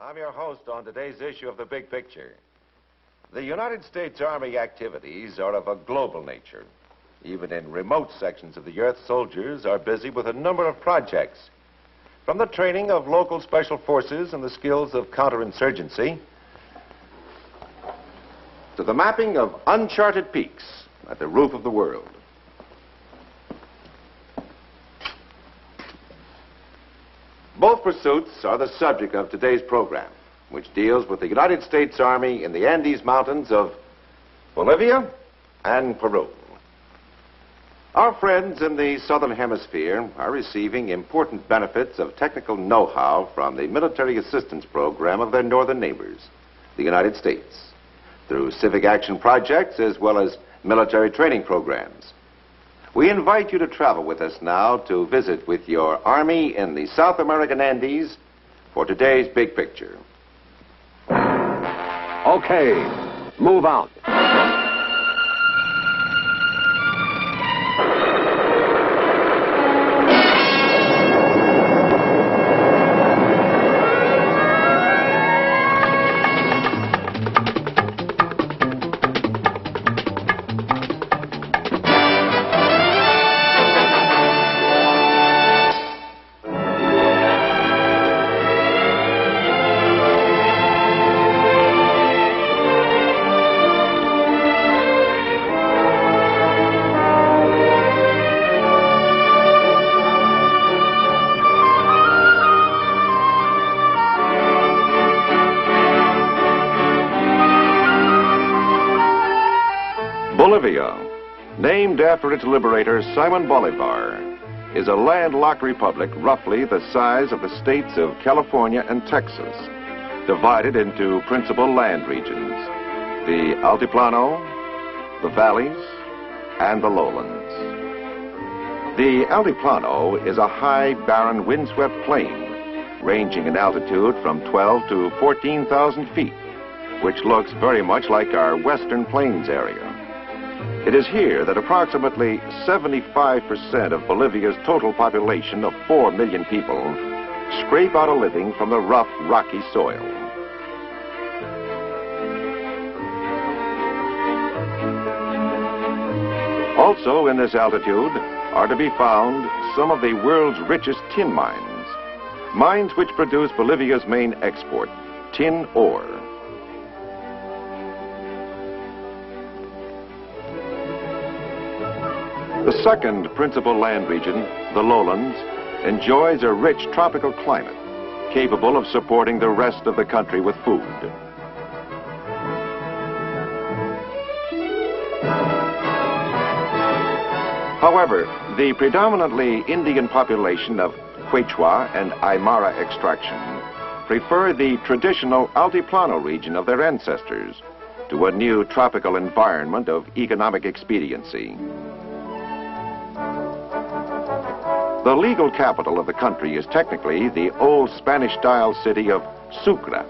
I'm your host on today's issue of The Big Picture. The United States Army activities are of a global nature. Even in remote sections of the earth, soldiers are busy with a number of projects. From the training of local special forces and the skills of counterinsurgency, to the mapping of uncharted peaks at the roof of the world. Both pursuits are the subject of today's program, which deals with the United States Army in the Andes Mountains of Bolivia and Peru. Our friends in the Southern Hemisphere are receiving important benefits of technical know-how from the military assistance program of their northern neighbors, the United States, through civic action projects as well as military training programs. We invite you to travel with us now to visit with your Army in the South American Andes for today's Big Picture. Okay, move out. Bolivia, named after its liberator Simon Bolivar, is a landlocked republic roughly the size of the states of California and Texas, divided into principal land regions: the Altiplano, the valleys, and the lowlands. The Altiplano is a high, barren, windswept plain, ranging in altitude from 12 to 14,000 feet, which looks very much like our western plains area. It is here that approximately 75% of Bolivia's total population of 4 million people scrape out a living from the rough, rocky soil. Also in this altitude are to be found some of the world's richest tin mines, mines which produce Bolivia's main export, tin ore. The second principal land region, the lowlands, enjoys a rich tropical climate, capable of supporting the rest of the country with food. However, the predominantly Indian population of Quechua and Aymara extraction prefer the traditional Altiplano region of their ancestors to a new tropical environment of economic expediency. The legal capital of the country is technically the old Spanish-style city of Sucre.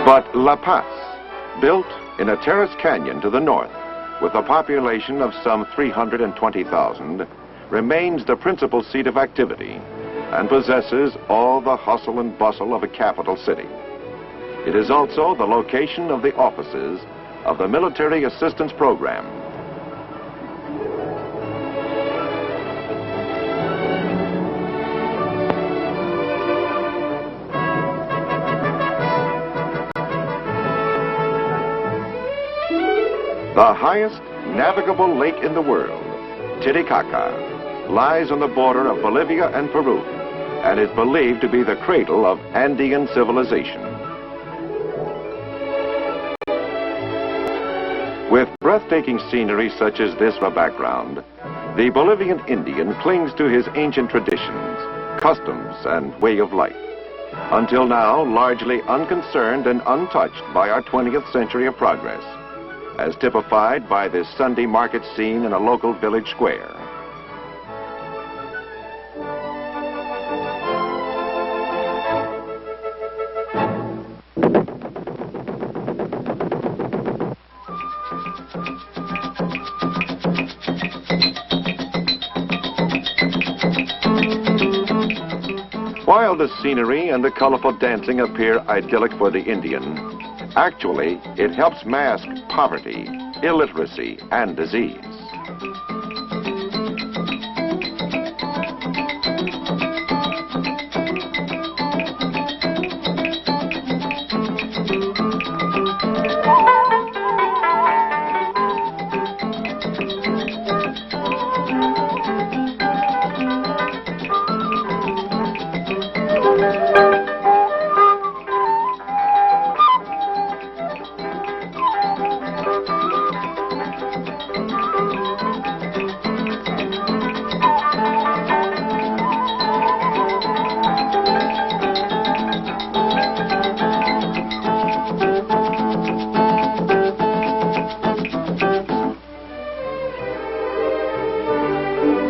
But La Paz, built in a terrace canyon to the north, with a population of some 320,000, remains the principal seat of activity and possesses all the hustle and bustle of a capital city. It is also the location of the offices of the Military Assistance Program. The highest navigable lake in the world, Titicaca, lies on the border of Bolivia and Peru and is believed to be the cradle of Andean civilization. With breathtaking scenery such as this for background, the Bolivian Indian clings to his ancient traditions, customs, and way of life, until now largely unconcerned and untouched by our 20th century of progress. as typified by this Sunday market scene in a local village square. While the scenery and the colorful dancing appear idyllic for the Indian, actually, it helps mask poverty, illiteracy, and disease.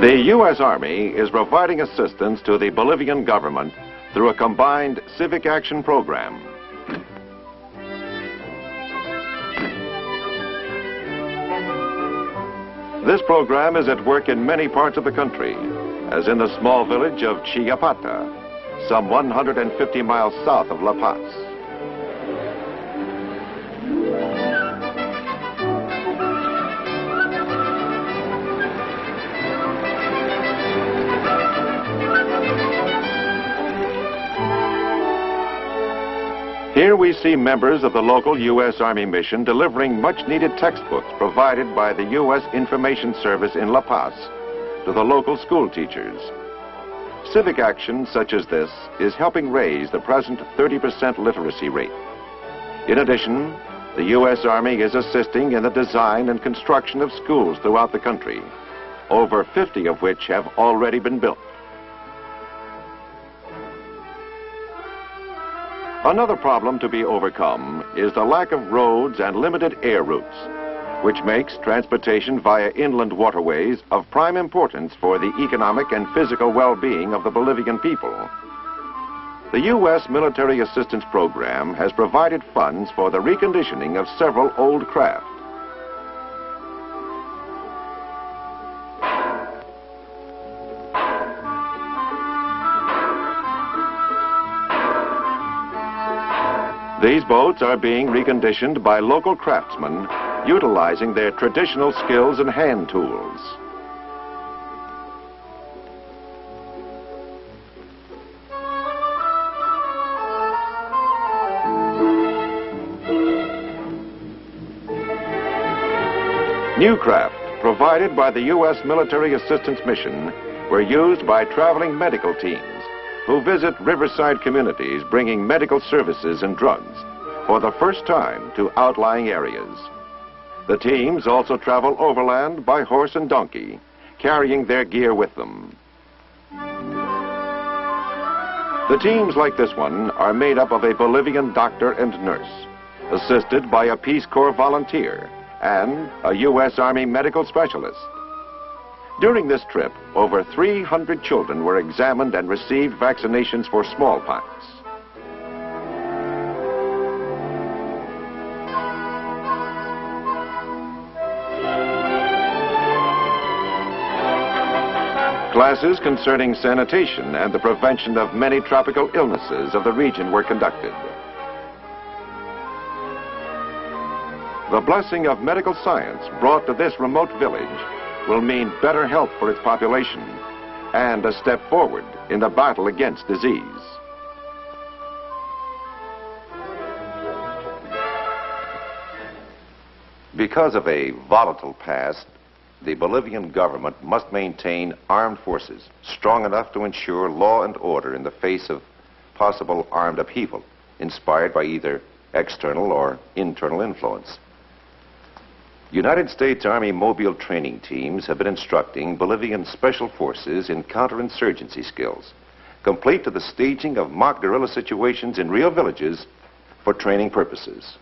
The U.S. Army is providing assistance to the Bolivian government through a combined civic action program. This program is at work in many parts of the country, as in the small village of Chiapata, some 150 miles south of La Paz. Here we see members of the local U.S. Army mission delivering much-needed textbooks provided by the U.S. Information Service in La Paz to the local school teachers. Civic action such as this is helping raise the present 30% literacy rate. In addition, the U.S. Army is assisting in the design and construction of schools throughout the country, over 50 of which have already been built. Another problem to be overcome is the lack of roads and limited air routes, which makes transportation via inland waterways of prime importance for the economic and physical well-being of the Bolivian people. The U.S. Military Assistance Program has provided funds for the reconditioning of several old craft. These boats are being reconditioned by local craftsmen utilizing their traditional skills and hand tools. New craft provided by the U.S. Military Assistance Mission were used by traveling medical teams who visit riverside communities bringing medical services and drugs for the first time to outlying areas. The teams also travel overland by horse and donkey, carrying their gear with them. The teams like this one are made up of a Bolivian doctor and nurse, assisted by a Peace Corps volunteer and a U.S. Army medical specialist. During this trip, over 300 children were examined and received vaccinations for smallpox. Classes concerning sanitation and the prevention of many tropical illnesses of the region were conducted. The blessing of medical science brought to this remote village will mean better health for its population and a step forward in the battle against disease. Because of a volatile past, the Bolivian government must maintain armed forces strong enough to ensure law and order in the face of possible armed upheaval, inspired by either external or internal influence. United States Army mobile training teams have been instructing Bolivian special forces in counterinsurgency skills, complete to the staging of mock guerrilla situations in real villages for training purposes.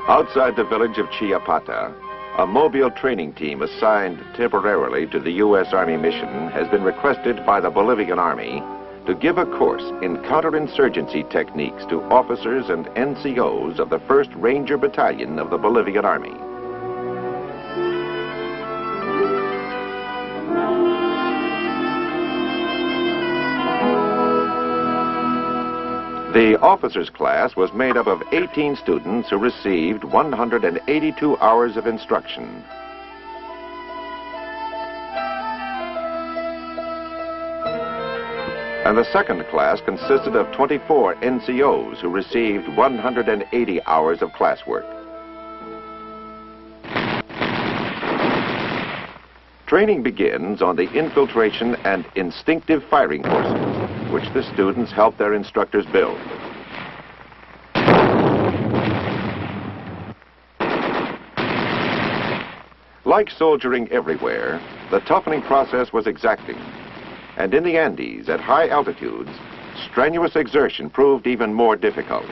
Outside the village of Chiapata, a mobile training team assigned temporarily to the U.S. Army mission has been requested by the Bolivian Army to give a course in counterinsurgency techniques to officers and NCOs of the 1st Ranger Battalion of the Bolivian Army. The officers' class was made up of 18 students who received 182 hours of instruction. And the second class consisted of 24 NCOs who received 180 hours of classwork. Training begins on the infiltration and instinctive firing courses, which the students help their instructors build. Like soldiering everywhere, the toughening process was exacting. And in the Andes, at high altitudes, strenuous exertion proved even more difficult.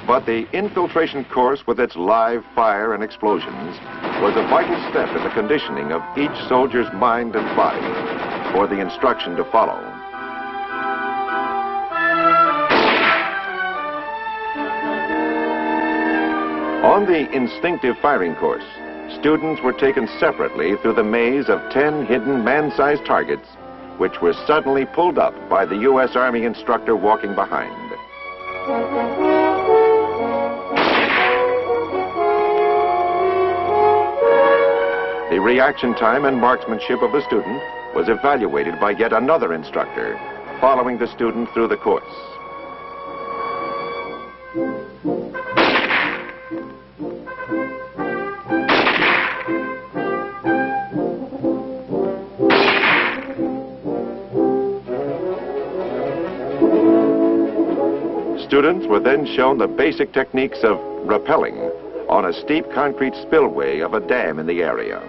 But the infiltration course with its live fire and explosions was a vital step in the conditioning of each soldier's mind and body for the instruction to follow. On the instinctive firing course, students were taken separately through the maze of 10 hidden man-sized targets, which were suddenly pulled up by the U.S. Army instructor walking behind. The reaction time and marksmanship of the student was evaluated by yet another instructor, following the student through the course. Students were then shown the basic techniques of rappelling on a steep concrete spillway of a dam in the area.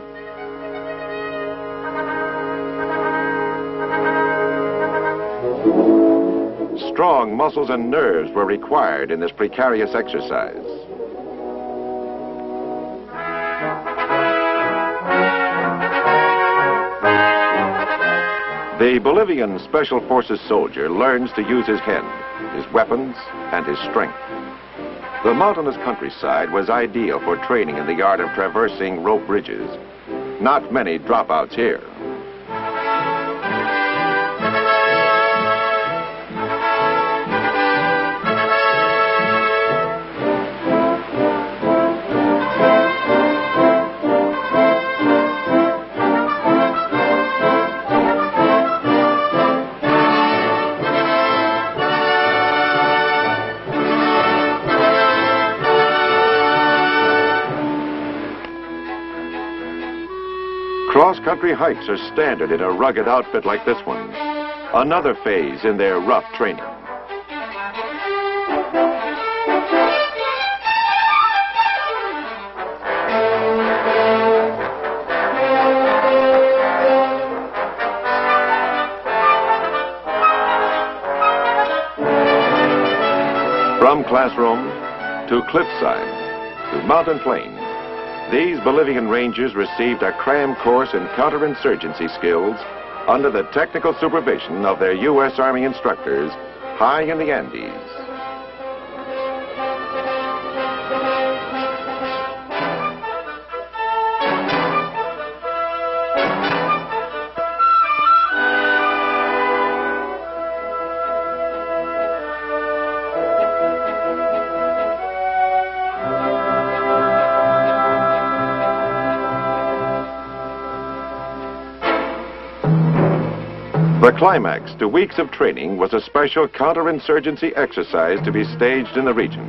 Strong muscles and nerves were required in this precarious exercise. The Bolivian Special Forces soldier learns to use his head, his weapons, and his strength. The mountainous countryside was ideal for training in the art of traversing rope bridges. Not many dropouts here. Cross-country hikes are standard in a rugged outfit like this one. Another phase in their rough training. From classroom to cliffside to mountain plain, these Bolivian Rangers received a cram course in counterinsurgency skills under the technical supervision of their U.S. Army instructors high in the Andes. The climax to weeks of training was a special counterinsurgency exercise to be staged in the region.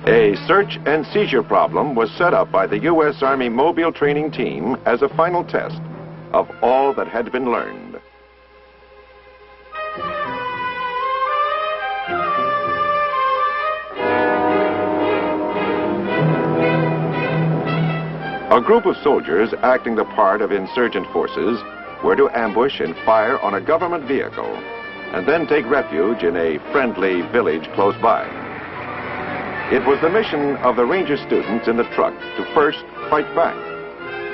A search and seizure problem was set up by the U.S. Army Mobile Training Team as a final test of all that had been learned. A group of soldiers acting the part of insurgent forces were to ambush and fire on a government vehicle and then take refuge in a friendly village close by. It was the mission of the Ranger students in the truck to first fight back,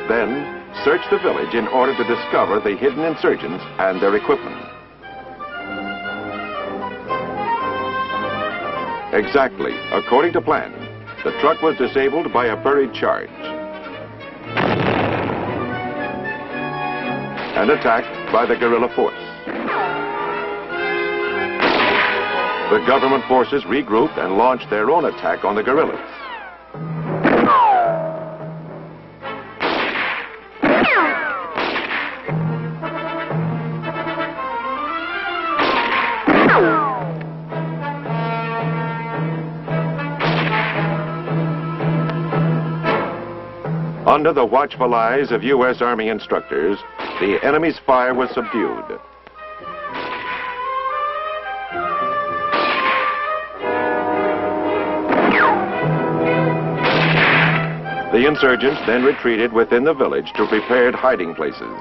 then search the village in order to discover the hidden insurgents and their equipment. Exactly according to plan, the truck was disabled by a buried charge and attacked by the guerrilla force. The government forces regrouped and launched their own attack on the guerrillas. Under the watchful eyes of U.S. Army instructors, the enemy's fire was subdued. The insurgents then retreated within the village to prepared hiding places.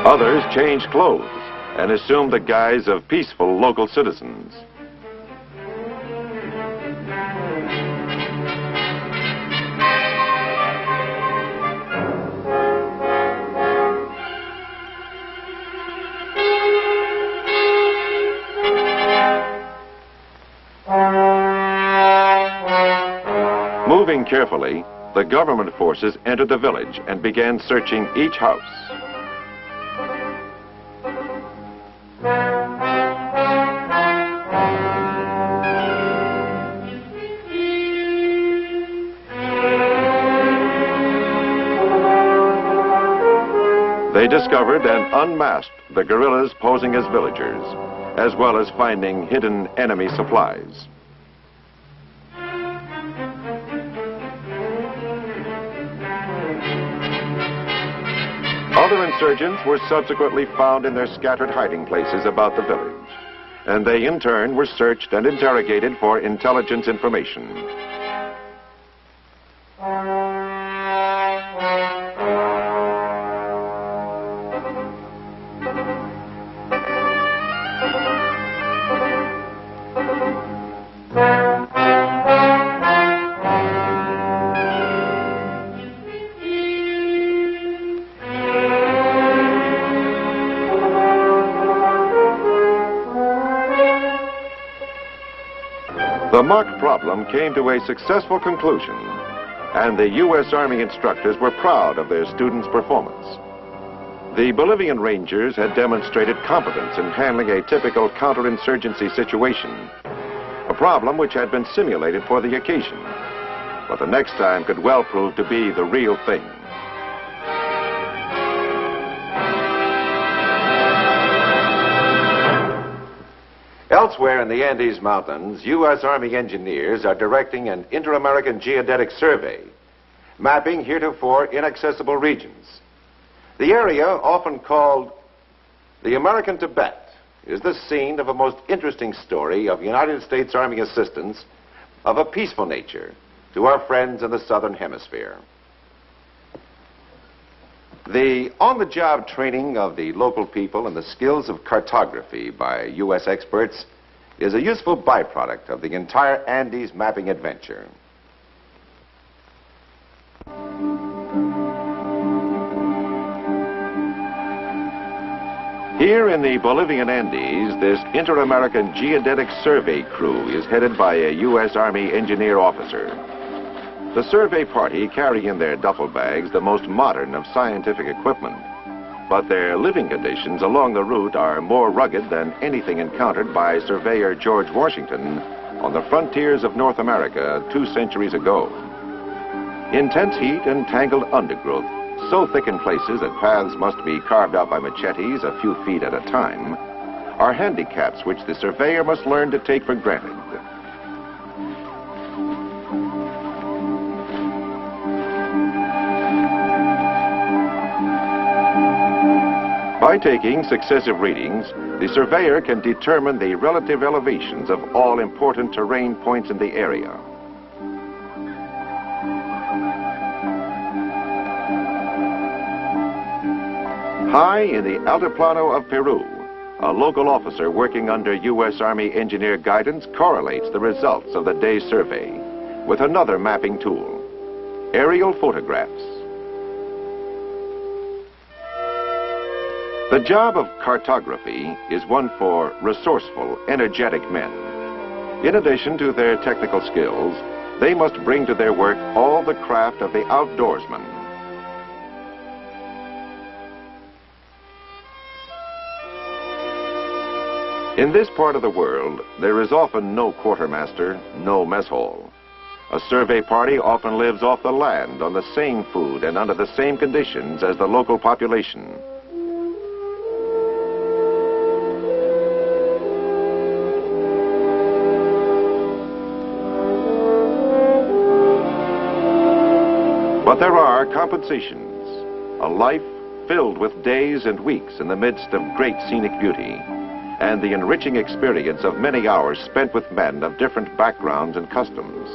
Others changed clothes and assumed the guise of peaceful local citizens. Moving carefully, the government forces entered the village and began searching each house. They discovered and unmasked the guerrillas posing as villagers, as well as finding hidden enemy supplies. Other insurgents were subsequently found in their scattered hiding places about the village, and they in turn were searched and interrogated for intelligence information. The mock problem came to a successful conclusion, and the U.S. Army instructors were proud of their students' performance. The Bolivian Rangers had demonstrated competence in handling a typical counterinsurgency situation, a problem which had been simulated for the occasion, but the next time could well prove to be the real thing. Elsewhere in the Andes Mountains, U.S. Army engineers are directing an inter-American geodetic survey, mapping heretofore inaccessible regions. The area, often called the American Tibet, is the scene of a most interesting story of United States Army assistance of a peaceful nature to our friends in the Southern Hemisphere. The on-the-job training of the local people and the skills of cartography by U.S. experts is a useful byproduct of the entire Andes mapping adventure. Here in the Bolivian Andes, this Inter-American Geodetic Survey crew is headed by a U.S. Army engineer officer. The survey party carry in their duffel bags the most modern of scientific equipment, but their living conditions along the route are more rugged than anything encountered by surveyor George Washington on the frontiers of North America 2 centuries ago. Intense heat and tangled undergrowth so thick in places that paths must be carved out by machetes a few feet at a time, are handicaps which the surveyor must learn to take for granted. By taking successive readings, the surveyor can determine the relative elevations of all important terrain points in the area. High in the Altiplano of Peru, a local officer working under U.S. Army engineer guidance correlates the results of the day's survey with another mapping tool, aerial photographs. The job of cartography is one for resourceful, energetic men. In addition to their technical skills, they must bring to their work all the craft of the outdoorsman. In this part of the world, there is often no quartermaster, no mess hall. A survey party often lives off the land on the same food and under the same conditions as the local population. But there are compensations, a life filled with days and weeks in the midst of great scenic beauty, and the enriching experience of many hours spent with men of different backgrounds and customs.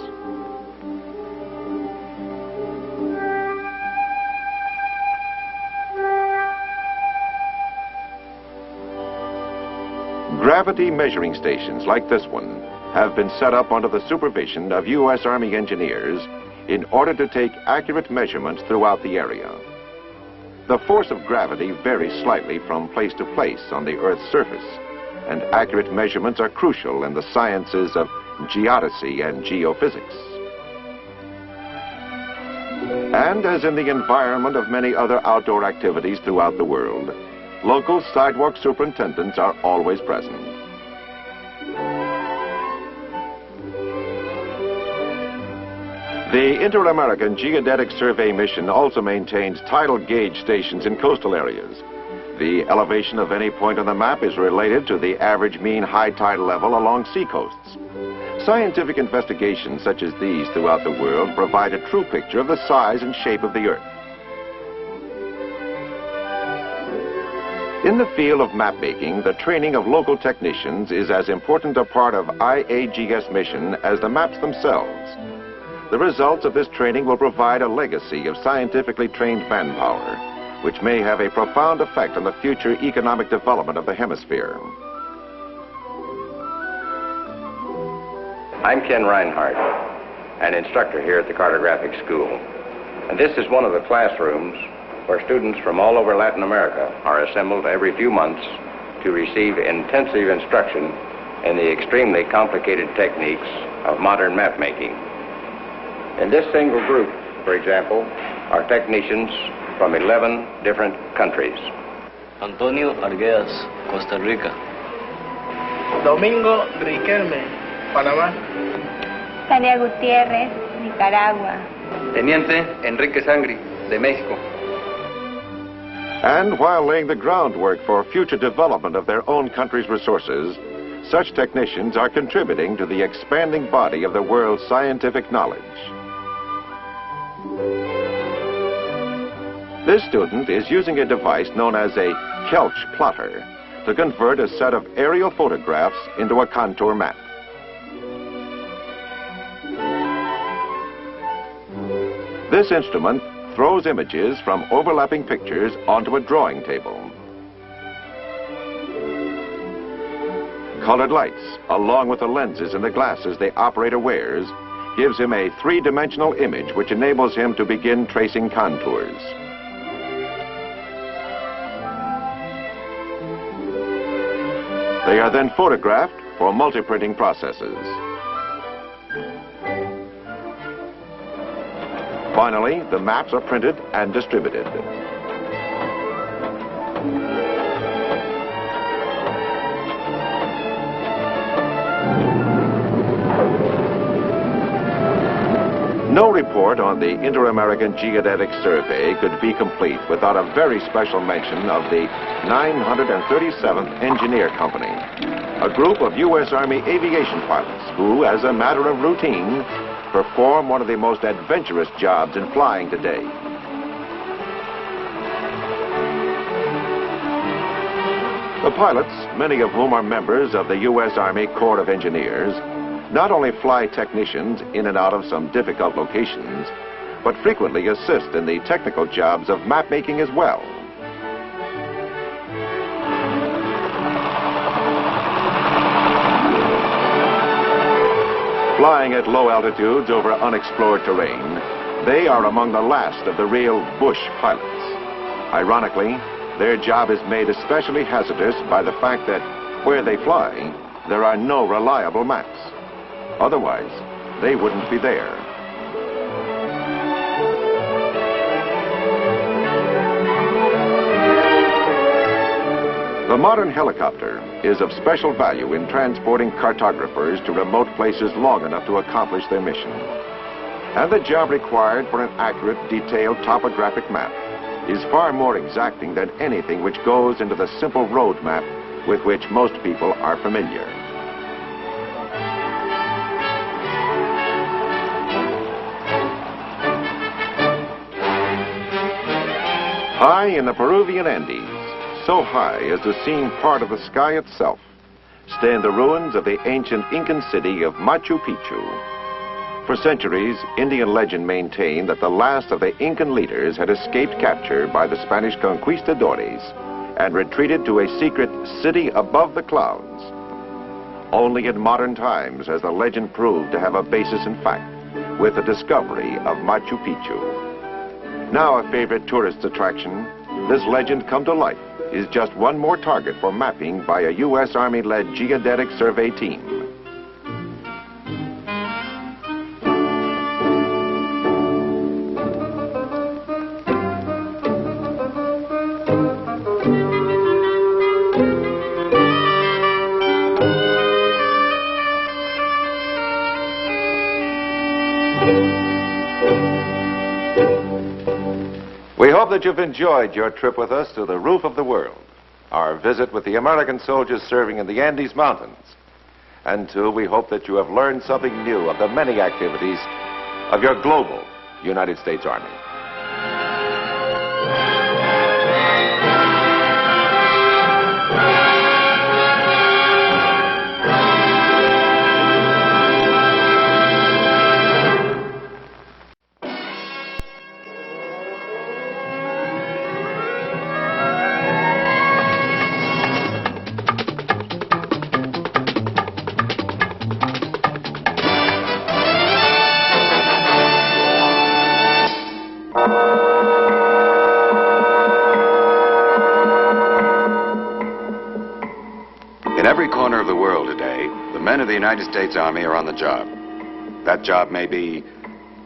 Gravity measuring stations like this one have been set up under the supervision of U.S. Army engineers in order to take accurate measurements throughout the area. The force of gravity varies slightly from place to place on the Earth's surface, and accurate measurements are crucial in the sciences of geodesy and geophysics. And as in the environment of many other outdoor activities throughout the world, local sidewalk superintendents are always present. The Inter-American Geodetic Survey Mission also maintains tidal gauge stations in coastal areas. The elevation of any point on the map is related to the average mean high tide level along seacoasts. Scientific investigations such as these throughout the world provide a true picture of the size and shape of the Earth. In the field of map-making, the training of local technicians is as important a part of IAGS mission as the maps themselves. The results of this training will provide a legacy of scientifically trained manpower, which may have a profound effect on the future economic development of the hemisphere. I'm Ken Reinhardt, an instructor here at the Cartographic School. And this is one of the classrooms where students from all over Latin America are assembled every few months to receive intensive instruction in the extremely complicated techniques of modern map making. In this single group, for example, are technicians from 11 different countries. Antonio Arguedas, Costa Rica. Domingo Riquelme, Panamá. Tania Gutiérrez, Nicaragua. Teniente Enrique Sangri, de México. And while laying the groundwork for future development of their own country's resources, such technicians are contributing to the expanding body of the world's scientific knowledge. This student is using a device known as a Kelch plotter to convert a set of aerial photographs into a contour map. This instrument throws images from overlapping pictures onto a drawing table. Colored lights, along with the lenses and the glasses the operator wears, gives him a three-dimensional image which enables him to begin tracing contours. They are then photographed for multi-printing processes. Finally, the maps are printed and distributed. No report report on the Inter-American Geodetic Survey could be complete without a very special mention of the 937th Engineer Company, a group of U.S. Army aviation pilots who, as a matter of routine, perform one of the most adventurous jobs in flying today. The pilots, many of whom are members of the U.S. Army Corps of Engineers, not only fly technicians in and out of some difficult locations, but frequently assist in the technical jobs of map making as well. Flying at low altitudes over unexplored terrain, they are among the last of the real bush pilots. Ironically, their job is made especially hazardous by the fact that where they fly, there are no reliable maps. Otherwise, they wouldn't be there. The modern helicopter is of special value in transporting cartographers to remote places long enough to accomplish their mission. And the job required for an accurate, detailed topographic map is far more exacting than anything which goes into the simple road map with which most people are familiar. High in the Peruvian Andes, so high as to seem part of the sky itself, stand the ruins of the ancient Incan city of Machu Picchu. For centuries, Indian legend maintained that the last of the Incan leaders had escaped capture by the Spanish conquistadores and retreated to a secret city above the clouds. Only in modern times has the legend proved to have a basis in fact, with the discovery of Machu Picchu. Now a favorite tourist attraction, this legend come to life is just one more target for mapping by a U.S. Army-led geodetic survey team. We hope that you've enjoyed your trip with us to the roof of the world, our visit with the American soldiers serving in the Andes Mountains. And too, we hope that you have learned something new of the many activities of your global United States Army. In every corner of the world today, the men of the United States Army are on the job. That job may be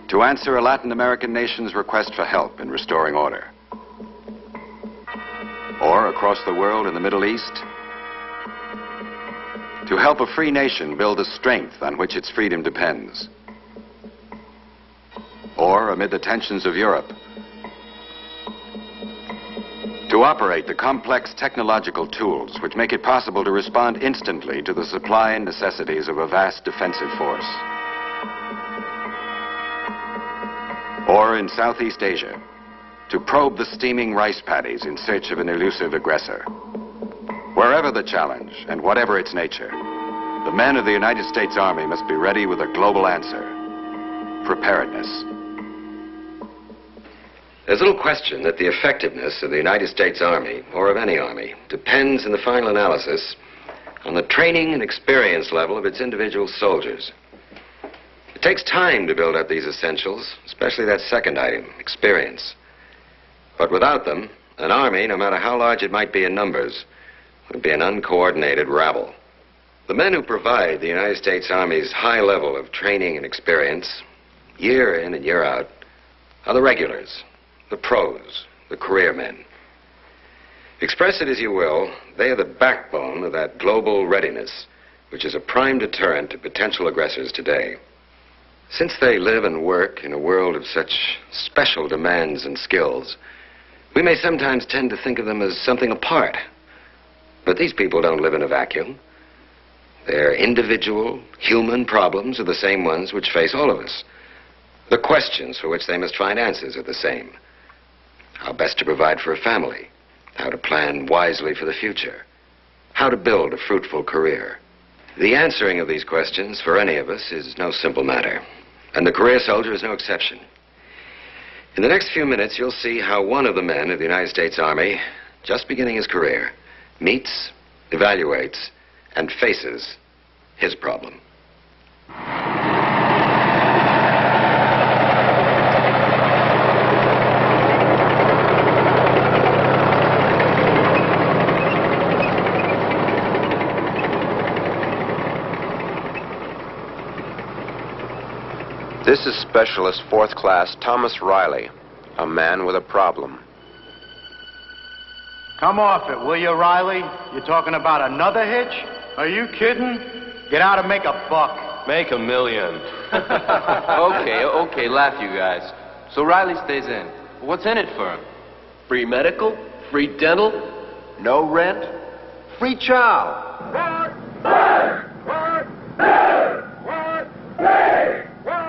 to answer a Latin American nation's request for help in restoring order. Or across the world in the Middle East, to help a free nation build the strength on which its freedom depends. Or amid the tensions of Europe, to operate the complex technological tools which make it possible to respond instantly to the supply and necessities of a vast defensive force. Or in Southeast Asia, to probe the steaming rice paddies in search of an elusive aggressor. Wherever the challenge and whatever its nature, the men of the United States Army must be ready with a global answer: preparedness. There's little question that the effectiveness of the United States Army, or of any army, depends in the final analysis on the training and experience level of its individual soldiers. It takes time to build up these essentials, especially that second item, experience. But without them, an army, no matter how large it might be in numbers, would be an uncoordinated rabble. The men who provide the United States Army's high level of training and experience, year in and year out, are the regulars. The pros, the career men. Express it as you will, they are the backbone of that global readiness, which is a prime deterrent to potential aggressors today. Since they live and work in a world of such special demands and skills, we may sometimes tend to think of them as something apart. But these people don't live in a vacuum. Their individual, human problems are the same ones which face all of us. The questions for which they must find answers are the same. How best to provide for a family, how to plan wisely for the future, how to build a fruitful career. The answering of these questions for any of us is no simple matter, and the career soldier is no exception. In the next few minutes, you'll see how one of the men of the United States Army, just beginning his career, meets, evaluates, and faces his problem. This is Specialist 4th Class Thomas Riley, a man with a problem. Come off it, will you, Riley? You're talking about another hitch? Are you kidding? Get out and make a buck. Make $1 million. Okay, laugh you guys. So Riley stays in. What's in it for him? Free medical, free dental, no rent, free child.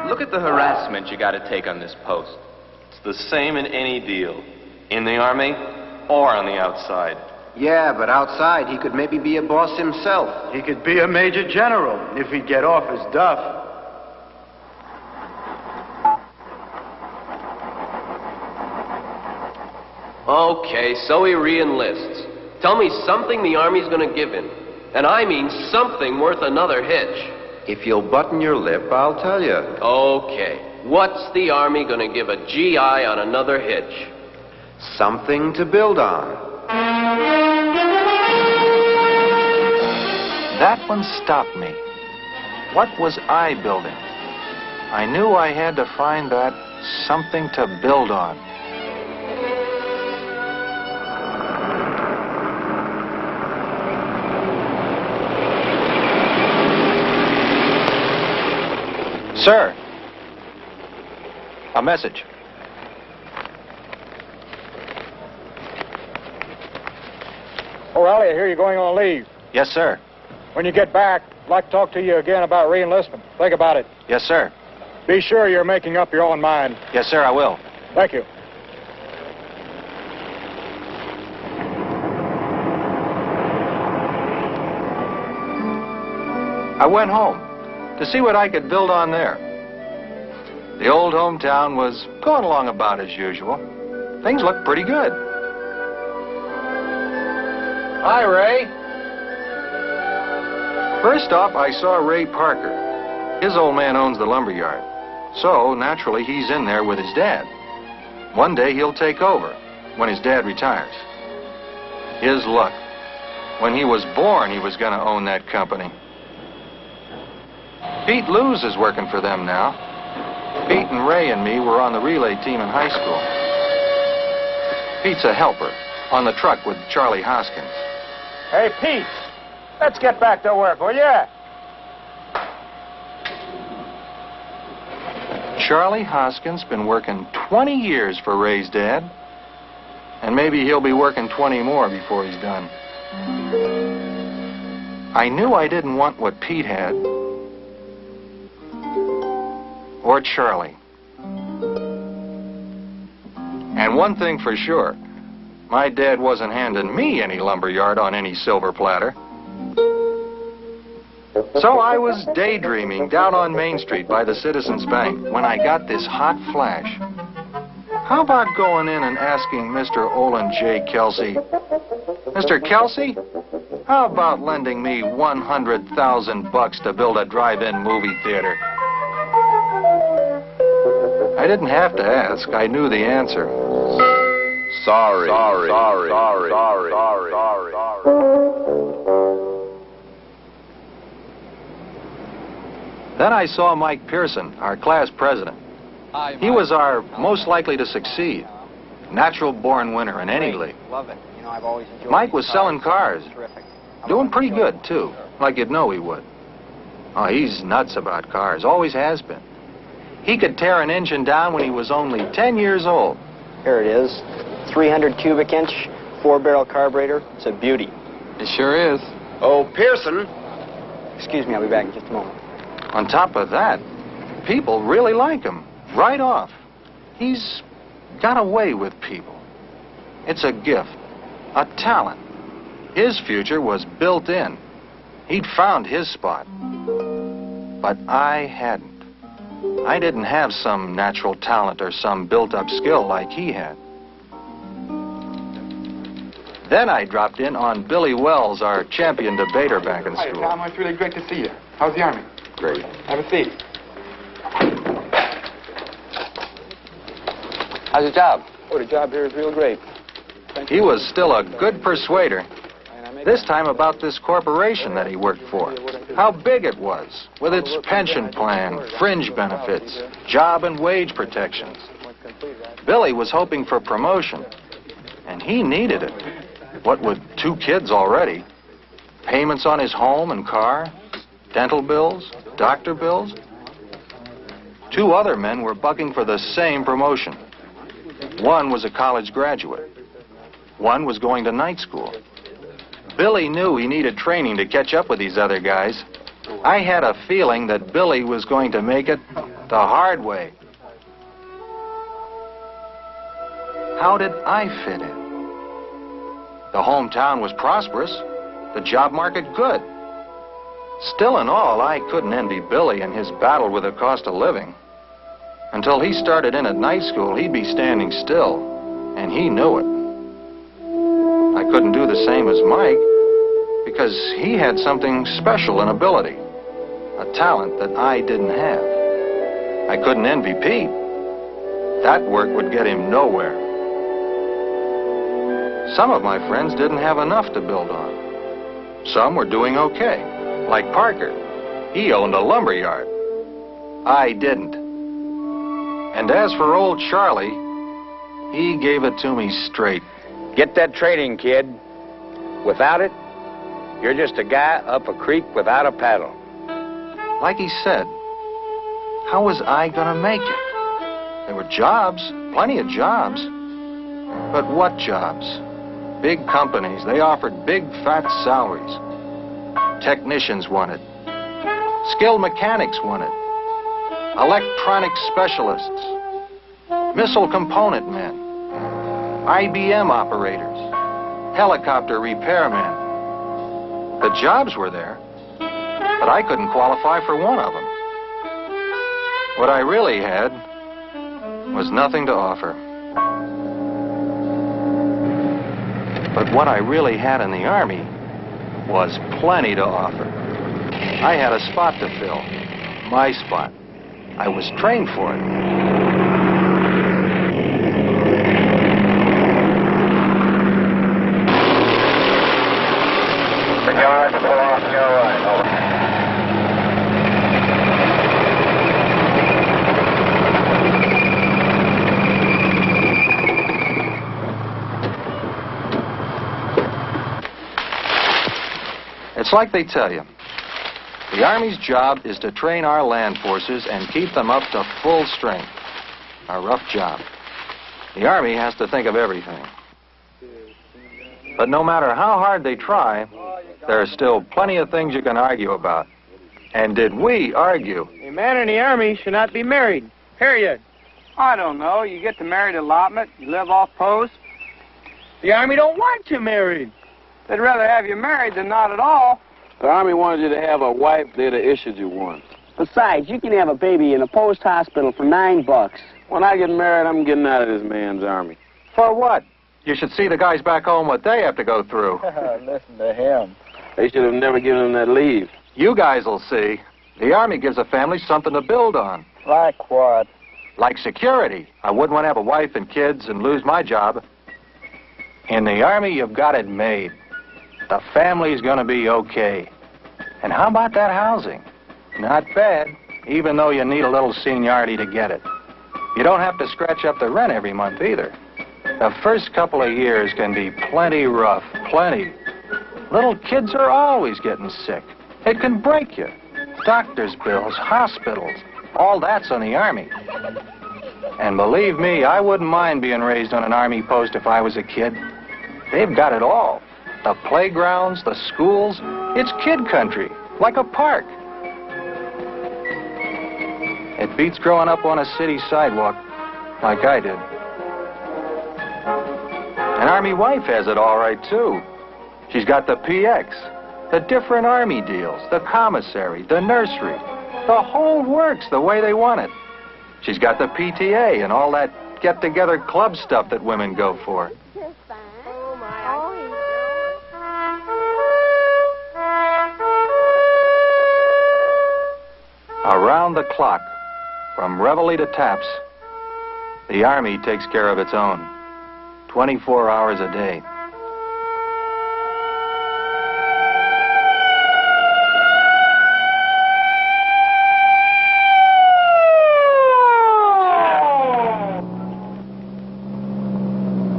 Look at the harassment you gotta take on this post. It's the same in any deal, in the Army or on the outside. Yeah, but outside he could maybe be a boss himself. He could be a major general if he'd get off his duff. Okay, so he re-enlists. Tell me something the Army's gonna give him. And I mean something worth another hitch. If you'll button your lip, I'll tell you. Okay, what's the Army gonna give a GI on another hitch? Something to build on. That one stopped me. What was I building? I knew I had to find that something to build on. Sir, a message. O'Reilly, I hear you're going on leave. Yes, sir. When you get back, I'd like to talk to you again about re-enlistment. Think about it. Yes, sir. Be sure you're making up your own mind. Yes, sir, I will. Thank you. I went home to see what I could build on there. The old hometown was going along about as usual. Things looked pretty good. Hi, Ray. First off, I saw Ray Parker. His old man owns the lumber yard. So, naturally, he's in there with his dad. One day, he'll take over when his dad retires. His luck. When he was born, he was going to own that company. Pete Lewis is working for them now. Pete and Ray and me were on the relay team in high school. Pete's a helper on the truck with Charlie Hoskins. Hey, Pete, let's get back to work, will ya? Charlie Hoskins been working 20 years for Ray's dad. And maybe he'll be working 20 more before he's done. I knew I didn't want what Pete had. Or Charlie. And one thing for sure, my dad wasn't handing me any lumberyard on any silver platter. So I was daydreaming down on Main Street by the Citizens Bank when I got this hot flash. How about going in and asking Mr. Olin J. Kelsey, Mr. Kelsey, how about lending me $100,000 to build a drive-in movie theater? I didn't have to ask. I knew the answer. Sorry. Then I saw Mike Pearson, our class president. He was our most likely to succeed. Natural-born winner in any league. Love it. You know, I've always enjoyed Mike was selling cars. Terrific. Doing pretty good, too. Like you'd know he would. Oh, he's nuts about cars. Always has been. He could tear an engine down when he was only 10 years old. Here it is. 300 cubic inch, 4-barrel carburetor. It's a beauty. It sure is. Oh, Pearson. Excuse me, I'll be back in just a moment. On top of that, people really like him, right off. He's got a way with people. It's a gift, a talent. His future was built in. He'd found his spot. But I hadn't. I didn't have some natural talent or some built-up skill like he had. Then I dropped in on Billy Wells, our champion debater back in school. Hi, Tom. It's really great to see you. How's the Army? Great. Have a seat. How's your job? Oh, the job here is real great. He was still a good persuader. This time about this corporation that he worked for. How big it was, with its pension plan, fringe benefits, job and wage protections. Billy was hoping for promotion, and he needed it. What with 2 kids already, payments on his home and car, dental bills, doctor bills. 2 other men were bucking for the same promotion. One was a college graduate. One was going to night school. Billy knew he needed training to catch up with these other guys. I had a feeling that Billy was going to make it the hard way. How did I fit in? The hometown was prosperous, the job market good. Still in all, I couldn't envy Billy in his battle with the cost of living. Until he started in at night school, he'd be standing still, and he knew it. I couldn't do the same as Mike, because he had something special, an ability, a talent that I didn't have. I couldn't envy Pete. That work would get him nowhere. Some of my friends didn't have enough to build on. Some were doing okay, like Parker. He owned a lumber yard. I didn't. And as for old Charlie, he gave it to me straight. Get that training, kid. Without it, you're just a guy up a creek without a paddle. Like he said, how was I gonna make it? There were jobs, plenty of jobs. But what jobs? Big companies, they offered big fat salaries. Technicians wanted. Skilled mechanics wanted. Electronic specialists. Missile component men. IBM operators. Helicopter repairmen. The jobs were there, but I couldn't qualify for one of them. What I really had was nothing to offer. But what I really had in the Army was plenty to offer. I had a spot to fill, my spot. I was trained for it. It's like they tell you. The Army's job is to train our land forces and keep them up to full strength. A rough job. The Army has to think of everything. But no matter how hard they try, there are still plenty of things you can argue about. And did we argue? A man in the Army should not be married, period. I don't know. You get the married allotment, you live off post. The Army don't want you married. They'd rather have you married than not at all. The Army wanted you to have a wife, they'd have issued you one. Besides, you can have a baby in a post hospital for $9. When I get married, I'm getting out of this man's Army. For what? You should see the guys back home what they have to go through. Listen to him. They should have never given him that leave. You guys will see. The Army gives a family something to build on. Like what? Like security. I wouldn't want to have a wife and kids and lose my job. In the Army, you've got it made. The family's going to be okay. And how about that housing? Not bad, even though you need a little seniority to get it. You don't have to scratch up the rent every month either. The first couple of years can be plenty rough, plenty. Little kids are always getting sick. It can break you. Doctor's bills, hospitals. All that's on the Army. And believe me, I wouldn't mind being raised on an Army post if I was a kid. They've got it all. The playgrounds, the schools. It's kid country, like a park. It beats growing up on a city sidewalk, like I did. An Army wife has it all right, too. She's got the PX, the different Army deals, the commissary, the nursery. The whole works the way they want it. She's got the PTA and all that get-together club stuff that women go for. Around the clock, from reveille to taps, the Army takes care of its own, 24 hours a day.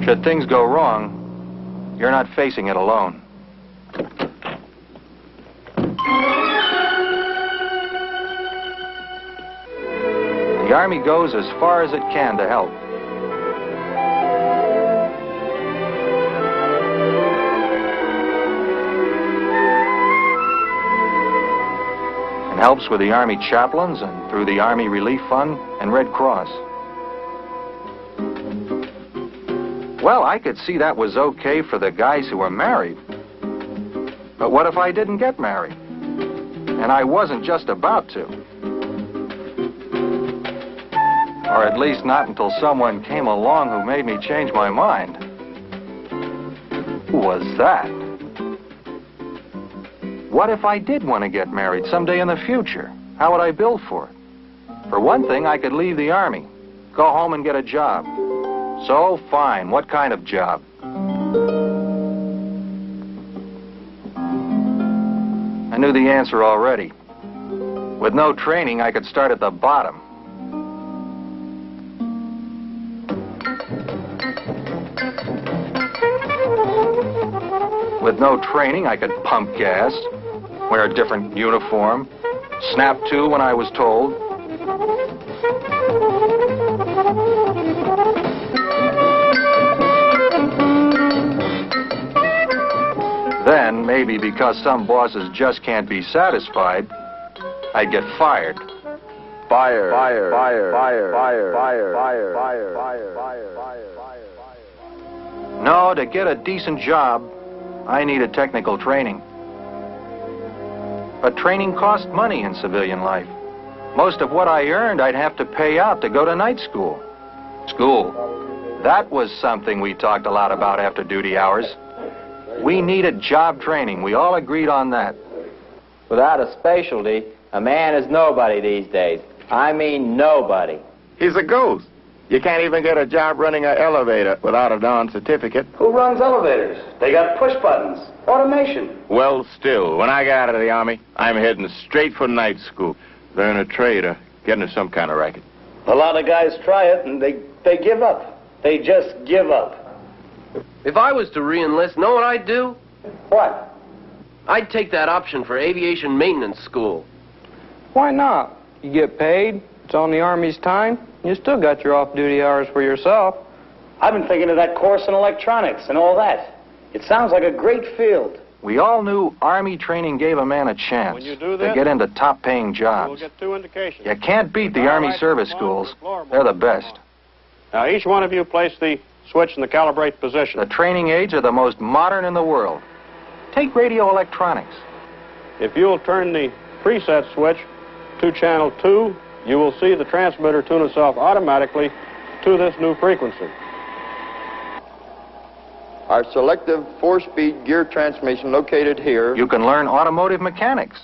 Should things go wrong, you're not facing it alone. The Army goes as far as it can to help. And helps with the Army chaplains and through the Army Relief Fund and Red Cross. Well, I could see that was okay for the guys who were married. But what if I didn't get married? And I wasn't just about to. Or at least not until someone came along who made me change my mind. Who was that? What if I did want to get married someday in the future? How would I build for it? For one thing, I could leave the Army, go home and get a job. So, fine, what kind of job? I knew the answer already. With no training, I could start at the bottom. With no training, I could pump gas, wear a different uniform, snap to when I was told. Then, maybe because some bosses just can't be satisfied, I'd get fired. Fire, fire, fire, fire, fire, fire, fire, fire, fire, fire, fire. No, to get a decent job, I needed technical training. But training cost money in civilian life. Most of what I earned, I'd have to pay out to go to night school. School. That was something we talked a lot about after duty hours. We needed job training. We all agreed on that. Without a specialty, a man is nobody these days. I mean nobody. He's a ghost. You can't even get a job running an elevator without a darn certificate. Who runs elevators? They got push buttons. Automation. Well, still, when I get out of the Army, I'm heading straight for night school. Learn a trade or get into some kind of racket. A lot of guys try it and they give up. They just give up. If I was to re-enlist, know what I'd do? What? I'd take that option for aviation maintenance school. Why not? You get paid, it's on the Army's time, you still got your off-duty hours for yourself. I've been thinking of that course in electronics and all that. It sounds like a great field. We all knew Army training gave a man a chance to get into top-paying jobs. We'll get 2 indications. You can't beat the Army service schools. They're the best. Now, each one of you place the switch in the calibrate position. The training aids are the most modern in the world. Take radio electronics. If you'll turn the preset switch to channel 2, you will see the transmitter tune itself automatically to this new frequency. Our selective 4-speed gear transmission located here. You can learn automotive mechanics.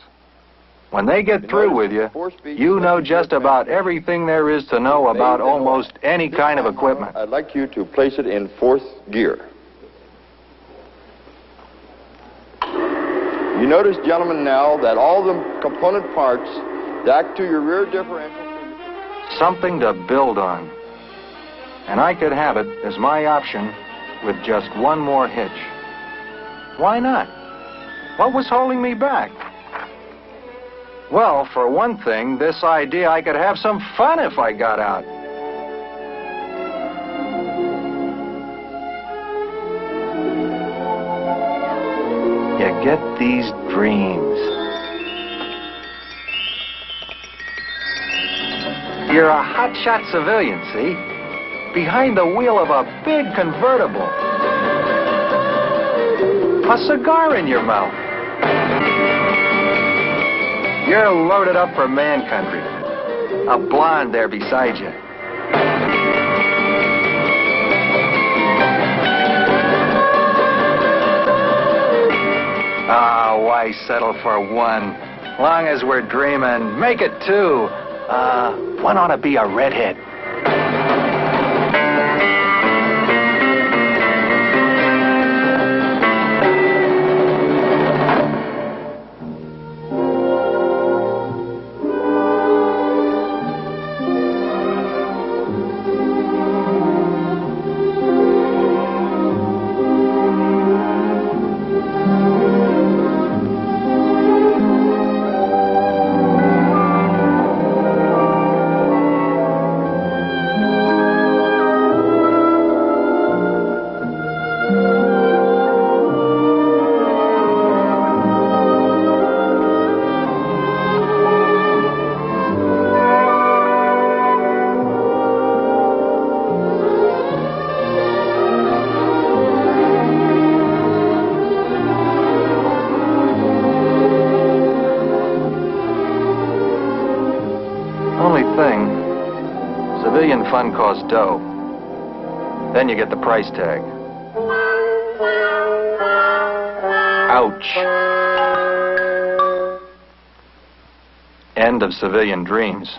When they get through with you, you know just about everything there is to know about almost any kind of equipment. I'd like you to place it in 4th gear. You notice, gentlemen, now that all the component parts back to your rear differential. Something to build on. And I could have it as my option with just one more hitch. Why not? What was holding me back? Well, for one thing, this idea I could have some fun if I got out. You get these dreams. You're a hotshot civilian, see? Behind the wheel of a big convertible. A cigar in your mouth. You're loaded up for man country. A blonde there beside you. Ah, why settle for one? Long as we're dreaming, make it two. One ought to be a redhead. Civilian fun costs dough. Then you get the price tag. Ouch. End of civilian dreams.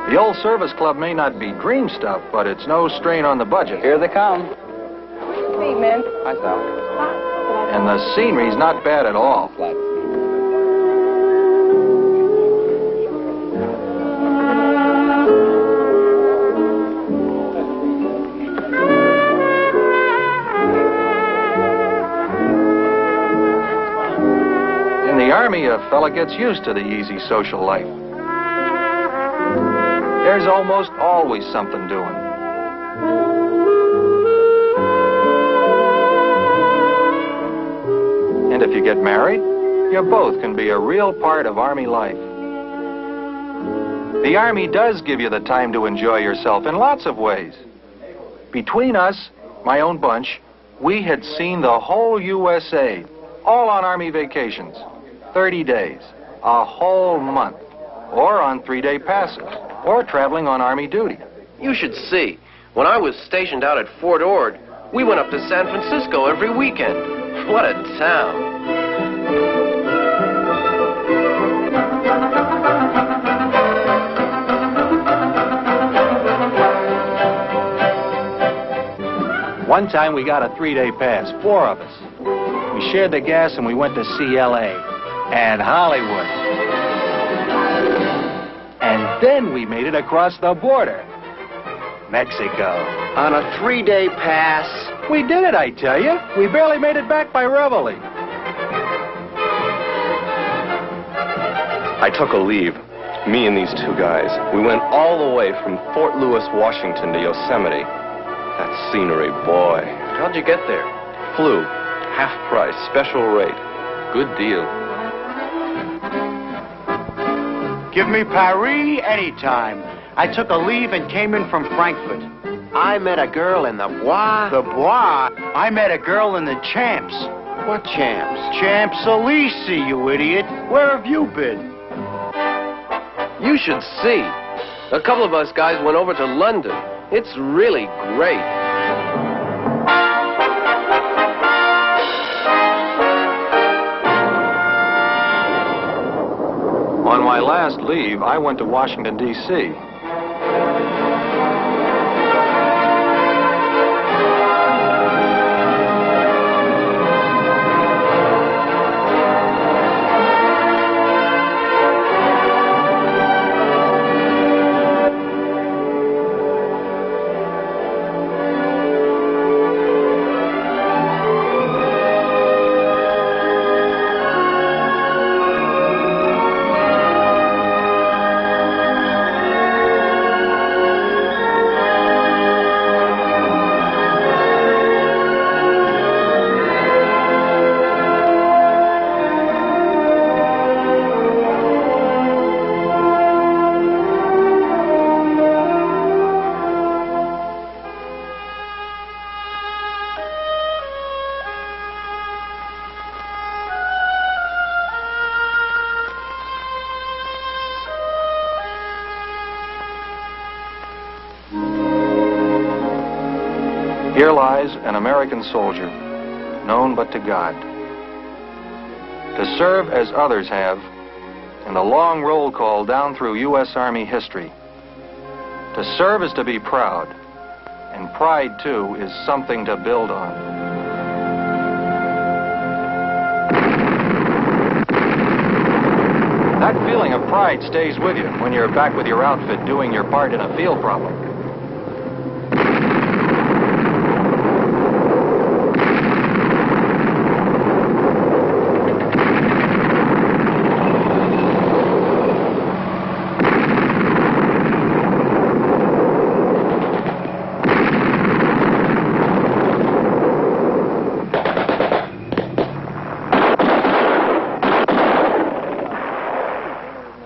The old service club may not be dream stuff, but it's no strain on the budget. Here they come. Hey, man. Hi, Sal. And the scenery's not bad at all. In the Army, a fella gets used to the easy social life. There's almost always something doing. And if you get married, you both can be a real part of Army life. The Army does give you the time to enjoy yourself in lots of ways. Between us, my own bunch, we had seen the whole USA, all on Army vacations. 30 days, a whole month, or on 3-day passes, or traveling on Army duty. You should see. When I was stationed out at Fort Ord, we went up to San Francisco every weekend. What a town. One time we got a 3-day pass, 4 of us. We shared the gas and we went to see L.A. and Hollywood. And then we made it across the border. Mexico. On a 3-day pass? We did it, I tell you. We barely made it back by Reveille. I took a leave. Me and these 2 guys. We went all the way from Fort Lewis, Washington to Yosemite. That scenery, boy. How'd you get there? Flew. Half price, special rate. Good deal. Give me Paris anytime. I took a leave and came in from Frankfurt. I met a girl in the Bois. The Bois? I met a girl in the Champs. What Champs? Champs-Élysées, you idiot. Where have you been? You should see. A couple of us guys went over to London. It's really great. On my last leave, I went to Washington, D.C. Here lies an American soldier, known but to God. To serve as others have, in the long roll call down through U.S. Army history. To serve is to be proud, and pride, too, is something to build on. That feeling of pride stays with you when you're back with your outfit doing your part in a field problem.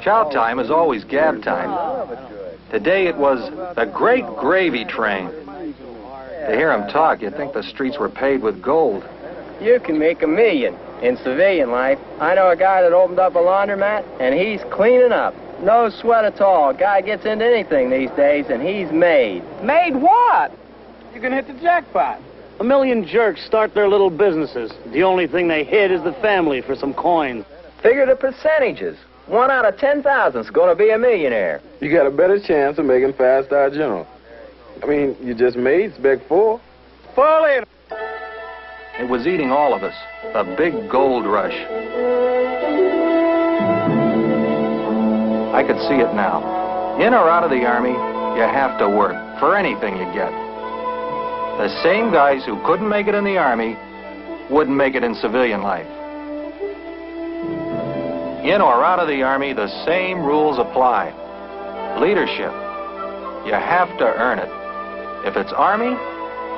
Chow time is always gab time. Today it was the great gravy train. To hear him talk, you'd think the streets were paved with gold. You can make $1 million in civilian life. I know a guy that opened up a laundromat, and he's cleaning up. No sweat at all. Guy gets into anything these days, and he's made. Made what? You can hit the jackpot. 1 million jerks start their little businesses. The only thing they hit is the family for some coin. Figure the percentages. 1 out of 10,000 is going to be a millionaire. You got a better chance of making 5-star general. I mean, you just made Spec 4. Fully. It was eating all of us, the big gold rush. I could see it now. In or out of the Army, you have to work for anything you get. The same guys who couldn't make it in the Army wouldn't make it in civilian life. In or out of the Army, the same rules apply. Leadership. You have to earn it, if it's Army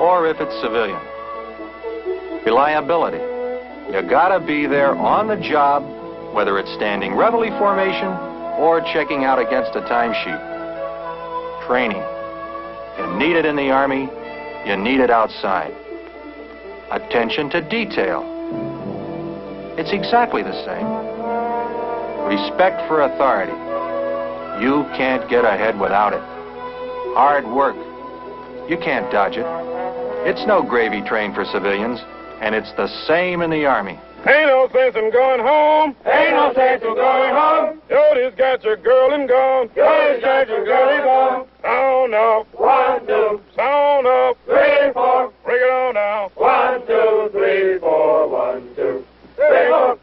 or if it's civilian. Reliability. You gotta be there on the job, whether it's standing reveille formation or checking out against a timesheet. Training. You need it in the Army, you need it outside. Attention to detail. It's exactly the same. Respect for authority. You can't get ahead without it. Hard work. You can't dodge it. It's no gravy train for civilians, and it's the same in the Army. Ain't no sense in going home. Ain't no sense in going home. Yoda's got your girl and gone. Yoda's got your girl and gone. Sound up. 1, 2. Sound up. 3, 4. Bring it on down. 1, 2, 3, 4. 1, 2, 3, 4.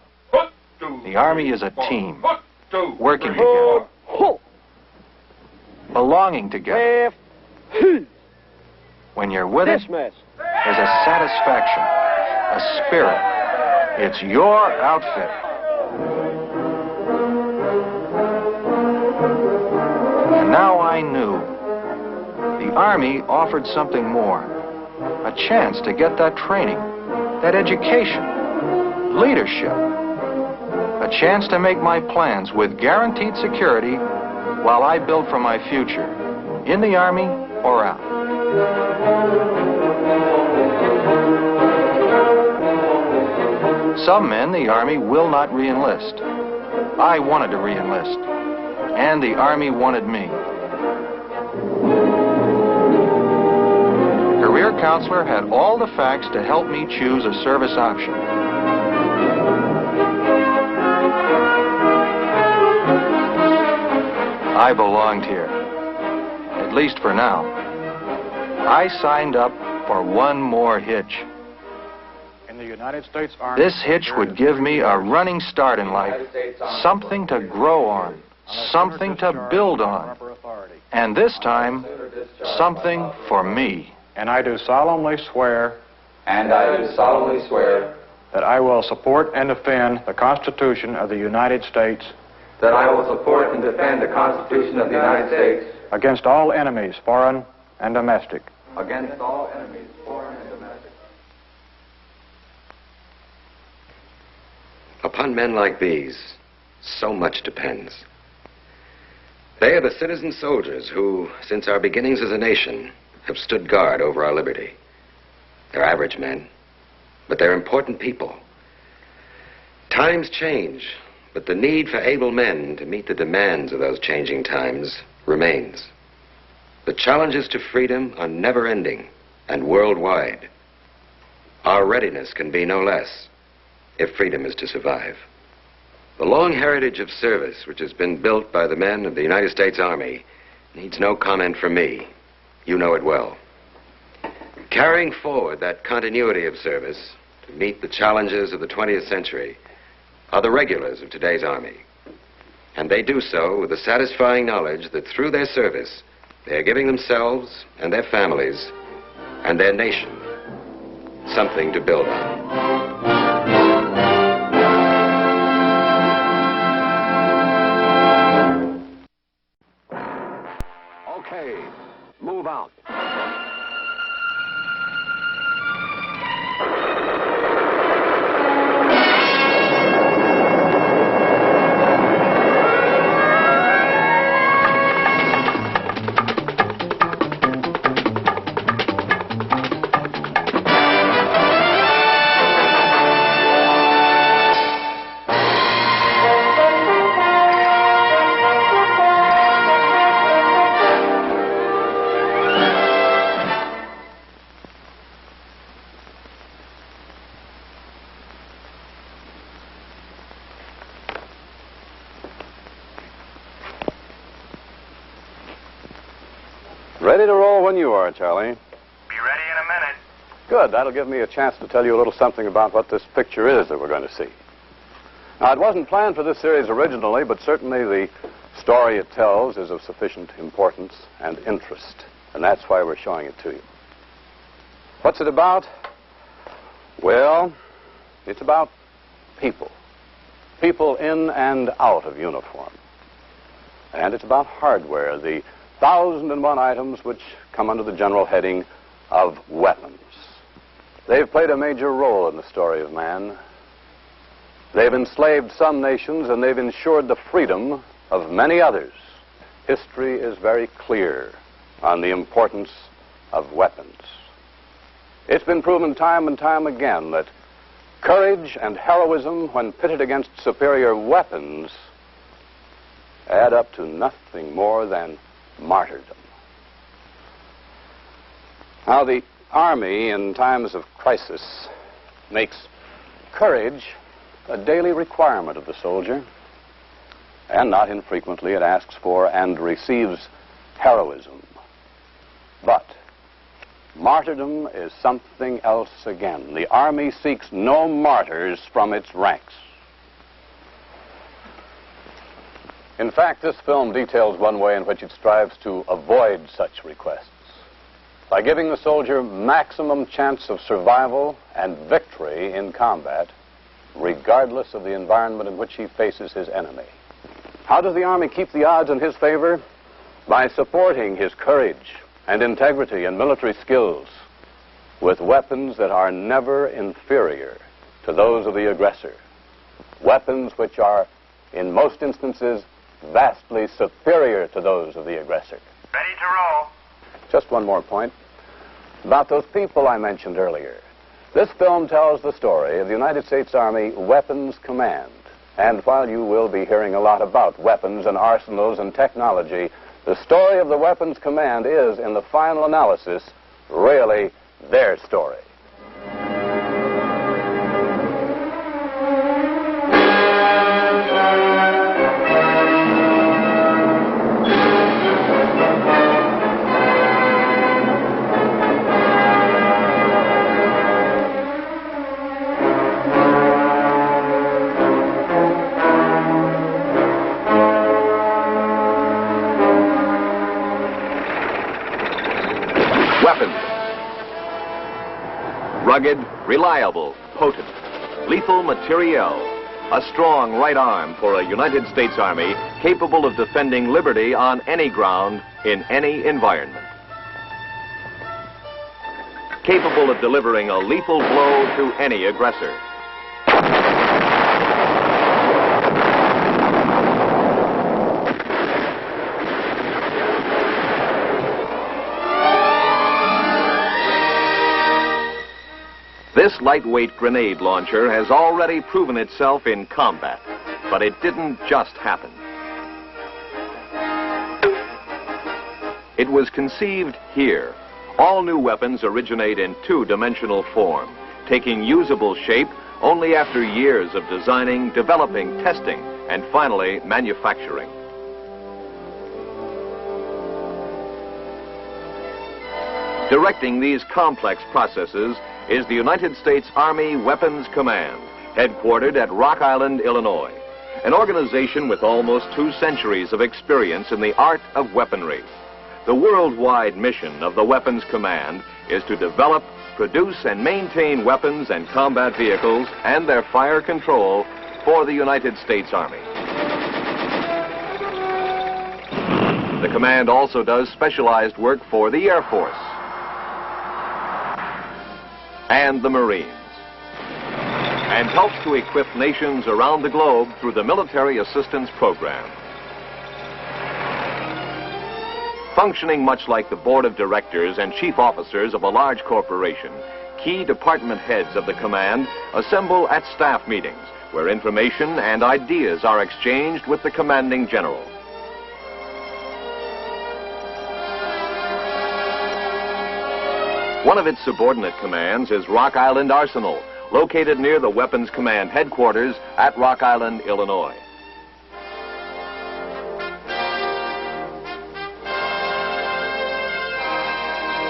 The Army is a team, working together, belonging together. When you're with it, there's a satisfaction, a spirit. It's your outfit. And now I knew the Army offered something more, a chance to get that training, that education, leadership. A chance to make my plans with guaranteed security while I build for my future, in the Army or out. Some men the Army will not re-enlist. I wanted to re-enlist, and the Army wanted me. Career counselor had all the facts to help me choose a service option. I belonged here, at least for now. I signed up for one more hitch. In the United States Army, this hitch would give me a running start in life, something to grow on, something to build on, and this time, something for me. And I do solemnly swear. And I do solemnly swear. That I will support and defend the Constitution of the United States. That I will support and defend the Constitution of the United States. Against all enemies, foreign and domestic. Against all enemies, foreign and domestic. Upon men like these, so much depends. They are the citizen soldiers who, since our beginnings as a nation, have stood guard over our liberty. They're average men, but they're important people. Times change, but the need for able men to meet the demands of those changing times remains. The challenges to freedom are never-ending, and worldwide. Our readiness can be no less if freedom is to survive. The long heritage of service which has been built by the men of the United States Army needs no comment from me. You know it well. Carrying forward that continuity of service to meet the challenges of the 20th century are the regulars of today's Army. And they do so with the satisfying knowledge that through their service, they are giving themselves and their families and their nation something to build on. Okay, move out. Ready to roll when you are, Charlie. Be ready in a minute. Good. That'll give me a chance to tell you a little something about what this picture is that we're going to see. Now, it wasn't planned for this series originally, but certainly the story it tells is of sufficient importance and interest, and that's why we're showing it to you. What's it about? Well, it's about people. People in and out of uniform. And it's about hardware, the 1,001 items which come under the general heading of weapons. They've played a major role in the story of man. They've enslaved some nations and they've ensured the freedom of many others. History is very clear on the importance of weapons. It's been proven time and time again that courage and heroism, when pitted against superior weapons, add up to nothing more than martyrdom. Now, the Army, in times of crisis, makes courage a daily requirement of the soldier, and not infrequently it asks for and receives heroism. But martyrdom is something else again. The Army seeks no martyrs from its ranks. In fact, this film details one way in which it strives to avoid such requests, by giving the soldier maximum chance of survival and victory in combat, regardless of the environment in which he faces his enemy. How does the Army keep the odds in his favor? By supporting his courage and integrity and military skills with weapons that are never inferior to those of the aggressor. Weapons which are, in most instances, vastly superior to those of the aggressor. Ready to roll. Just one more point about those people I mentioned earlier. This film tells the story of the United States Army Weapons Command. And while you will be hearing a lot about weapons and arsenals and technology, the story of the Weapons Command is, in the final analysis, really their story. Rugged, reliable, potent, lethal materiel. A strong right arm for a United States Army capable of defending liberty on any ground, in any environment. Capable of delivering a lethal blow to any aggressor. This lightweight grenade launcher has already proven itself in combat, but it didn't just happen. It was conceived here, All new weapons originate in two-dimensional form, taking usable shape only after years of designing, developing, testing, and finally manufacturing. Directing these complex processes is the United States Army Weapons Command, headquartered at Rock Island, Illinois, an organization with almost 2 centuries of experience in the art of weaponry. The worldwide mission of the Weapons Command is to develop, produce, and maintain weapons and combat vehicles and their fire control for the United States Army. The command also does specialized work for the Air Force and the Marines, and helps to equip nations around the globe through the Military Assistance Program. Functioning much like the board of directors and chief officers of a large corporation, key department heads of the command assemble at staff meetings where information and ideas are exchanged with the commanding general. One of its subordinate commands is Rock Island Arsenal, located near the Weapons Command headquarters at Rock Island, Illinois.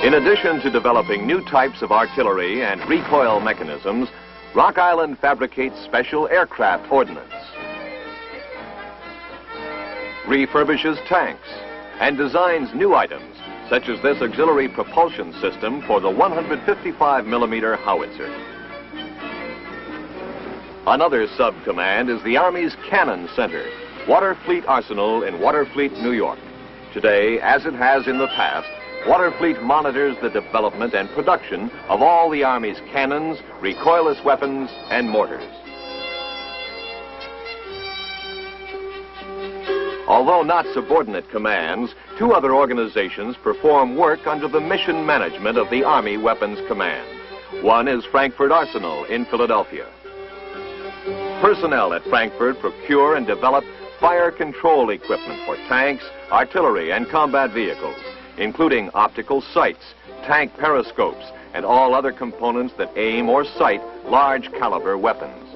In addition to developing new types of artillery and recoil mechanisms, Rock Island fabricates special aircraft ordnance, refurbishes tanks, and designs new items, such as this auxiliary propulsion system for the 155mm howitzer. Another sub-command is the Army's Cannon Center, Waterfleet Arsenal in Waterfleet, New York. Today, as it has in the past, Waterfleet monitors the development and production of all the Army's cannons, recoilless weapons, and mortars. Although not subordinate commands, 2 other organizations perform work under the mission management of the Army Weapons Command. One is Frankfurt Arsenal in Philadelphia. Personnel at Frankfurt procure and develop fire control equipment for tanks, artillery, and combat vehicles, including optical sights, tank periscopes, and all other components that aim or sight large caliber weapons.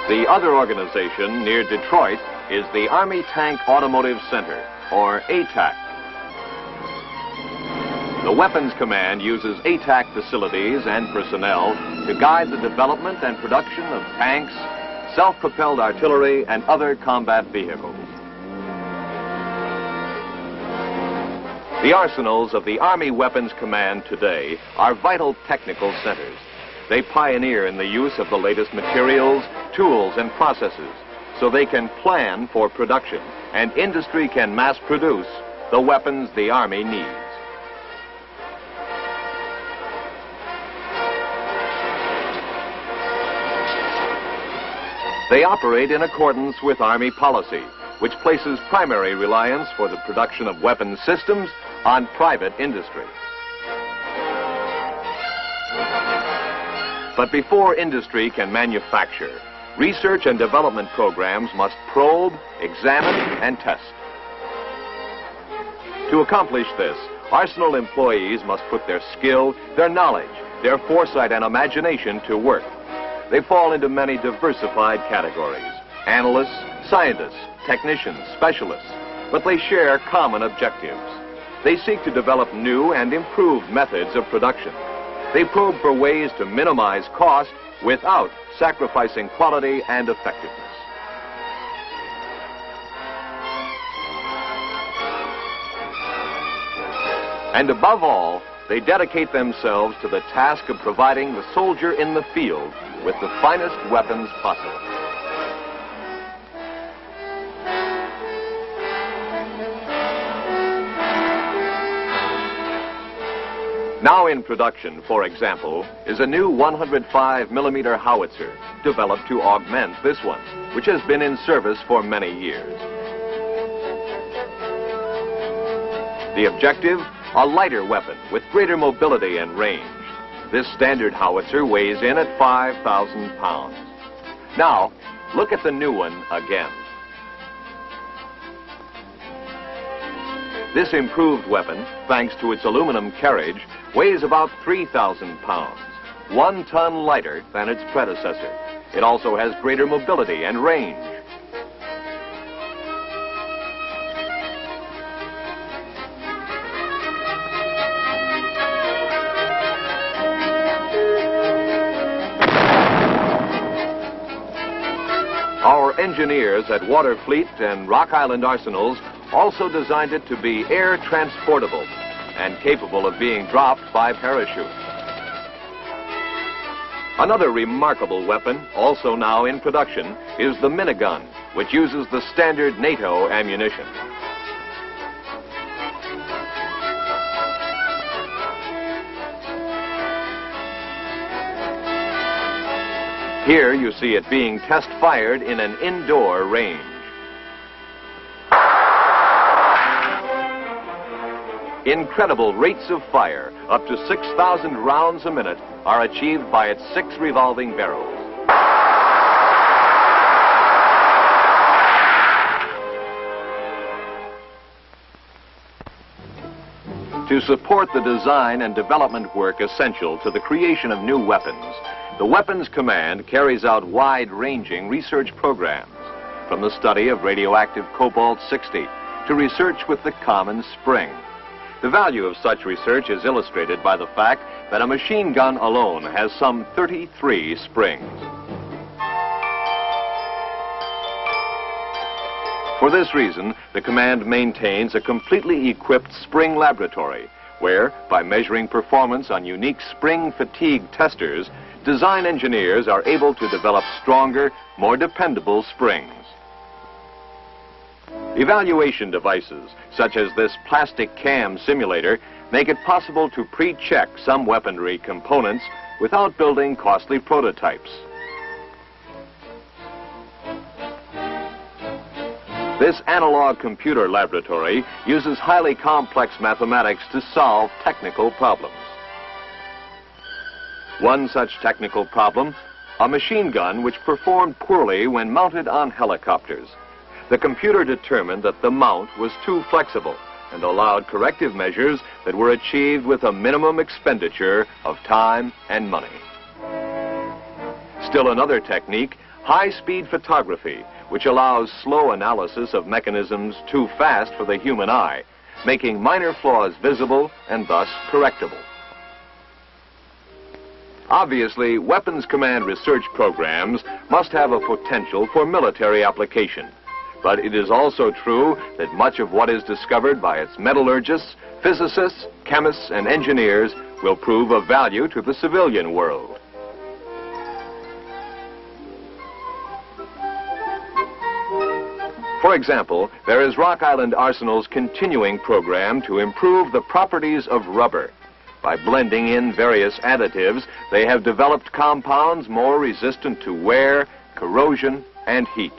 The other organization near Detroit is the Army Tank Automotive Center, or ATAC. The Weapons Command uses ATAC facilities and personnel to guide the development and production of tanks, self-propelled artillery, and other combat vehicles. The arsenals of the Army Weapons Command today are vital technical centers. They pioneer in the use of the latest materials, tools, and processes, so they can plan for production, and industry can mass produce the weapons the Army needs. They operate in accordance with Army policy, which places primary reliance for the production of weapons systems on private industry. But before industry can manufacture, research and development programs must probe, examine, and test. To accomplish this, Arsenal employees must put their skill, their knowledge, their foresight, and imagination to work. They fall into many diversified categories: analysts, scientists, technicians, specialists, but they share common objectives. They seek to develop new and improved methods of production. They probe for ways to minimize cost without sacrificing quality and effectiveness. And above all, they dedicate themselves to the task of providing the soldier in the field with the finest weapons possible. Now in production, for example, is a new 105mm howitzer developed to augment this one, which has been in service for many years. The objective? A lighter weapon with greater mobility and range. This standard howitzer weighs in at 5,000 pounds. Now, look at the new one again. This improved weapon, thanks to its aluminum carriage, weighs about 3,000 pounds, 1 ton lighter than its predecessor. It also has greater mobility and range. Our engineers at Waterfleet and Rock Island Arsenals also designed it to be air transportable and capable of being dropped by parachute. Another remarkable weapon, also now in production, is the minigun, which uses the standard NATO ammunition. Here you see it being test-fired in an indoor range. Incredible rates of fire, up to 6,000 rounds a minute, are achieved by its 6 revolving barrels. To support the design and development work essential to the creation of new weapons, the Weapons Command carries out wide-ranging research programs, from the study of radioactive cobalt-60 to research with the common spring. The value of such research is illustrated by the fact that a machine gun alone has some 33 springs. For this reason, the command maintains a completely equipped spring laboratory, where, by measuring performance on unique spring fatigue testers, design engineers are able to develop stronger, more dependable springs. Evaluation devices, such as this plastic cam simulator, make it possible to pre-check some weaponry components without building costly prototypes. This analog computer laboratory uses highly complex mathematics to solve technical problems. One such technical problem, a machine gun which performed poorly when mounted on helicopters. The computer determined that the mount was too flexible and allowed corrective measures that were achieved with a minimum expenditure of time and money. Still another technique, high-speed photography, which allows slow analysis of mechanisms too fast for the human eye, making minor flaws visible and thus correctable. Obviously, Weapons Command research programs must have a potential for military application. But it is also true that much of what is discovered by its metallurgists, physicists, chemists, and engineers will prove of value to the civilian world. For example, there is Rock Island Arsenal's continuing program to improve the properties of rubber. By blending in various additives, they have developed compounds more resistant to wear, corrosion, and heat.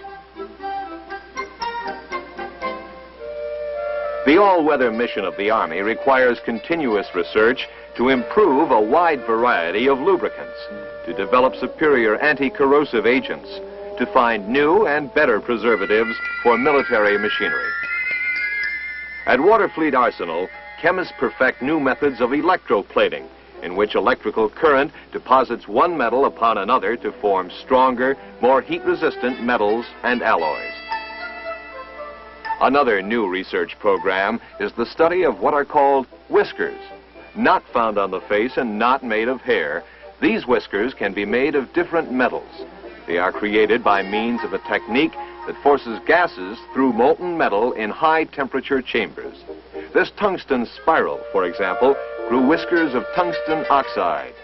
The all-weather mission of the Army requires continuous research to improve a wide variety of lubricants, to develop superior anti-corrosive agents, to find new and better preservatives for military machinery. At Waterfleet Arsenal, chemists perfect new methods of electroplating, in which electrical current deposits one metal upon another to form stronger, more heat-resistant metals and alloys. Another new research program is the study of what are called whiskers. Not found on the face and not made of hair, these whiskers can be made of different metals. They are created by means of a technique that forces gases through molten metal in high-temperature chambers. This tungsten spiral, for example, grew whiskers of tungsten oxide.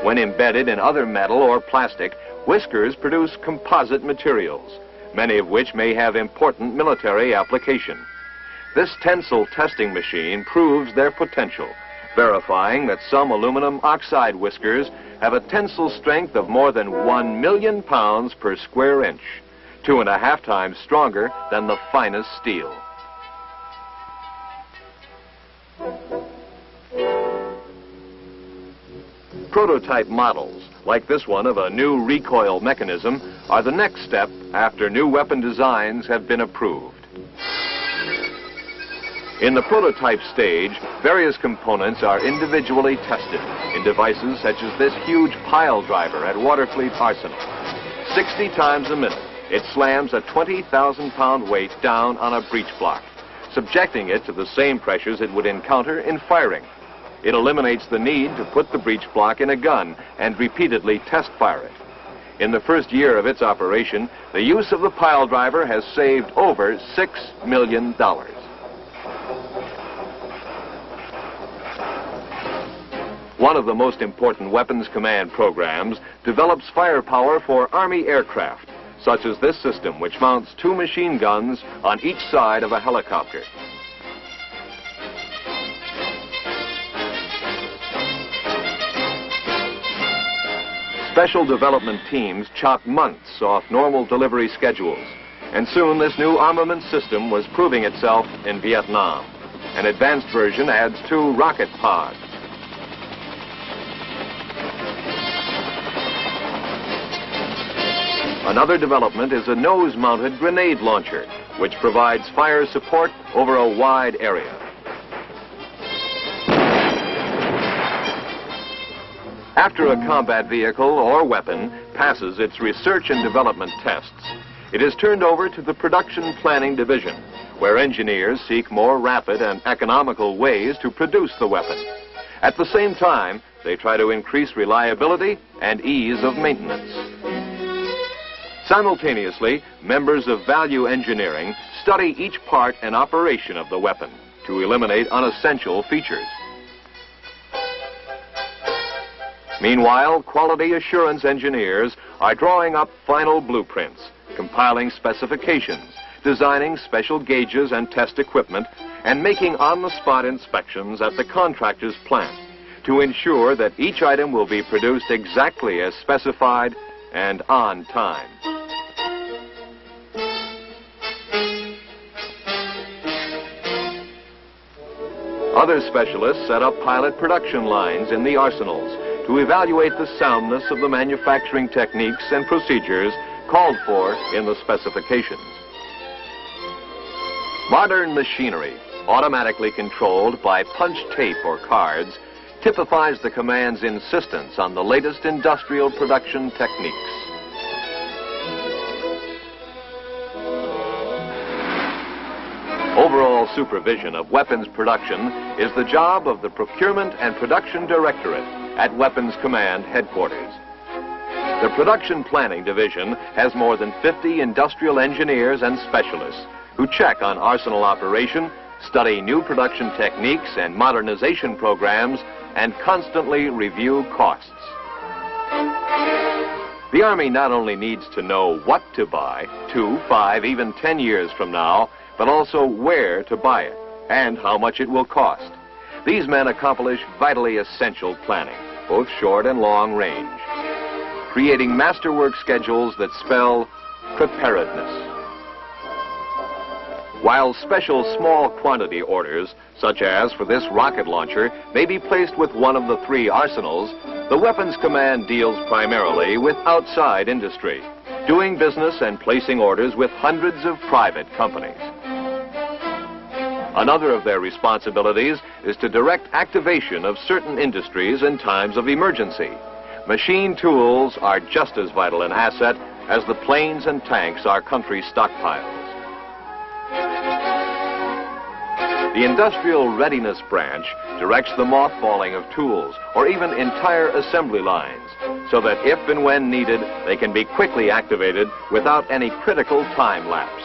When embedded in other metal or plastic, whiskers produce composite materials, many of which may have important military application. This tensile testing machine proves their potential, verifying that some aluminum oxide whiskers have a tensile strength of more than 1 million pounds per square inch, 2.5 times stronger than the finest steel. Prototype models, like this one of a new recoil mechanism, are the next step after new weapon designs have been approved. In the prototype stage, various components are individually tested in devices such as this huge pile driver at Waterfleet Arsenal. 60 times a minute, it slams a 20,000-pound weight down on a breech block, subjecting it to the same pressures it would encounter in firing. It eliminates the need to put the breech block in a gun and repeatedly test fire it. In the first year of its operation, the use of the pile driver has saved over $6 million. One of the most important weapons command programs develops firepower for Army aircraft, such as this system, which mounts 2 machine guns on each side of a helicopter. Special development teams chopped months off normal delivery schedules, and soon this new armament system was proving itself in Vietnam. An advanced version adds 2 rocket pods. Another development is a nose-mounted grenade launcher, which provides fire support over a wide area. After a combat vehicle or weapon passes its research and development tests, it is turned over to the Production Planning Division, where engineers seek more rapid and economical ways to produce the weapon. At the same time, they try to increase reliability and ease of maintenance. Simultaneously, members of value engineering study each part and operation of the weapon to eliminate unessential features. Meanwhile, quality assurance engineers are drawing up final blueprints, compiling specifications, designing special gauges and test equipment, and making on-the-spot inspections at the contractor's plant to ensure that each item will be produced exactly as specified and on time. Other specialists set up pilot production lines in the arsenals to evaluate the soundness of the manufacturing techniques and procedures called for in the specifications. Modern machinery, automatically controlled by punch tape or cards, typifies the command's insistence on the latest industrial production techniques. Overall supervision of weapons production is the job of the Procurement and Production Directorate at Weapons Command Headquarters. The Production Planning Division has more than 50 industrial engineers and specialists who check on arsenal operation, study new production techniques and modernization programs, and constantly review costs. The Army not only needs to know what to buy 2, 5, even 10 years from now, but also where to buy it and how much it will cost. These men accomplish vitally essential planning, both short and long range, creating masterwork schedules that spell preparedness. While special small quantity orders, such as for this rocket launcher, may be placed with one of the 3 arsenals, the Weapons Command deals primarily with outside industry, doing business and placing orders with hundreds of private companies. Another of their responsibilities is to direct activation of certain industries in times of emergency. Machine tools are just as vital an asset as the planes and tanks our country's stockpiles. The Industrial Readiness Branch directs the mothballing of tools or even entire assembly lines so that if and when needed, they can be quickly activated without any critical time lapse.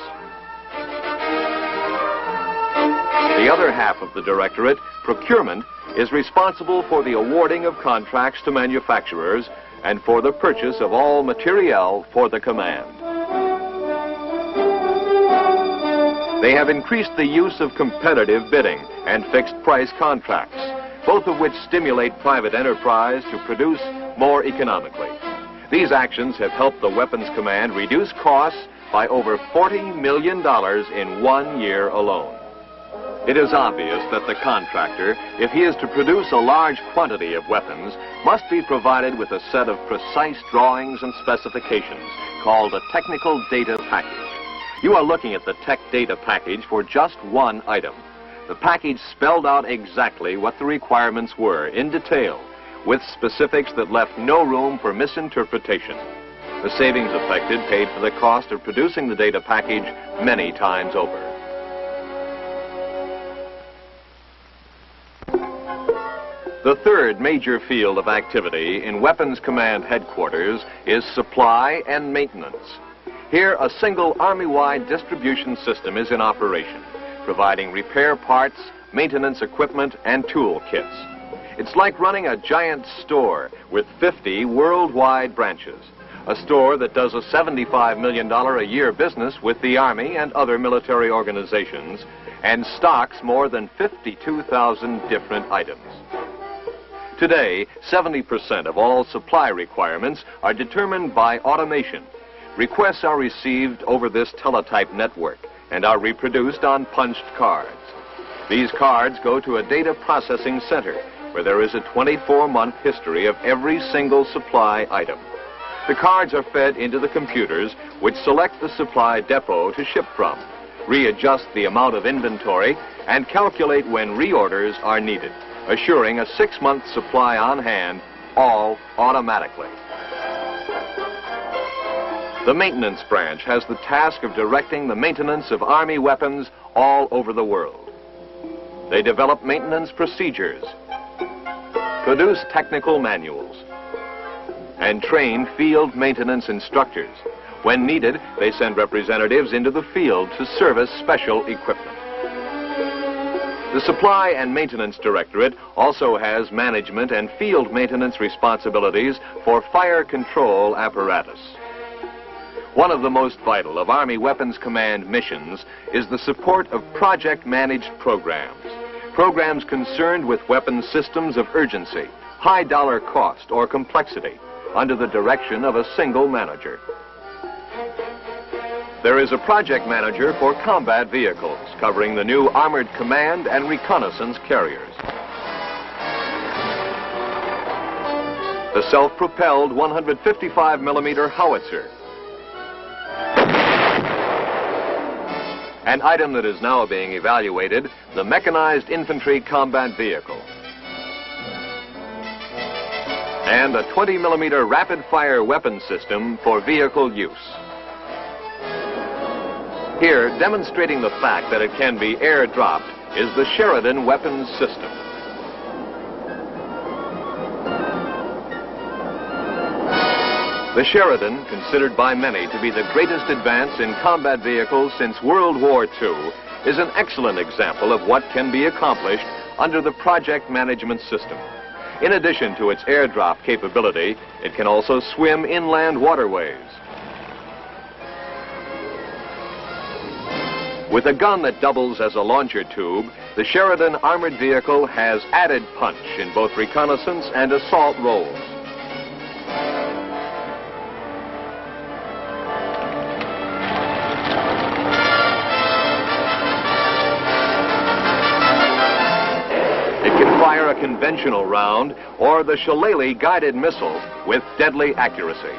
The other half of the Directorate, Procurement, is responsible for the awarding of contracts to manufacturers and for the purchase of all materiel for the command. They have increased the use of competitive bidding and fixed-price contracts, both of which stimulate private enterprise to produce more economically. These actions have helped the Weapons Command reduce costs by over $40 million in 1 year alone. It is obvious that the contractor, if he is to produce a large quantity of weapons, must be provided with a set of precise drawings and specifications called a technical data package. You are looking at the tech data package for just one item. The package spelled out exactly what the requirements were in detail, with specifics that left no room for misinterpretation. The savings effected paid for the cost of producing the data package many times over. The third major field of activity in Weapons Command Headquarters is supply and maintenance. Here, a single Army-wide distribution system is in operation, providing repair parts, maintenance equipment, and tool kits. It's like running a giant store with 50 worldwide branches. A store that does a $75 million a year business with the Army and other military organizations and stocks more than 52,000 different items. Today, 70% of all supply requirements are determined by automation. Requests are received over this teletype network and are reproduced on punched cards. These cards go to a data processing center where there is a 24-month history of every single supply item. The cards are fed into the computers, which select the supply depot to ship from, readjust the amount of inventory, and calculate when reorders are needed, assuring a 6-month supply on hand, all automatically. The maintenance branch has the task of directing the maintenance of Army weapons all over the world. They develop maintenance procedures, produce technical manuals, and train field maintenance instructors. When needed, they send representatives into the field to service special equipment. The Supply and Maintenance Directorate also has management and field maintenance responsibilities for fire control apparatus. One of the most vital of Army Weapons Command missions is the support of project-managed programs. Programs concerned with weapons systems of urgency, high dollar cost, or complexity, under the direction of a single manager. There is a project manager for combat vehicles, covering the new Armored Command and Reconnaissance carriers. The self-propelled 155mm howitzer. An item that is now being evaluated, the Mechanized Infantry Combat Vehicle. And a 20mm rapid-fire weapon system for vehicle use. Here, demonstrating the fact that it can be air-dropped, is the Sheridan weapons system. The Sheridan, considered by many to be the greatest advance in combat vehicles since World War II, is an excellent example of what can be accomplished under the project management system. In addition to its airdrop capability, it can also swim inland waterways. With a gun that doubles as a launcher tube, the Sheridan armored vehicle has added punch in both reconnaissance and assault roles. Fire a conventional round or the Shillelagh guided missile with deadly accuracy.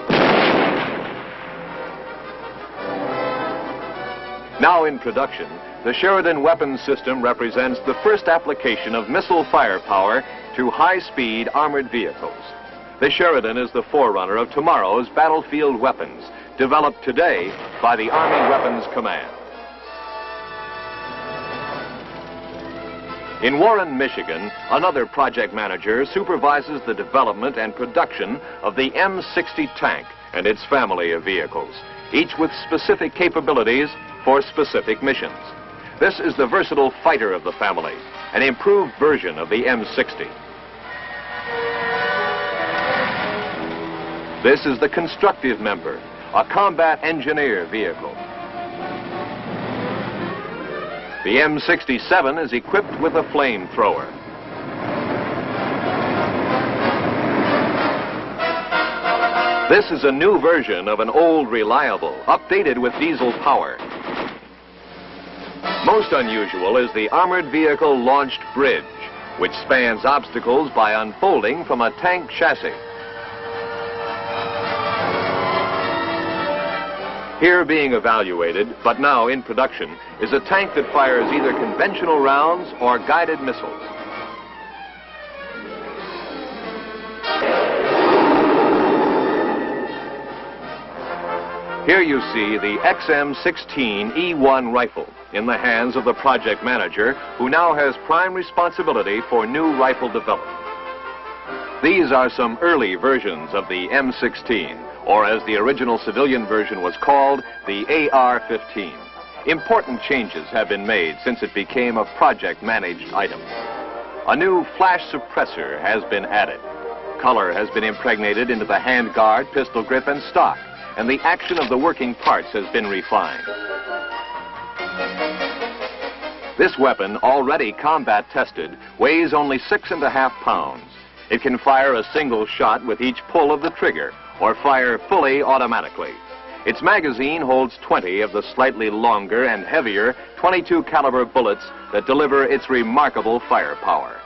Now in production, the Sheridan weapons system represents the first application of missile firepower to high-speed armored vehicles. The Sheridan is the forerunner of tomorrow's battlefield weapons, developed today by the Army Weapons Command. In Warren, Michigan, another project manager supervises the development and production of the M60 tank and its family of vehicles, each with specific capabilities for specific missions. This is the versatile fighter of the family, an improved version of the M60. This is the constructive member, a combat engineer vehicle. The M67 is equipped with a flamethrower. This is a new version of an old reliable, updated with diesel power. Most unusual is the Armored Vehicle Launched Bridge, which spans obstacles by unfolding from a tank chassis. Here being evaluated, but now in production, is a tank that fires either conventional rounds or guided missiles. Here you see the XM-16E1 rifle in the hands of the project manager, who now has prime responsibility for new rifle development. These are some early versions of the M16, or as the original civilian version was called, the AR-15. Important changes have been made since it became a project-managed item. A new flash suppressor has been added. Color has been impregnated into the handguard, pistol grip, and stock, and the action of the working parts has been refined. This weapon, already combat tested, weighs only 6.5 pounds. It can fire a single shot with each pull of the trigger, or fire fully automatically. Its magazine holds 20 of the slightly longer and heavier .22 caliber bullets that deliver its remarkable firepower.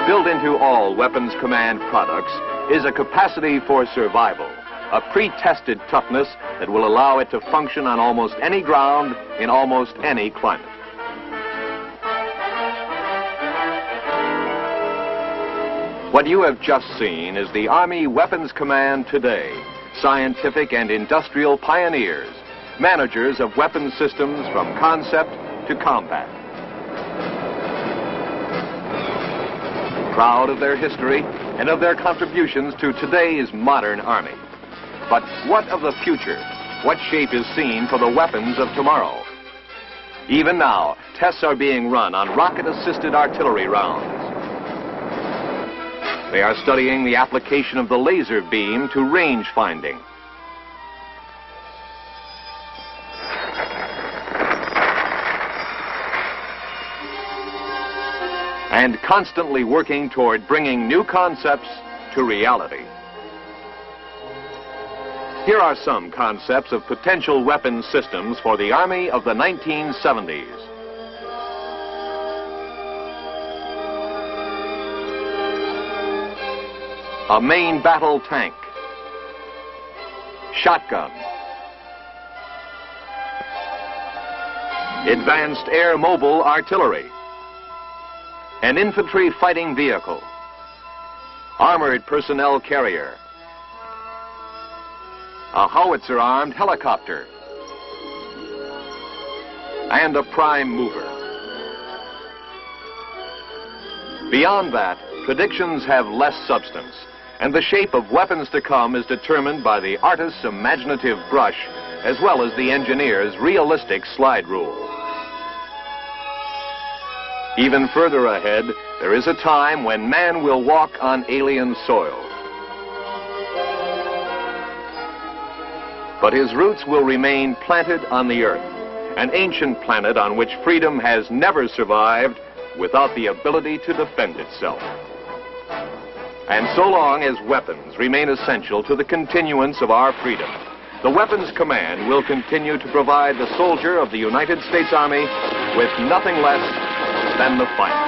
Built into all Weapons Command products is a capacity for survival, a pre-tested toughness that will allow it to function on almost any ground in almost any climate. What you have just seen is the Army Weapons Command today, scientific and industrial pioneers, managers of weapons systems from concept to combat. Proud of their history and of their contributions to today's modern Army. But what of the future? What shape is seen for the weapons of tomorrow? Even now, tests are being run on rocket-assisted artillery rounds. They are studying the application of the laser beam to range finding. And constantly working toward bringing new concepts to reality. Here are some concepts of potential weapons systems for the Army of the 1970s. A main battle tank. Shotgun. Advanced air mobile artillery. An infantry fighting vehicle. Armored personnel carrier. A howitzer-armed helicopter. And a prime mover. Beyond that, predictions have less substance, and the shape of weapons to come is determined by the artist's imaginative brush as well as the engineer's realistic slide rule. Even further ahead, there is a time when man will walk on alien soil. But his roots will remain planted on the Earth, an ancient planet on which freedom has never survived without the ability to defend itself. And so long as weapons remain essential to the continuance of our freedom, the Weapons Command will continue to provide the soldier of the United States Army with nothing less than the finest.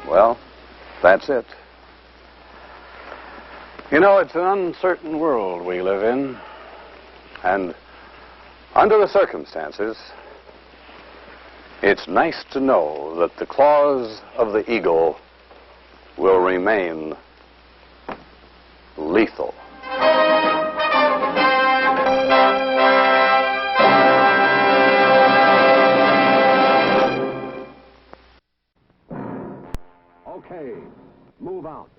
Well, that's it. You know, it's an uncertain world we live in, and under the circumstances, it's nice to know that the claws of the eagle will remain lethal. Okay, move out.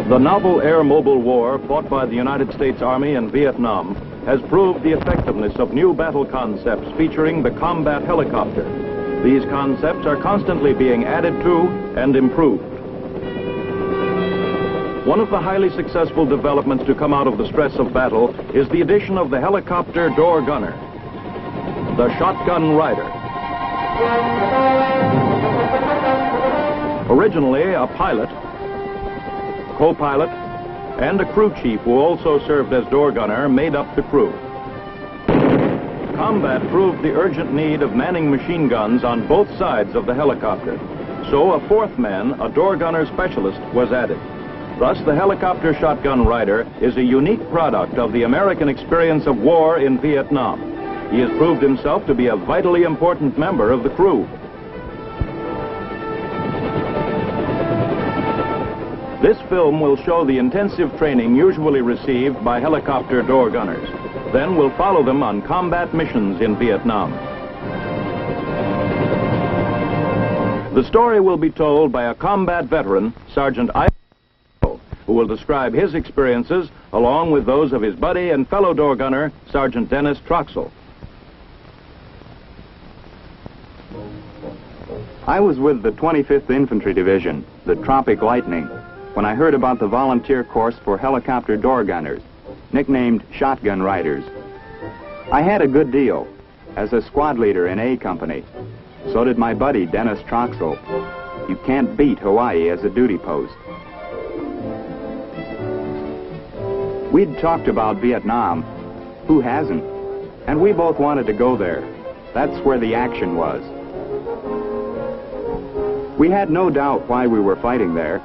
The novel air-mobile war fought by the United States Army in Vietnam has proved the effectiveness of new battle concepts featuring the combat helicopter. These concepts are constantly being added to and improved. One of the highly successful developments to come out of the stress of battle is the addition of the helicopter door gunner, the shotgun rider. Originally a pilot, co-pilot, and a crew chief who also served as door gunner made up the crew. Combat proved the urgent need of manning machine guns on both sides of the helicopter. So a fourth man, a door gunner specialist, was added. Thus, the helicopter shotgun rider is a unique product of the American experience of war in Vietnam. He has proved himself to be a vitally important member of the crew. This film will show the intensive training usually received by helicopter door gunners. Then we'll follow them on combat missions in Vietnam. The story will be told by a combat veteran, Sergeant I, who will describe his experiences along with those of his buddy and fellow door gunner, Sergeant Dennis Troxell. I was with the 25th Infantry Division, the Tropic Lightning, when I heard about the volunteer course for helicopter door gunners, nicknamed shotgun riders. I had a good deal as a squad leader in A Company. So did my buddy, Dennis Troxell. You can't beat Hawaii as a duty post. We'd talked about Vietnam. Who hasn't? And we both wanted to go there. That's where the action was. We had no doubt why we were fighting there.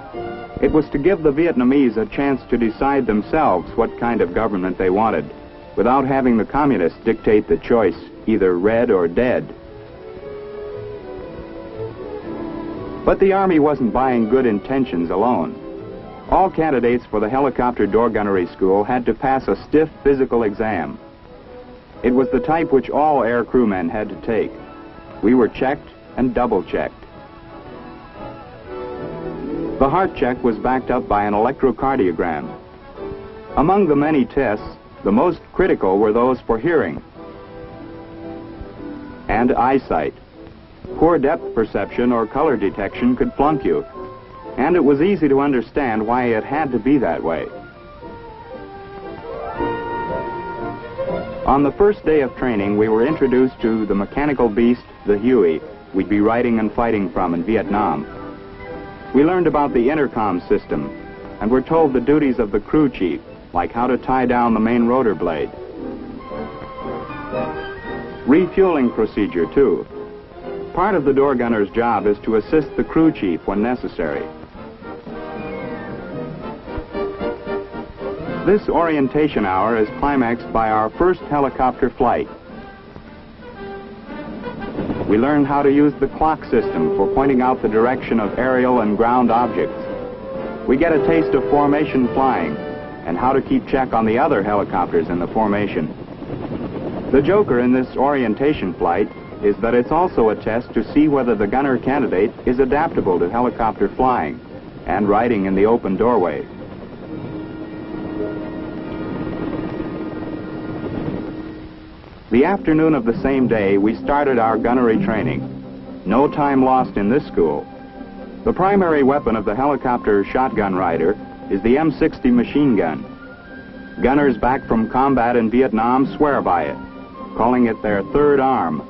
It was to give the Vietnamese a chance to decide themselves what kind of government they wanted, without having the communists dictate the choice, either red or dead. But the Army wasn't buying good intentions alone. All candidates for the helicopter door gunnery school had to pass a stiff physical exam. It was the type which all air crewmen had to take. We were checked and double-checked. The heart check was backed up by an electrocardiogram. Among the many tests, the most critical were those for hearing and eyesight. Poor depth perception or color detection could flunk you, and it was easy to understand why it had to be that way. On the first day of training, we were introduced to the mechanical beast, the Huey, we'd be riding and fighting from in Vietnam. We learned about the intercom system, and were told the duties of the crew chief, like how to tie down the main rotor blade. Refueling procedure, too. Part of the door gunner's job is to assist the crew chief when necessary. This orientation hour is climaxed by our first helicopter flight. We learned how to use the clock system for pointing out the direction of aerial and ground objects. We get a taste of formation flying and how to keep check on the other helicopters in the formation. The joker in this orientation flight is that it's also a test to see whether the gunner candidate is adaptable to helicopter flying and riding in the open doorway. The afternoon of the same day, we started our gunnery training. No time lost in this school. The primary weapon of the helicopter shotgun rider is the M60 machine gun. Gunners back from combat in Vietnam swear by it, calling it their third arm.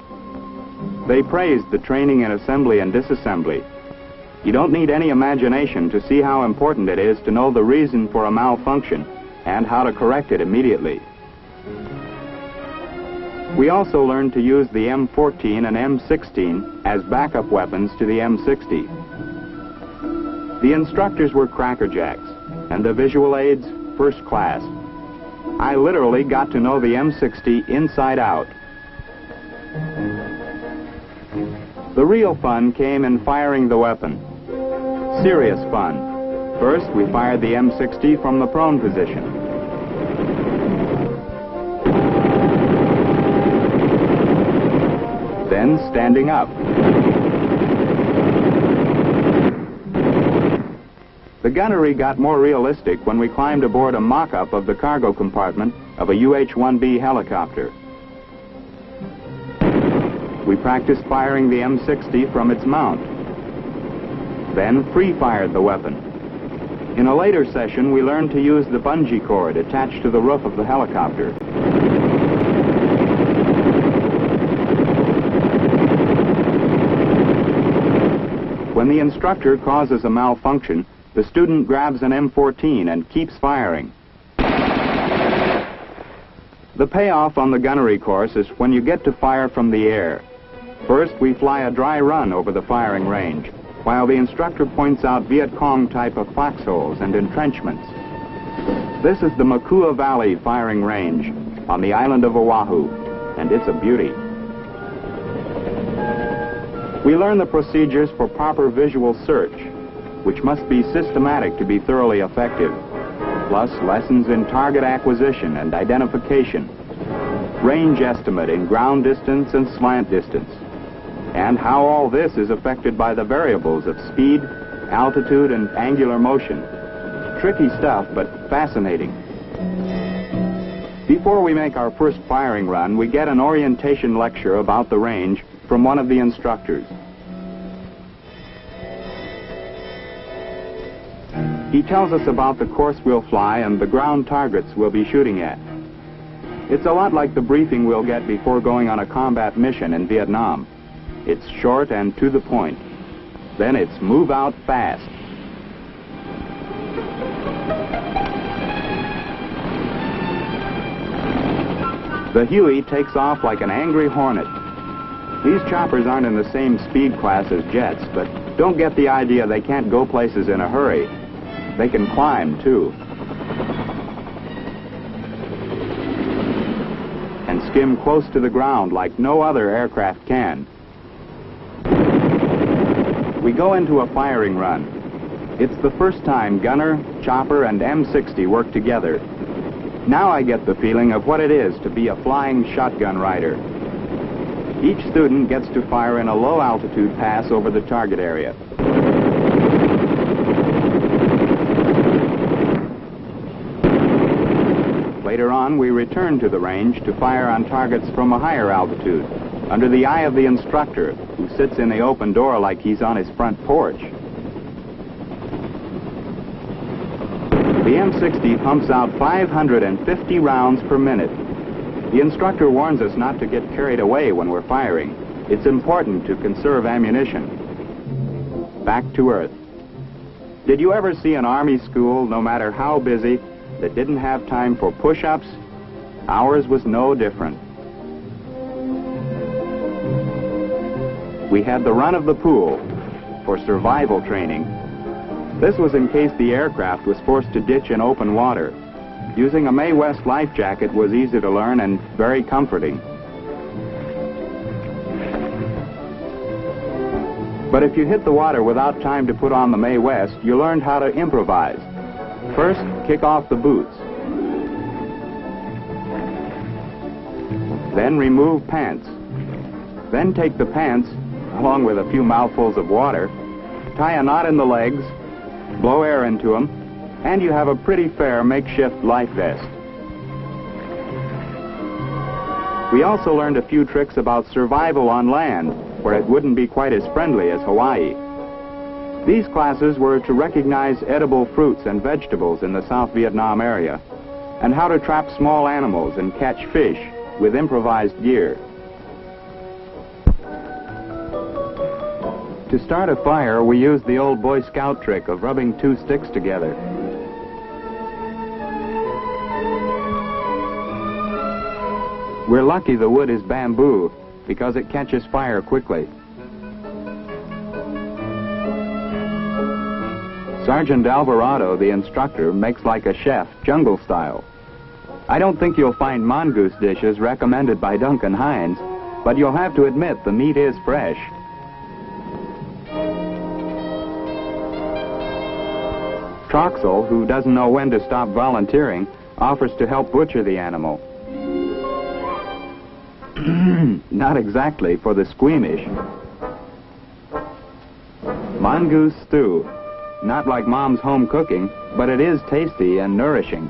They praised the training in assembly and disassembly. You don't need any imagination to see how important it is to know the reason for a malfunction and how to correct it immediately. We also learned to use the M14 and M16 as backup weapons to the M60. The instructors were crackerjacks, and the visual aids first class. I literally got to know the M60 inside out. The real fun came in firing the weapon. Serious fun. First, we fired the M60 from the prone position. Then standing up. The gunnery got more realistic when we climbed aboard a mock-up of the cargo compartment of a UH-1B helicopter. We practiced firing the M60 from its mount, then free-fired the weapon. In a later session, we learned to use the bungee cord attached to the roof of the helicopter. When the instructor causes a malfunction, the student grabs an M14 and keeps firing. The payoff on the gunnery course is when you get to fire from the air. First, we fly a dry run over the firing range, while the instructor points out Viet Cong type of foxholes and entrenchments. This is the Makua Valley firing range on the island of Oahu, and it's a beauty. We learn the procedures for proper visual search, which must be systematic to be thoroughly effective, plus lessons in target acquisition and identification, range estimate in ground distance and slant distance, and how all this is affected by the variables of speed, altitude, and angular motion. Tricky stuff, but fascinating. Before we make our first firing run, we get an orientation lecture about the range from one of the instructors. He tells us about the course we'll fly and the ground targets we'll be shooting at. It's a lot like the briefing we'll get before going on a combat mission in Vietnam. It's short and to the point. Then it's move out fast. The Huey takes off like an angry hornet. These choppers aren't in the same speed class as jets, but don't get the idea they can't go places in a hurry. They can climb, too. And skim close to the ground like no other aircraft can. We go into a firing run. It's the first time gunner, chopper, and M60 work together. Now I get the feeling of what it is to be a flying shotgun rider. Each student gets to fire in a low-altitude pass over the target area. Later on, we return to the range to fire on targets from a higher altitude, under the eye of the instructor, who sits in the open door like he's on his front porch. The M60 pumps out 550 rounds per minute. The instructor warns us not to get carried away when we're firing. It's important to conserve ammunition. Back to Earth. Did you ever see an Army school, no matter how busy, that didn't have time for push-ups? Ours was no different. We had the run of the pool for survival training. This was in case the aircraft was forced to ditch in open water. Using a Mae West life jacket was easy to learn and very comforting. But if you hit the water without time to put on the Mae West, you learned how to improvise. First, kick off the boots. Then remove pants. Then take the pants, along with a few mouthfuls of water, tie a knot in the legs, blow air into them, and you have a pretty fair makeshift life vest. We also learned a few tricks about survival on land, where it wouldn't be quite as friendly as Hawaii. These classes were to recognize edible fruits and vegetables in the South Vietnam area, and how to trap small animals and catch fish with improvised gear. To start a fire, we used the old Boy Scout trick of rubbing two sticks together. We're lucky the wood is bamboo, because it catches fire quickly. Sergeant Alvarado, the instructor, makes like a chef, jungle style. I don't think you'll find mongoose dishes recommended by Duncan Hines, but you'll have to admit the meat is fresh. Troxel, who doesn't know when to stop volunteering, offers to help butcher the animal. Not exactly for the squeamish. Mongoose stew. not like Mom's home cooking, but it is tasty and nourishing.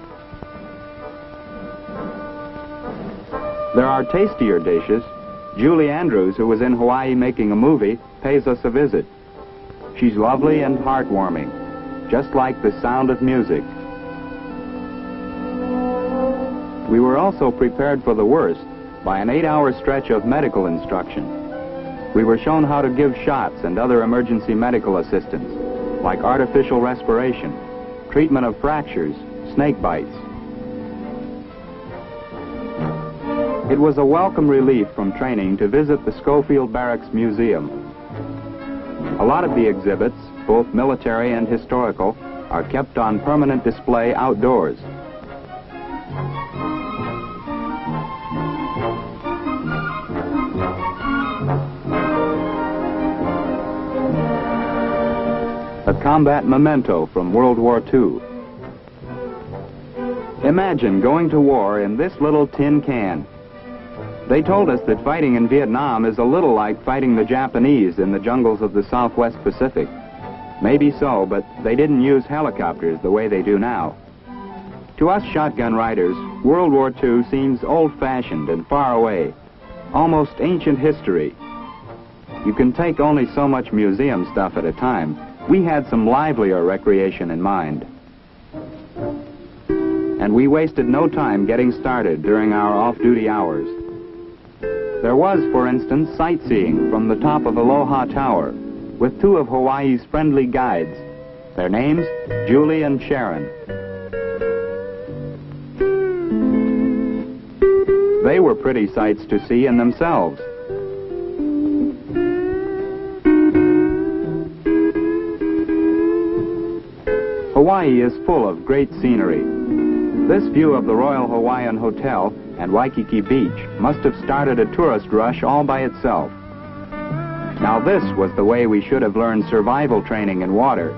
There are tastier dishes. Julie Andrews, who was in Hawaii making a movie, pays us a visit. She's lovely and heartwarming, just like the sound of music. We were also prepared for the worst by an 8-hour stretch of medical instruction. We were shown how to give shots and other emergency medical assistance, like artificial respiration, treatment of fractures, snake bites. It was a welcome relief from training to visit the Schofield Barracks Museum. A lot of the exhibits, both military and historical, are kept on permanent display outdoors. A combat memento from World War II. Imagine going to war in this little tin can. They told us that fighting in Vietnam is a little like fighting the Japanese in the jungles of the Southwest Pacific. Maybe so, but they didn't use helicopters the way they do now. To us shotgun riders, World War II seems old-fashioned and far away, almost ancient history. You can take only so much museum stuff at a time. We had some livelier recreation in mind. And we wasted no time getting started during our off-duty hours. There was, for instance, sightseeing from the top of Aloha Tower with 2 of Hawaii's friendly guides. Their names, Julie and Sharon. They were pretty sights to see in themselves. Hawaii is full of great scenery. This view of the Royal Hawaiian Hotel and Waikiki Beach must have started a tourist rush all by itself. Now this was the way we should have learned survival training in water.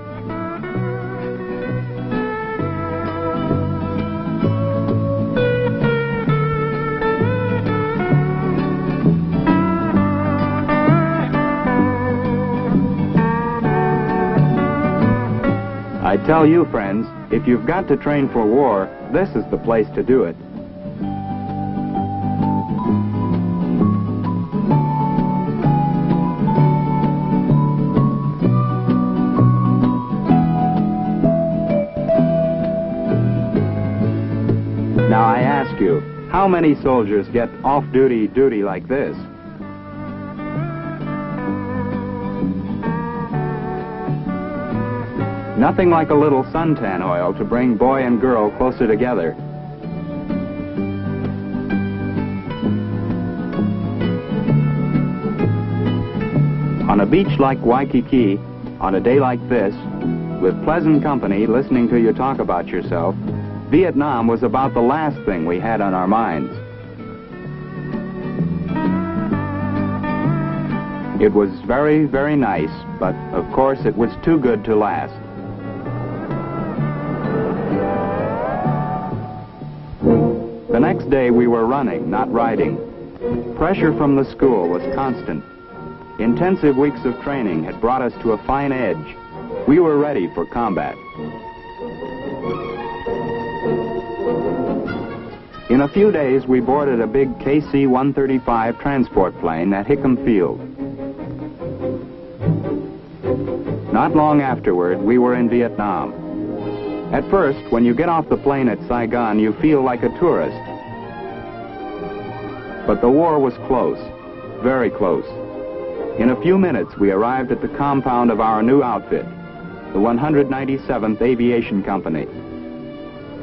I tell you, friends, if you've got to train for war, this is the place to do it. Now I ask you, how many soldiers get off-duty duty like this? Nothing like a little suntan oil to bring boy and girl closer together. On a beach like Waikiki, on a day like this, with pleasant company listening to you talk about yourself, Vietnam was about the last thing we had on our minds. It was very, very nice, but of course it was too good to last. The next day we were running, not riding. Pressure from the school was constant. Intensive weeks of training had brought us to a fine edge. We were ready for combat. In a few days we boarded a big KC-135 transport plane at Hickam Field. Not long afterward, we were in Vietnam. At first, when you get off the plane at Saigon, you feel like a tourist. But the war was close, very close. In a few minutes, we arrived at the compound of our new outfit, the 197th Aviation Company.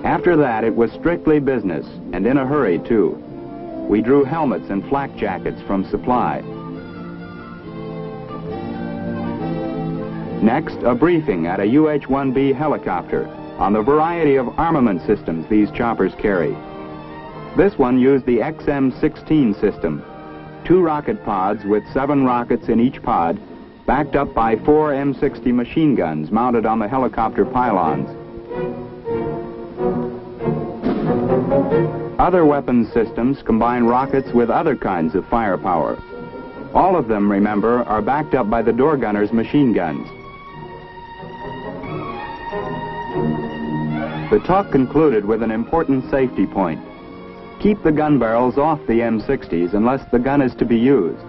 After that, it was strictly business, and in a hurry, too. We drew helmets and flak jackets from supply. Next, a briefing at a UH-1B helicopter on the variety of armament systems these choppers carry. This one used the XM-16 system, 2 rocket pods with 7 rockets in each pod, backed up by 4 M60 machine guns mounted on the helicopter pylons. Other weapons systems combine rockets with other kinds of firepower. All of them, remember, are backed up by the door gunner's machine guns. The talk concluded with an important safety point. Keep the gun barrels off the M60s unless the gun is to be used.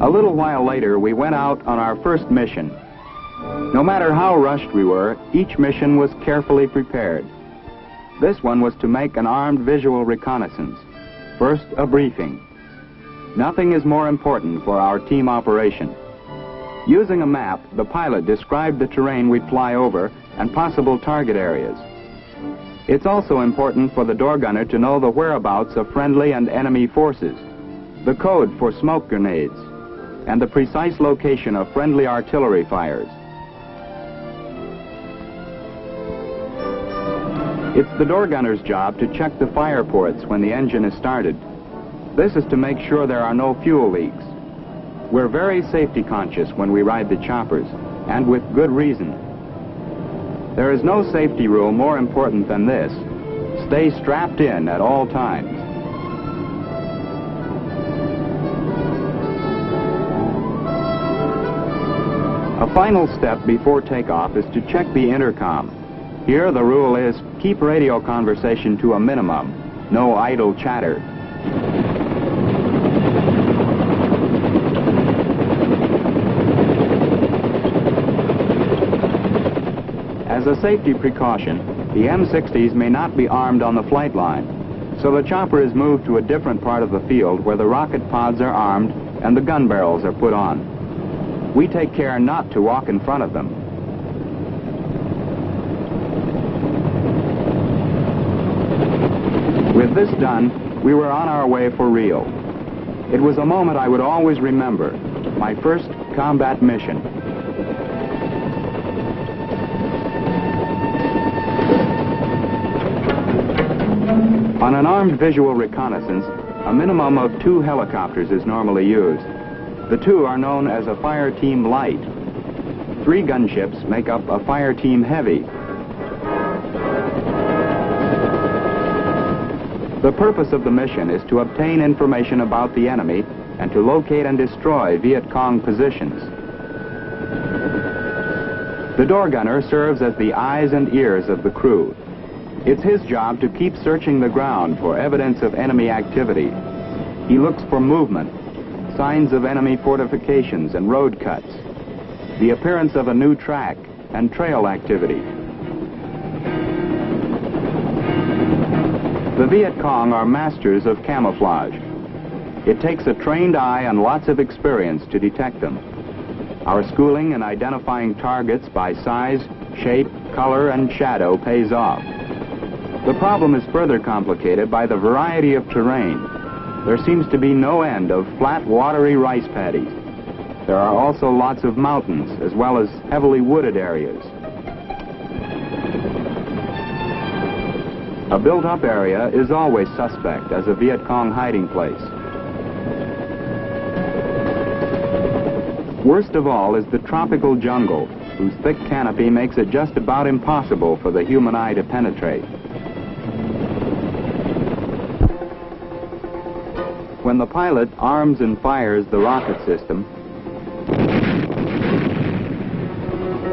A little while later, we went out on our first mission. No matter how rushed we were, each mission was carefully prepared. This one was to make an armed visual reconnaissance. First, a briefing. Nothing is more important for our team operation. Using a map, the pilot described the terrain we'd fly over and possible target areas. It's also important for the door gunner to know the whereabouts of friendly and enemy forces, the code for smoke grenades, and the precise location of friendly artillery fires. It's the door gunner's job to check the fire ports when the engine is started. This is to make sure there are no fuel leaks. We're very safety conscious when we ride the choppers, and with good reason. There is no safety rule more important than this: stay strapped in at all times. A final step before takeoff is to check the intercom. Here the rule is keep radio conversation to a minimum, no idle chatter. As a safety precaution, the M60s may not be armed on the flight line, so the chopper is moved to a different part of the field where the rocket pods are armed and the gun barrels are put on. We take care not to walk in front of them. With this done, we were on our way for real. It was a moment I would always remember, my first combat mission. On an armed visual reconnaissance, a minimum of 2 helicopters is normally used. The 2 are known as a fire team light. 3 gunships make up a fire team heavy. The purpose of the mission is to obtain information about the enemy and to locate and destroy Viet Cong positions. The door gunner serves as the eyes and ears of the crew. It's his job to keep searching the ground for evidence of enemy activity. He looks for movement, signs of enemy fortifications and road cuts, the appearance of a new track, and trail activity. The Viet Cong are masters of camouflage. It takes a trained eye and lots of experience to detect them. Our schooling in identifying targets by size, shape, color, and shadow pays off. The problem is further complicated by the variety of terrain. There seems to be no end of flat, watery rice paddies. There are also lots of mountains, as well as heavily wooded areas. A built-up area is always suspect as a Viet Cong hiding place. Worst of all is the tropical jungle, whose thick canopy makes it just about impossible for the human eye to penetrate. When the pilot arms and fires the rocket system,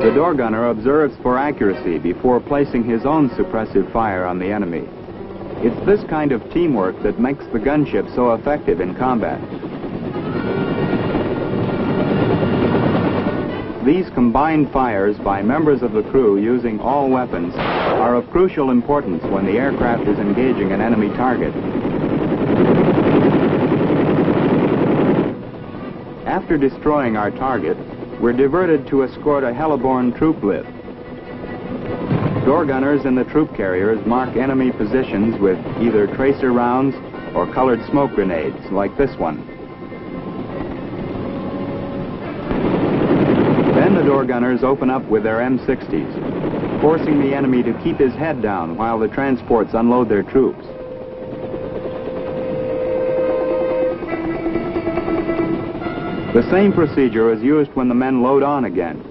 the door gunner observes for accuracy before placing his own suppressive fire on the enemy. It's this kind of teamwork that makes the gunship so effective in combat. These combined fires by members of the crew using all weapons are of crucial importance when the aircraft is engaging an enemy target. After destroying our target, we're diverted to escort a heliborne troop lift. Door gunners in the troop carriers mark enemy positions with either tracer rounds or colored smoke grenades, like this one. Then the door gunners open up with their M60s, forcing the enemy to keep his head down while the transports unload their troops. The same procedure is used when the men load on again.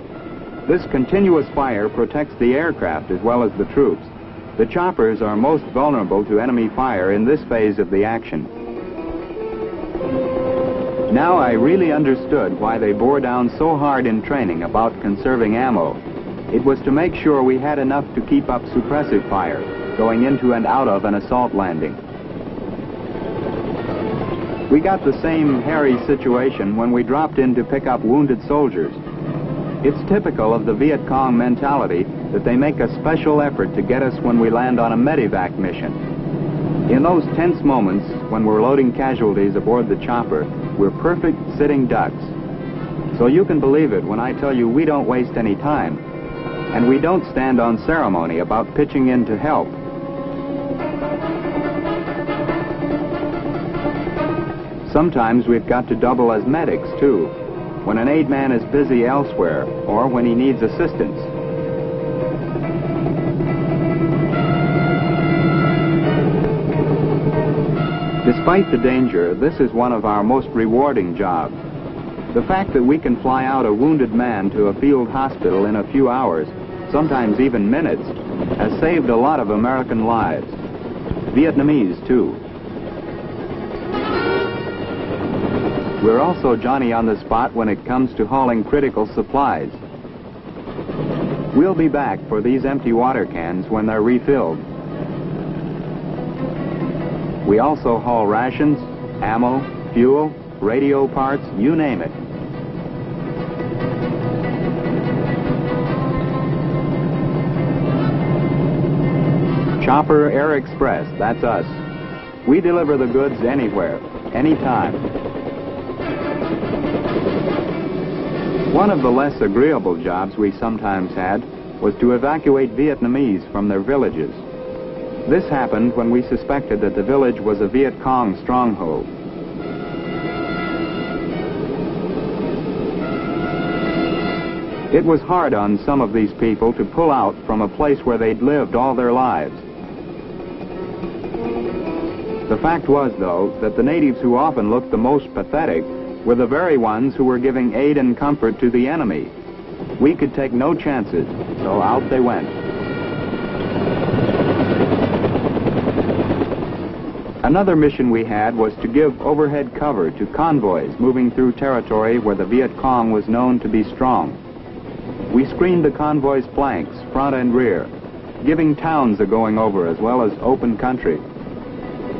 This continuous fire protects the aircraft as well as the troops. The choppers are most vulnerable to enemy fire in this phase of the action. Now I really understood why they bore down so hard in training about conserving ammo. It was to make sure we had enough to keep up suppressive fire, going into and out of an assault landing. We got the same hairy situation when we dropped in to pick up wounded soldiers. It's typical of the Viet Cong mentality that they make a special effort to get us when we land on a medevac mission. In those tense moments when we're loading casualties aboard the chopper, we're perfect sitting ducks. So you can believe it when I tell you we don't waste any time, and we don't stand on ceremony about pitching in to help. Sometimes we've got to double as medics, too, when an aid man is busy elsewhere or when he needs assistance. Despite the danger, this is one of our most rewarding jobs. The fact that we can fly out a wounded man to a field hospital in a few hours, sometimes even minutes, has saved a lot of American lives. Vietnamese, too. We're also Johnny on the spot when it comes to hauling critical supplies. We'll be back for these empty water cans when they're refilled. We also haul rations, ammo, fuel, radio parts, you name it. Chopper Air Express, that's us. We deliver the goods anywhere, anytime. One of the less agreeable jobs we sometimes had was to evacuate Vietnamese from their villages. This happened when we suspected that the village was a Viet Cong stronghold. It was hard on some of these people to pull out from a place where they'd lived all their lives. The fact was, though, that the natives who often looked the most pathetic were the very ones who were giving aid and comfort to the enemy. We could take no chances, so out they went. Another mission we had was to give overhead cover to convoys moving through territory where the Viet Cong was known to be strong. We screened the convoys' flanks, front and rear, giving towns a going over as well as open country.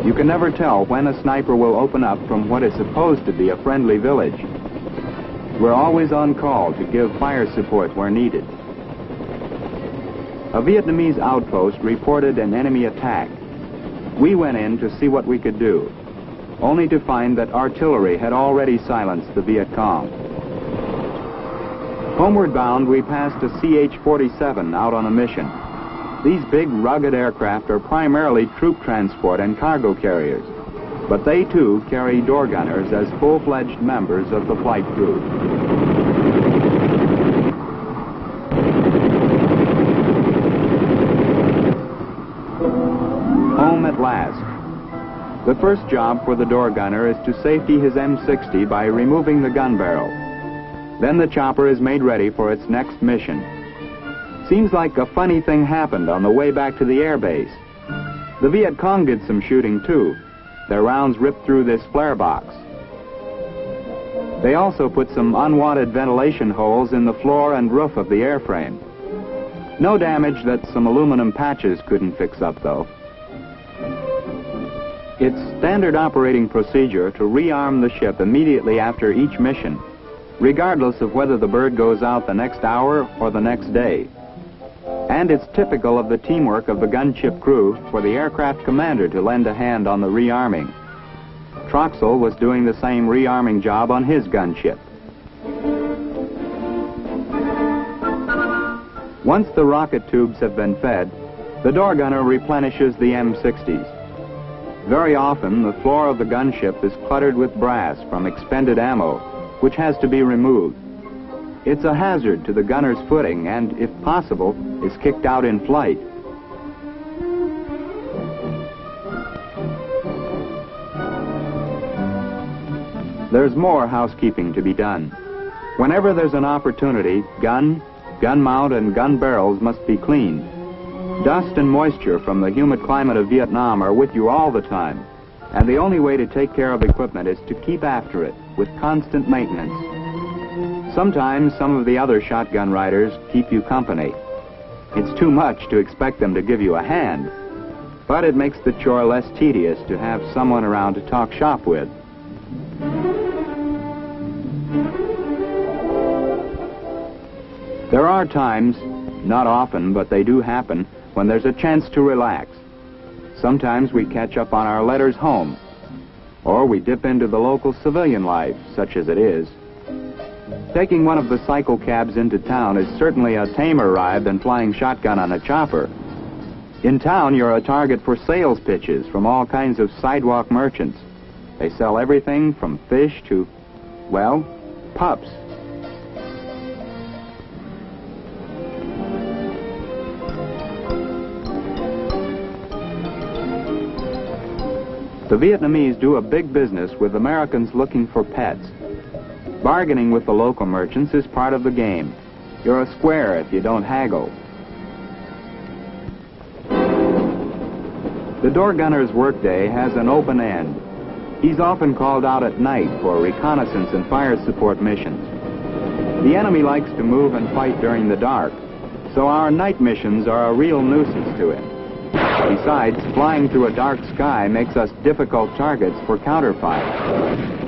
You can never tell when a sniper will open up from what is supposed to be a friendly village. We're always on call to give fire support where needed. A Vietnamese outpost reported an enemy attack. We went in to see what we could do, only to find that artillery had already silenced the Viet Cong. Homeward bound, we passed a CH-47 out on a mission. These big, rugged aircraft are primarily troop transport and cargo carriers, but they too carry door gunners as full-fledged members of the flight crew. Home at last. The first job for the door gunner is to safety his M60 by removing the gun barrel. Then the chopper is made ready for its next mission. Seems like a funny thing happened on the way back to the air base. The Viet Cong did some shooting too. Their rounds ripped through this flare box. They also put some unwanted ventilation holes in the floor and roof of the airframe. No damage that some aluminum patches couldn't fix up, though. It's standard operating procedure to rearm the ship immediately after each mission, regardless of whether the bird goes out the next hour or the next day. And it's typical of the teamwork of the gunship crew for the aircraft commander to lend a hand on the rearming. Troxel was doing the same rearming job on his gunship. Once the rocket tubes have been fed, the door gunner replenishes the M60s. Very often, the floor of the gunship is cluttered with brass from expended ammo, which has to be removed. It's a hazard to the gunner's footing and, if possible, is kicked out in flight. There's more housekeeping to be done. Whenever there's an opportunity, gun mount, and gun barrels must be cleaned. Dust and moisture from the humid climate of Vietnam are with you all the time, and the only way to take care of equipment is to keep after it with constant maintenance. Sometimes some of the other shotgun riders keep you company. It's too much to expect them to give you a hand, but it makes the chore less tedious to have someone around to talk shop with. There are times, not often, but they do happen, when there's a chance to relax. Sometimes we catch up on our letters home, or we dip into the local civilian life, such as it is. Taking one of the cycle cabs into town is certainly a tamer ride than flying shotgun on a chopper. In town, you're a target for sales pitches from all kinds of sidewalk merchants. They sell everything from fish to, well, pups. The Vietnamese do a big business with Americans looking for pets. Bargaining with the local merchants is part of the game. You're a square if you don't haggle. The door gunner's workday has an open end. He's often called out at night for reconnaissance and fire support missions. The enemy likes to move and fight during the dark, so our night missions are a real nuisance to him. Besides, flying through a dark sky makes us difficult targets for counterfire.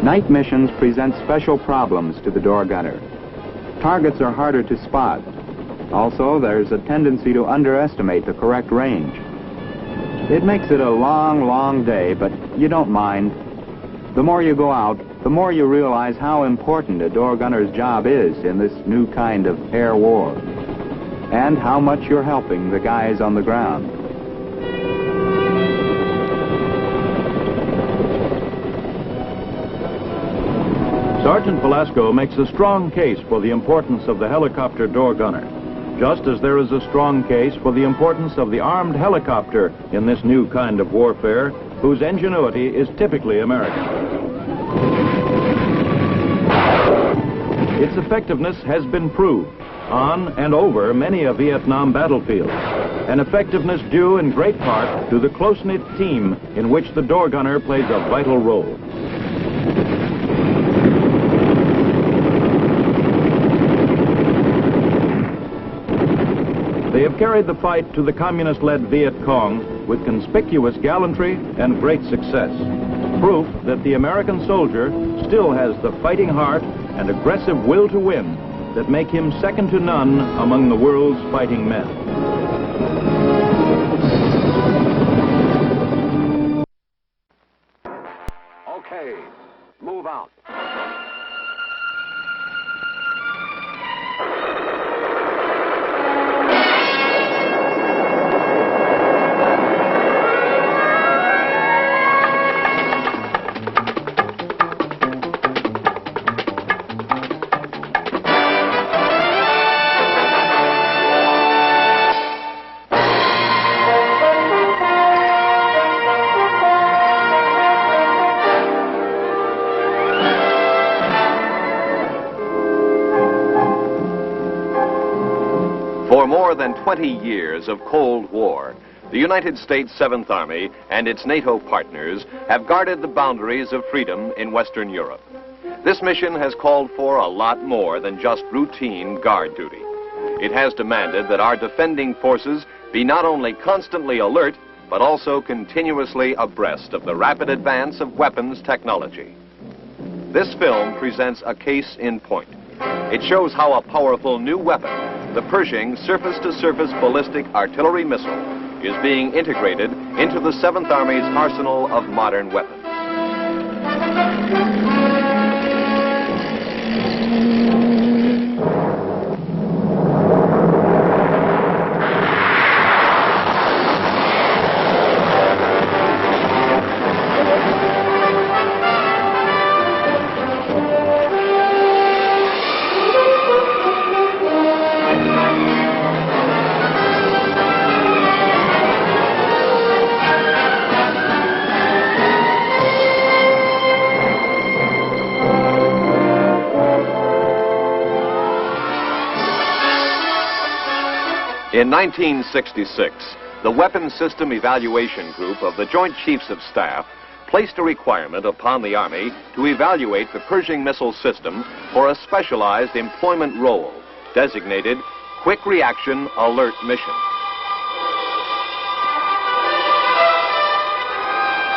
Night missions present special problems to the door gunner. Targets are harder to spot. Also, there's a tendency to underestimate the correct range. It makes it a long, long day, but you don't mind. The more you go out, the more you realize how important a door gunner's job is in this new kind of air war, and how much you're helping the guys on the ground. Sergeant Velasco makes a strong case for the importance of the helicopter door gunner, just as there is a strong case for the importance of the armed helicopter in this new kind of warfare, whose ingenuity is typically American. Its effectiveness has been proved on and over many a Vietnam battlefield, an effectiveness due in great part to the close-knit team in which the door gunner plays a vital role. They have carried the fight to the communist-led Viet Cong with conspicuous gallantry and great success. Proof that the American soldier still has the fighting heart and aggressive will to win that make him second to none among the world's fighting men. Okay, move out. For more than 20 years of Cold War, the United States 7th Army and its NATO partners have guarded the boundaries of freedom in Western Europe. This mission has called for a lot more than just routine guard duty. It has demanded that our defending forces be not only constantly alert, but also continuously abreast of the rapid advance of weapons technology. This film presents a case in point. It shows how a powerful new weapon, the Pershing surface-to-surface ballistic artillery missile, is being integrated into the 7th Army's arsenal of modern weapons. In 1966, the Weapons System Evaluation Group of the Joint Chiefs of Staff placed a requirement upon the Army to evaluate the Pershing missile system for a specialized employment role designated Quick Reaction Alert Mission.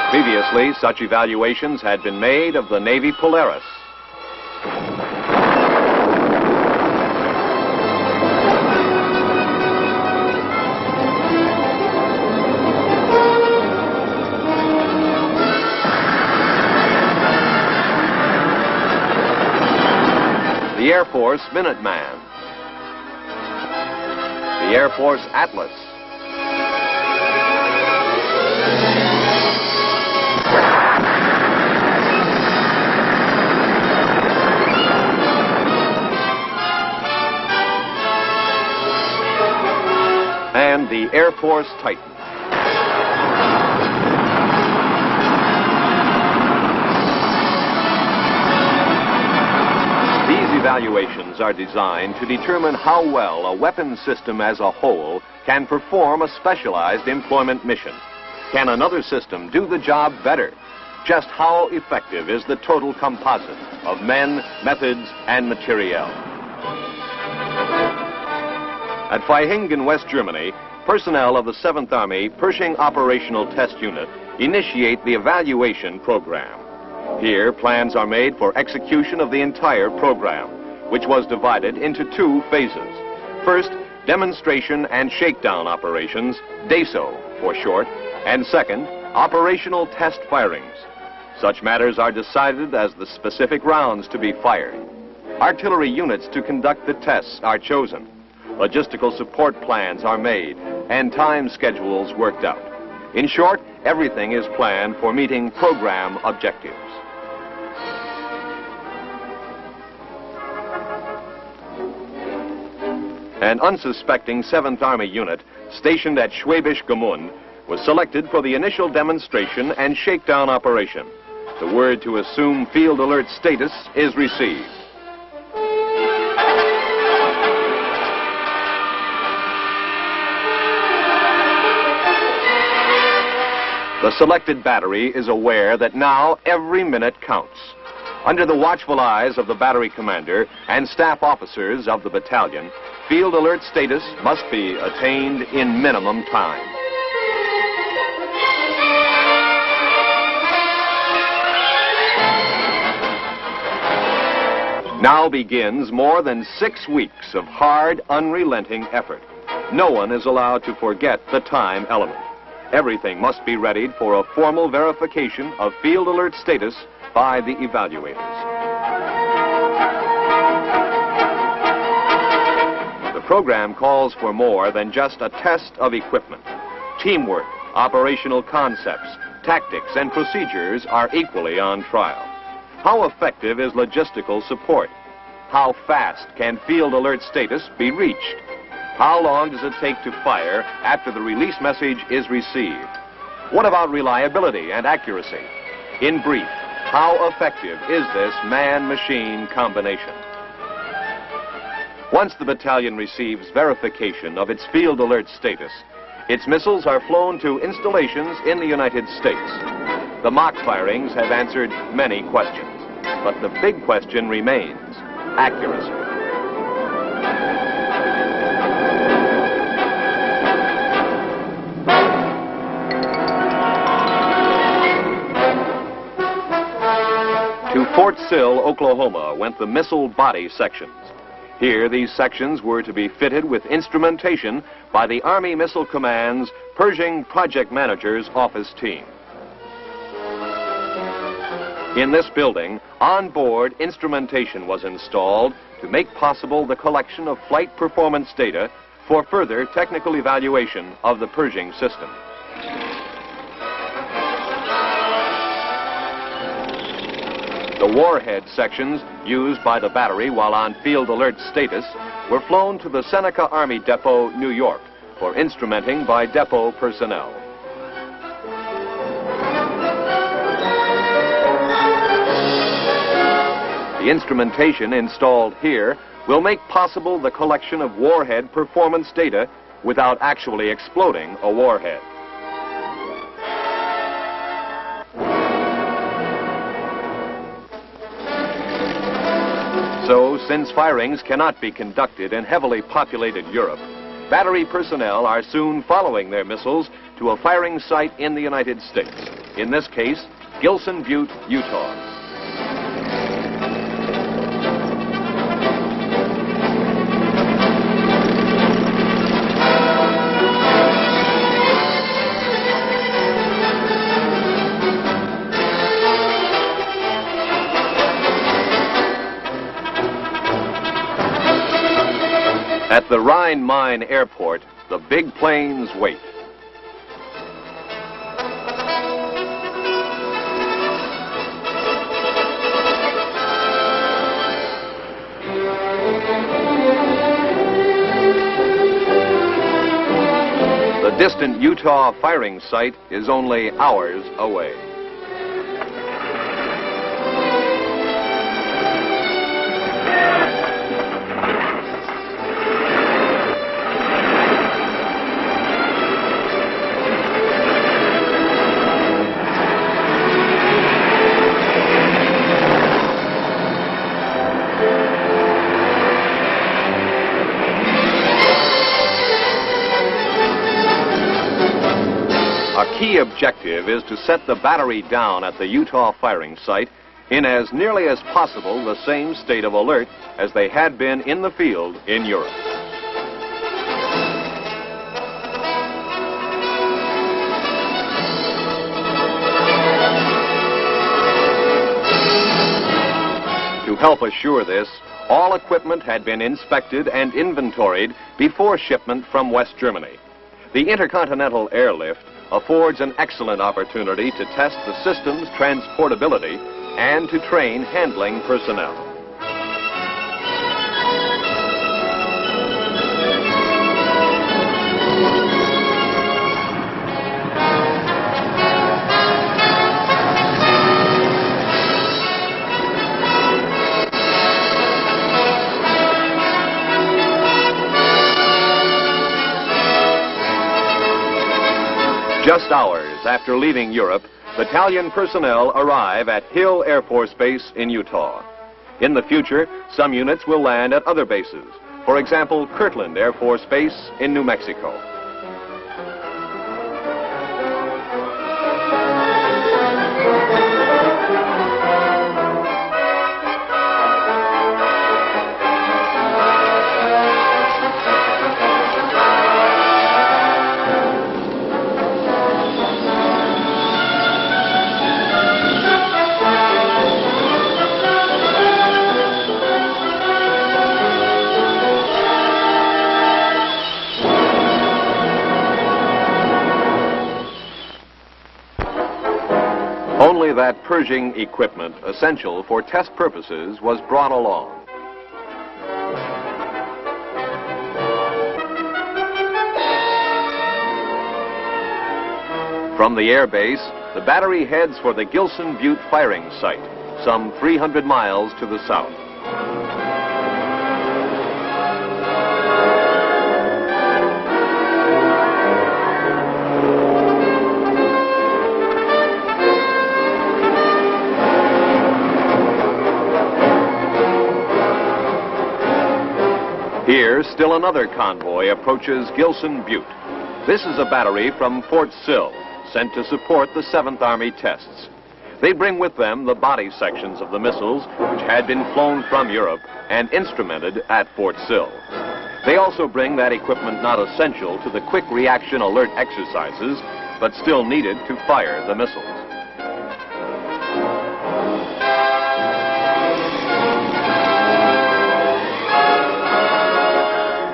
Previously, such evaluations had been made of the Navy Polaris. The Air Force Minuteman, the Air Force Atlas, and the Air Force Titan. Evaluations are designed to determine how well a weapon system as a whole can perform a specialized employment mission. Can another system do the job better? Just how effective is the total composite of men, methods, and materiel? At Vaihingen, West Germany, personnel of the 7th Army Pershing Operational Test Unit initiate the evaluation program. Here, plans are made for execution of the entire program, which was divided into 2 phases. First, demonstration and shakedown operations, DESO for short, and second, operational test firings. Such matters are decided as the specific rounds to be fired. Artillery units to conduct the tests are chosen. Logistical support plans are made, and time schedules worked out. In short, everything is planned for meeting program objectives. An unsuspecting 7th Army unit stationed at Schwäbisch Gmünd was selected for the initial demonstration and shakedown operation. The word to assume field alert status is received. The selected battery is aware that now every minute counts. Under the watchful eyes of the battery commander and staff officers of the battalion, field alert status must be attained in minimum time. Now begins more than 6 weeks of hard, unrelenting effort. No one is allowed to forget the time element. Everything must be readied for a formal verification of field alert status by the evaluators. The program calls for more than just a test of equipment. Teamwork, operational concepts, tactics, and procedures are equally on trial. How effective is logistical support? How fast can field alert status be reached? How long does it take to fire after the release message is received? What about reliability and accuracy? In brief, how effective is this man-machine combination? Once the battalion receives verification of its field alert status, its missiles are flown to installations in the United States. The mock firings have answered many questions, but the big question remains: accuracy. To Fort Sill, Oklahoma, went the missile body sections. Here, these sections were to be fitted with instrumentation by the Army Missile Command's Pershing Project Manager's office team. In this building, on-board instrumentation was installed to make possible the collection of flight performance data for further technical evaluation of the Pershing system. The warhead sections used by the battery while on field alert status were flown to the Seneca Army Depot, New York, for instrumenting by depot personnel. The instrumentation installed here will make possible the collection of warhead performance data without actually exploding a warhead. So, since firings cannot be conducted in heavily populated Europe, battery personnel are soon following their missiles to a firing site in the United States. In this case, Gilson Butte, Utah. At the Rhine-Main airport, the big planes wait. The distant Utah firing site is only hours away. A key objective is to set the battery down at the Utah firing site in as nearly as possible the same state of alert as they had been in the field in Europe. To help assure this, all equipment had been inspected and inventoried before shipment from West Germany. The intercontinental airlift affords an excellent opportunity to test the system's transportability and to train handling personnel. Just hours after leaving Europe, battalion personnel arrive at Hill Air Force Base in Utah. In the future, some units will land at other bases. For example, Kirtland Air Force Base in New Mexico. Only that Pershing equipment essential for test purposes was brought along. From the air base, the battery heads for the Gilson Butte firing site, some 300 miles to the south. Here, still another convoy approaches Gilson Butte. This is a battery from Fort Sill, sent to support the 7th Army tests. They bring with them the body sections of the missiles, which had been flown from Europe and instrumented at Fort Sill. They also bring that equipment not essential to the quick reaction alert exercises, but still needed to fire the missiles.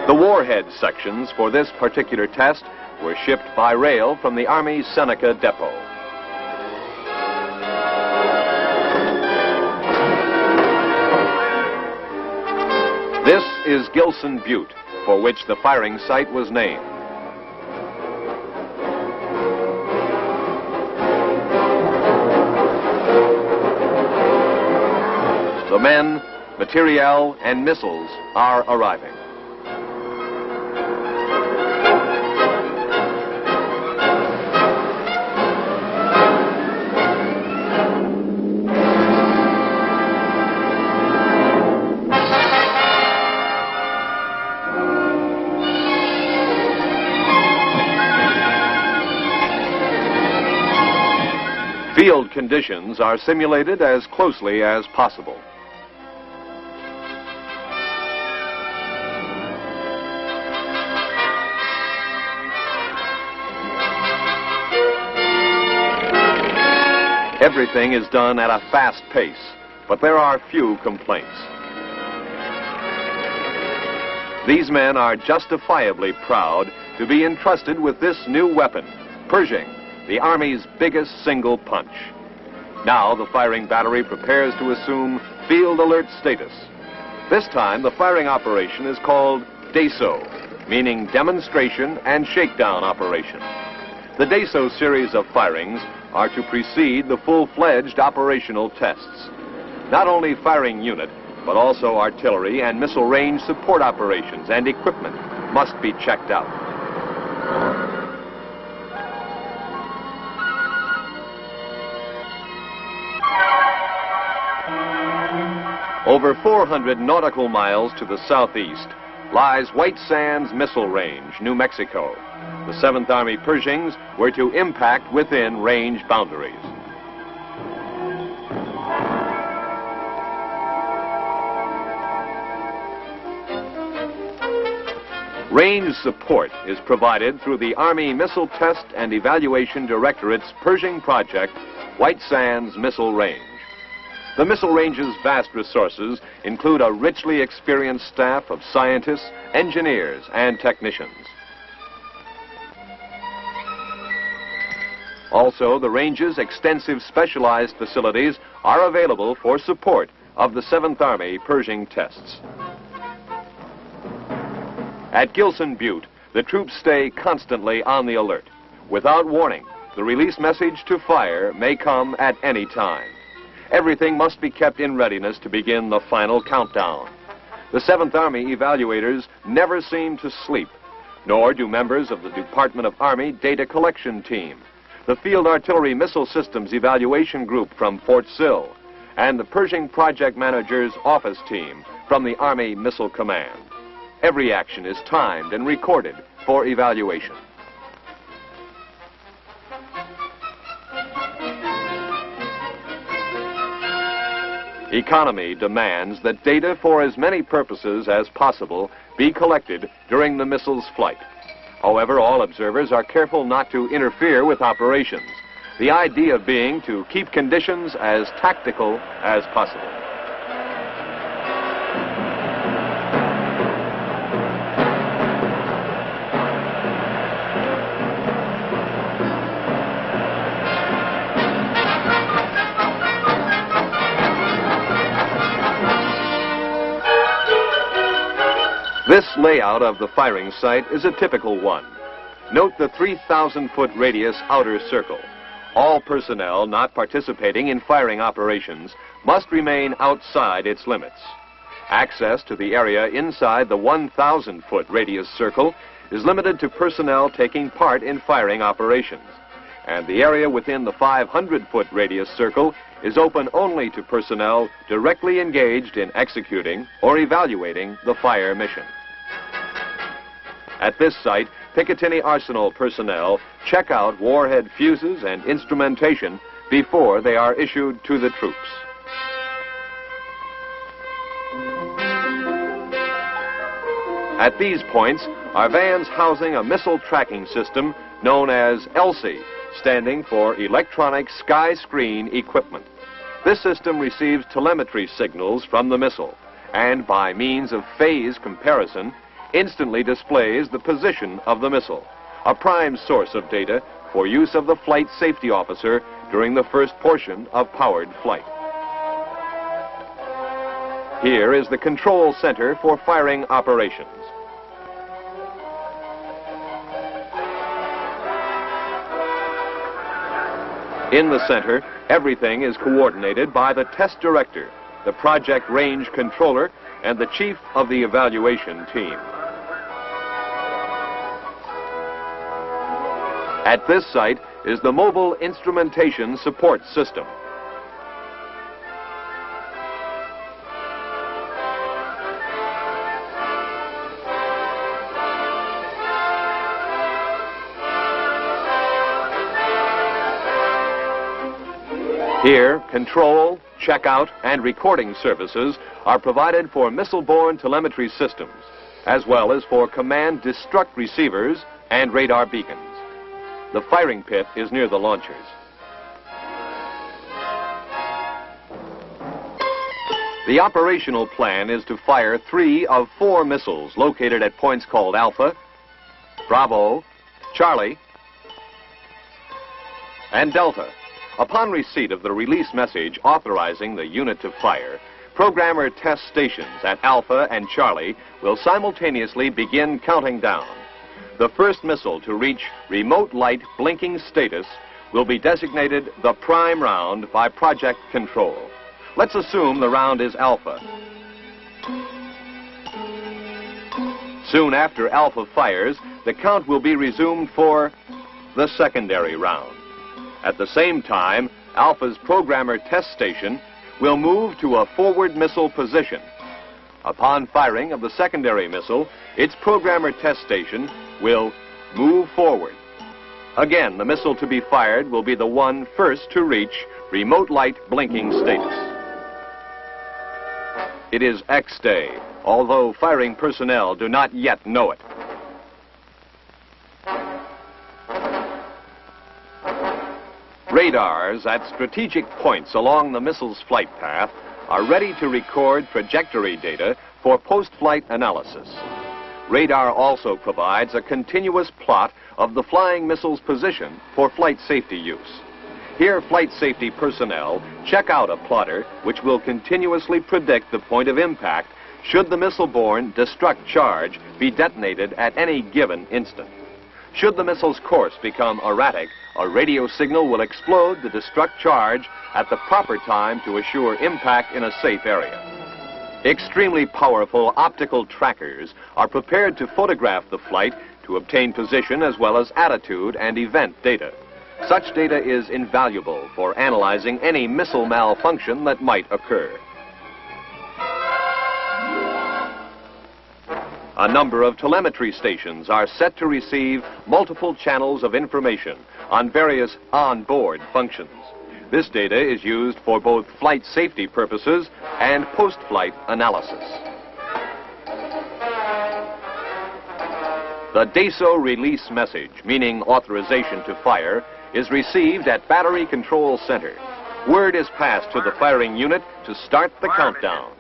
The warhead sections for this particular test were shipped by rail from the Army's Seneca Depot. This is Gilson Butte, for which the firing site was named. The men, materiel, and missiles are arriving. Field conditions are simulated as closely as possible. Everything is done at a fast pace, but there are few complaints. These men are justifiably proud to be entrusted with this new weapon, Pershing, the Army's biggest single punch. Now the firing battery prepares to assume field alert status. This time the firing operation is called DESO, meaning Demonstration and Shakedown Operation. The DESO series of firings are to precede the full-fledged operational tests. Not only firing unit, but also artillery and missile range support operations and equipment must be checked out. Over 400 nautical miles to the southeast lies White Sands Missile Range, New Mexico. The 7th Army Pershings were to impact within range boundaries. Range support is provided through the Army Missile Test and Evaluation Directorate's Pershing project, White Sands Missile Range. The missile range's vast resources include a richly experienced staff of scientists, engineers, and technicians. Also, the range's extensive specialized facilities are available for support of the 7th Army Pershing tests. At Gilson Butte, the troops stay constantly on the alert. Without warning, the release message to fire may come at any time. Everything must be kept in readiness to begin the final countdown. The 7th Army evaluators never seem to sleep, nor do members of the Department of Army Data Collection Team, the Field Artillery Missile Systems Evaluation Group from Fort Sill, and the Pershing Project Manager's Office Team from the Army Missile Command. Every action is timed and recorded for evaluation. Economy demands that data for as many purposes as possible be collected during the missile's flight. However, all observers are careful not to interfere with operations, the idea being to keep conditions as tactical as possible. This layout of the firing site is a typical one. Note the 3,000-foot radius outer circle. All personnel not participating in firing operations must remain outside its limits. Access to the area inside the 1,000-foot radius circle is limited to personnel taking part in firing operations, and the area within the 500-foot radius circle is open only to personnel directly engaged in executing or evaluating the fire mission. At this site, Picatinny Arsenal personnel check out warhead fuses and instrumentation before they are issued to the troops. At these points are vans housing a missile tracking system known as ELSI, standing for Electronic Sky Screen Equipment. This system receives telemetry signals from the missile and, by means of phase comparison, instantly displays the position of the missile, a prime source of data for use of the flight safety officer during the first portion of powered flight. Here is the control center for firing operations. In the center, everything is coordinated by the test director, the project range controller, and the chief of the evaluation team. At this site is the Mobile Instrumentation Support System. Here, control, checkout, and recording services are provided for missile-borne telemetry systems, as well as for command destruct receivers and radar beacons. The firing pit is near the launchers. The operational plan is to fire 3 of 4 missiles located at points called Alpha, Bravo, Charlie, and Delta. Upon receipt of the release message authorizing the unit to fire, programmer test stations at Alpha and Charlie will simultaneously begin counting down. The first missile to reach remote light blinking status will be designated the prime round by Project Control. Let's assume the round is Alpha. Soon after Alpha fires, the count will be resumed for the secondary round. At the same time, Alpha's programmer test station will move to a forward missile position. Upon firing of the secondary missile, its programmer test station will move forward. Again, the missile to be fired will be the one first to reach remote light blinking status. It is X day, although firing personnel do not yet know it. Radars at strategic points along the missile's flight path are ready to record trajectory data for post-flight analysis. Radar also provides a continuous plot of the flying missile's position for flight safety use. Here, flight safety personnel check out a plotter which will continuously predict the point of impact should the missile-borne destruct charge be detonated at any given instant. Should the missile's course become erratic, a radio signal will explode the destruct charge at the proper time to assure impact in a safe area. Extremely powerful optical trackers are prepared to photograph the flight to obtain position as well as attitude and event data. Such data is invaluable for analyzing any missile malfunction that might occur. A number of telemetry stations are set to receive multiple channels of information on various on-board functions. This data is used for both flight safety purposes and post-flight analysis. The DESO release message, meaning authorization to fire, is received at Battery Control Center. Word is passed to the firing unit to start the countdown.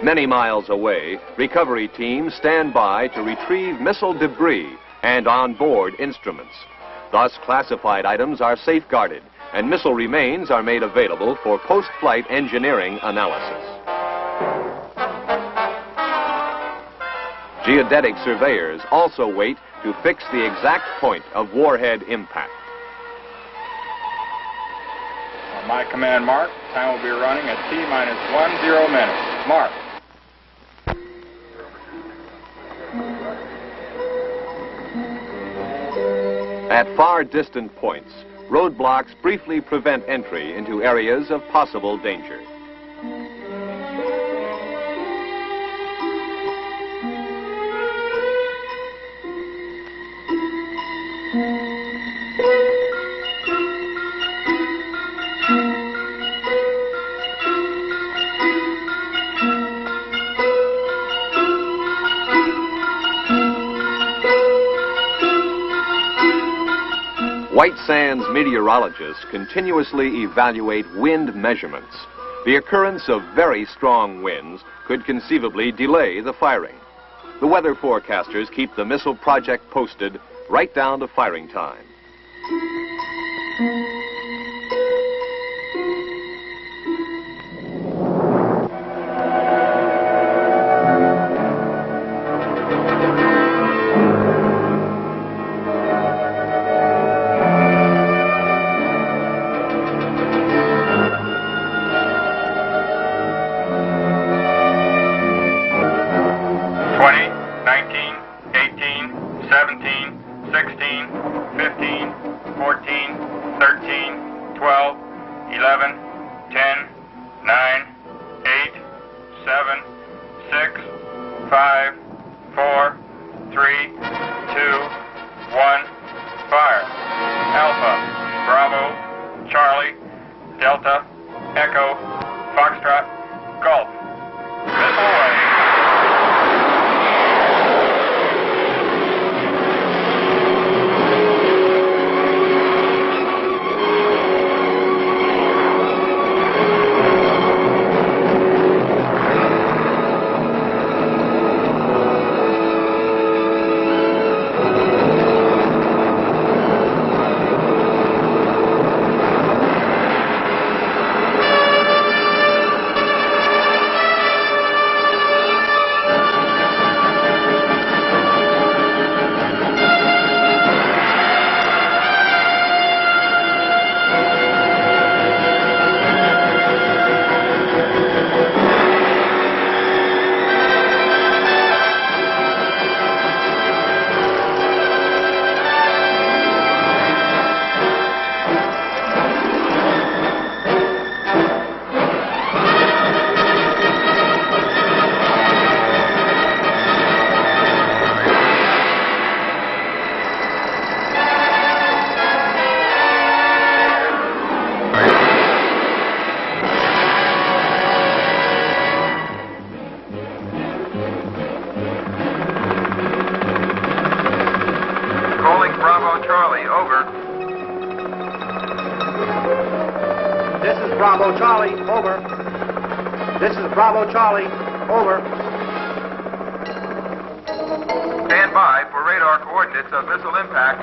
Many miles away, recovery teams stand by to retrieve missile debris and on-board instruments. Thus, classified items are safeguarded, and missile remains are made available for post-flight engineering analysis. Geodetic surveyors also wait to fix the exact point of warhead impact. On my command mark, time will be running at T-minus 10 minutes. Mark. At far distant points, roadblocks briefly prevent entry into areas of possible danger. White Sands meteorologists continuously evaluate wind measurements. The occurrence of very strong winds could conceivably delay the firing. The weather forecasters keep the missile project posted right down to firing time. Echo, Foxtrot, Golf. Missile away. Bravo Charlie, over. This is Bravo Charlie, over. Stand by for radar coordinates of missile impact.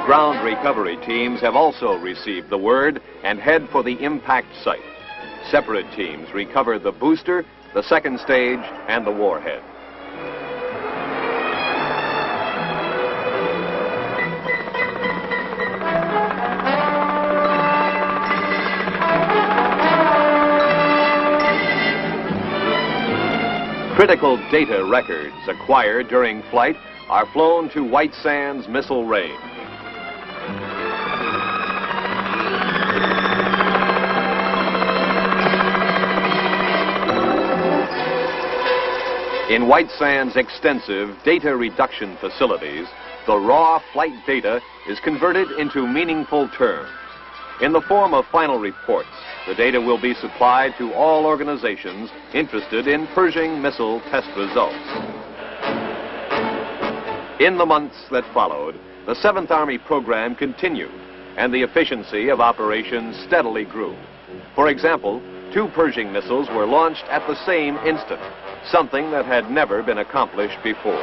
Ground recovery teams have also received the word and head for the impact site. Separate teams recover the booster, the second stage, and the warhead. Critical data records acquired during flight are flown to White Sands Missile Range. In White Sands' extensive data reduction facilities, the raw flight data is converted into meaningful terms. In the form of final reports, the data will be supplied to all organizations interested in Pershing missile test results. In the months that followed, the 7th Army program continued, and the efficiency of operations steadily grew. For example, 2 Pershing missiles were launched at the same instant, something that had never been accomplished before.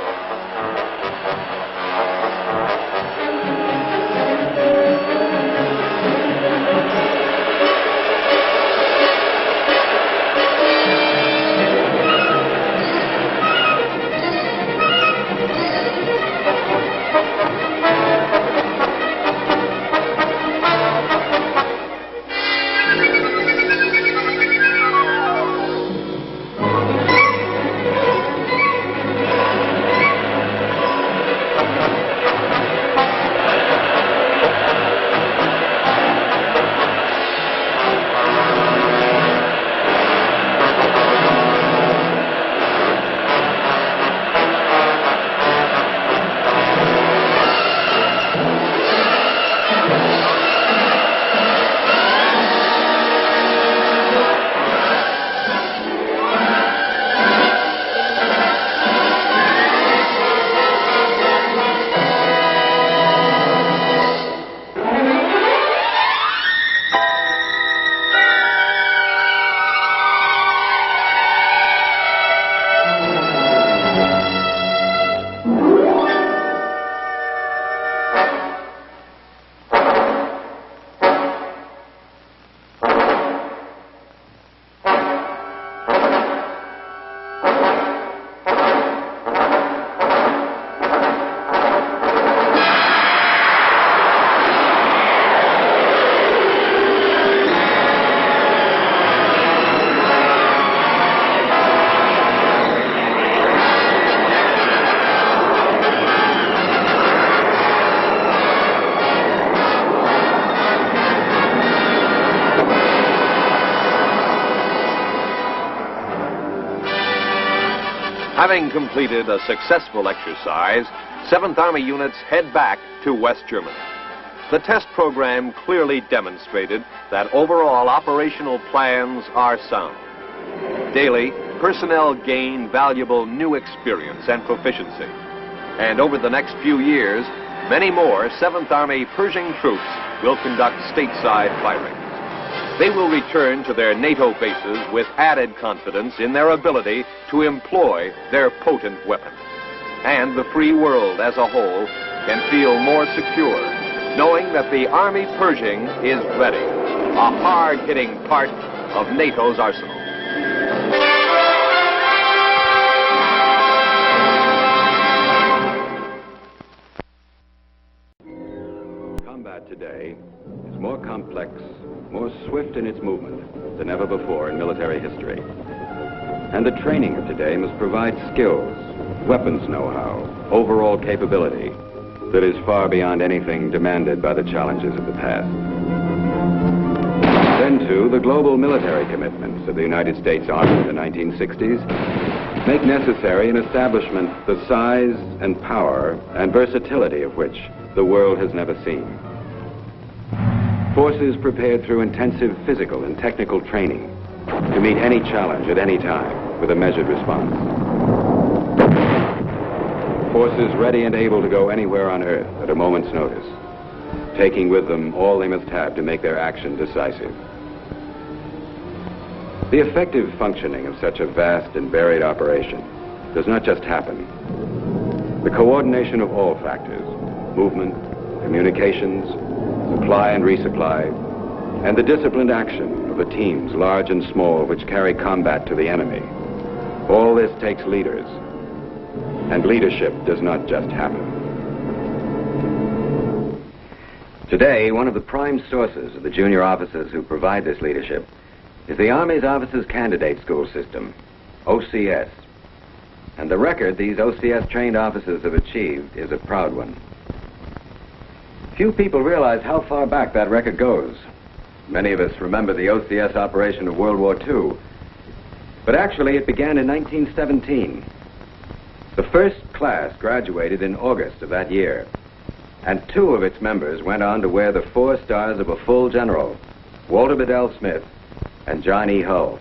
Having completed a successful exercise, 7th Army units head back to West Germany. the test program clearly demonstrated that overall operational plans are sound. Daily, personnel gain valuable new experience and proficiency. And over the next few years, many more 7th Army Pershing troops will conduct stateside firing. They will return to their NATO bases with added confidence in their ability to employ their potent weapon. And the free world as a whole can feel more secure, knowing that the Army Pershing is ready, a hard-hitting part of NATO's arsenal. Combat today is more complex, more swift in its movement than ever before in military history. And the training of today must provide skills, weapons know-how, overall capability that is far beyond anything demanded by the challenges of the past. Then, too, the global military commitments of the United States Army in the 1960s make necessary an establishment the size and power and versatility of which the world has never seen. Forces prepared through intensive physical and technical training to meet any challenge at any time with a measured response. Forces ready and able to go anywhere on Earth at a moment's notice, taking with them all they must have to make their action decisive. The effective functioning of such a vast and varied operation does not just happen. The coordination of all factors, movement, communications, supply and resupply, and the disciplined action of the teams, large and small, which carry combat to the enemy, all this takes leaders. And leadership does not just happen. Today, one of the prime sources of the junior officers who provide this leadership is the Army's Officers Candidate School System, OCS. And the record these OCS-trained officers have achieved is a proud one. Few people realize how far back that record goes. Many of us remember the OCS operation of World War II. But actually, it began in 1917. The first class graduated in August of that year, and 2 of its members went on to wear the 4 stars of a full general, Walter Bedell Smith and John E. Hull.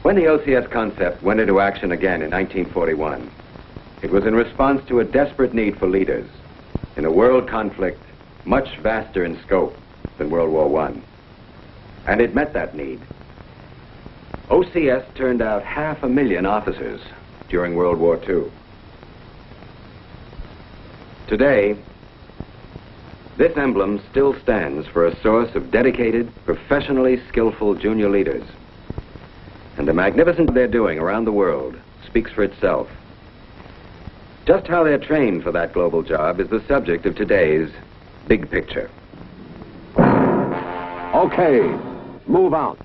When the OCS concept went into action again in 1941, it was in response to a desperate need for leaders in a world conflict much vaster in scope than World War I. And it met that need. OCS turned out 500,000 officers during World War II. Today, this emblem still stands for a source of dedicated, professionally skillful junior leaders. And the magnificent they're doing around the world speaks for itself. Just how they're trained for that global job is the subject of today's Big Picture. Okay, move out.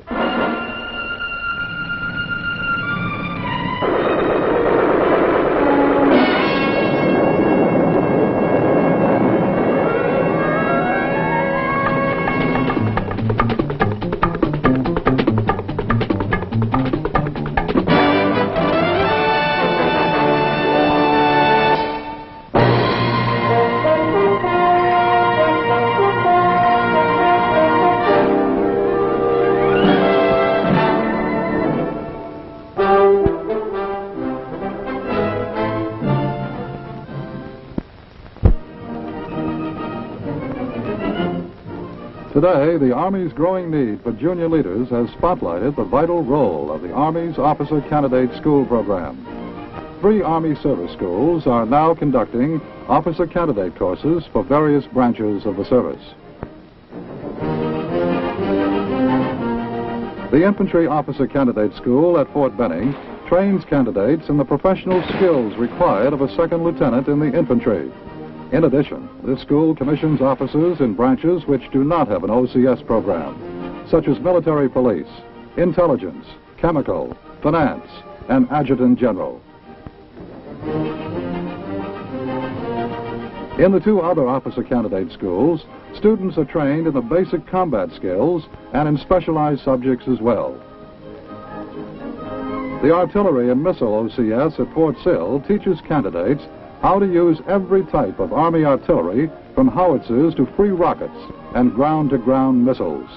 Today, the Army's growing need for junior leaders has spotlighted the vital role of the Army's Officer Candidate School program. 3 Army service schools are now conducting officer candidate courses for various branches of the service. The Infantry Officer Candidate School at Fort Benning trains candidates in the professional skills required of a second lieutenant in the infantry. In addition, this school commissions officers in branches which do not have an OCS program, such as military police, intelligence, chemical, finance, and adjutant general. In the 2 other officer candidate schools, students are trained in the basic combat skills and in specialized subjects as well. The Artillery and Missile OCS at Fort Sill teaches candidates how to use every type of Army artillery from howitzers to free rockets and ground-to-ground missiles.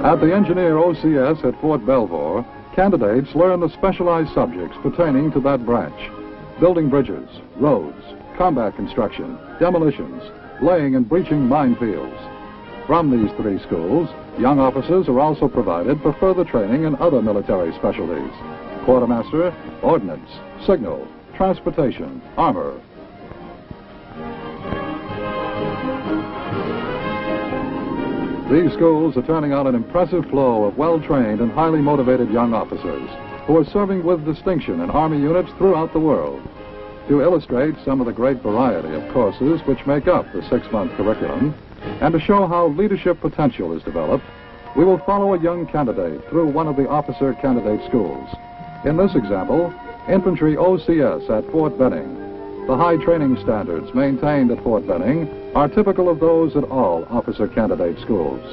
At the Engineer OCS at Fort Belvoir, candidates learn the specialized subjects pertaining to that branch: building bridges, roads, combat construction, demolitions, laying and breaching minefields. From these three schools, young officers are also provided for further training in other military specialties: quartermaster, ordnance, signal, transportation, armor. These schools are turning out an impressive flow of well-trained and highly motivated young officers who are serving with distinction in Army units throughout the world. To illustrate some of the great variety of courses which make up the 6-month curriculum, and to show how leadership potential is developed, we will follow a young candidate through one of the officer candidate schools. In this example, Infantry OCS at Fort Benning. The high training standards maintained at Fort Benning are typical of those at all officer candidate schools.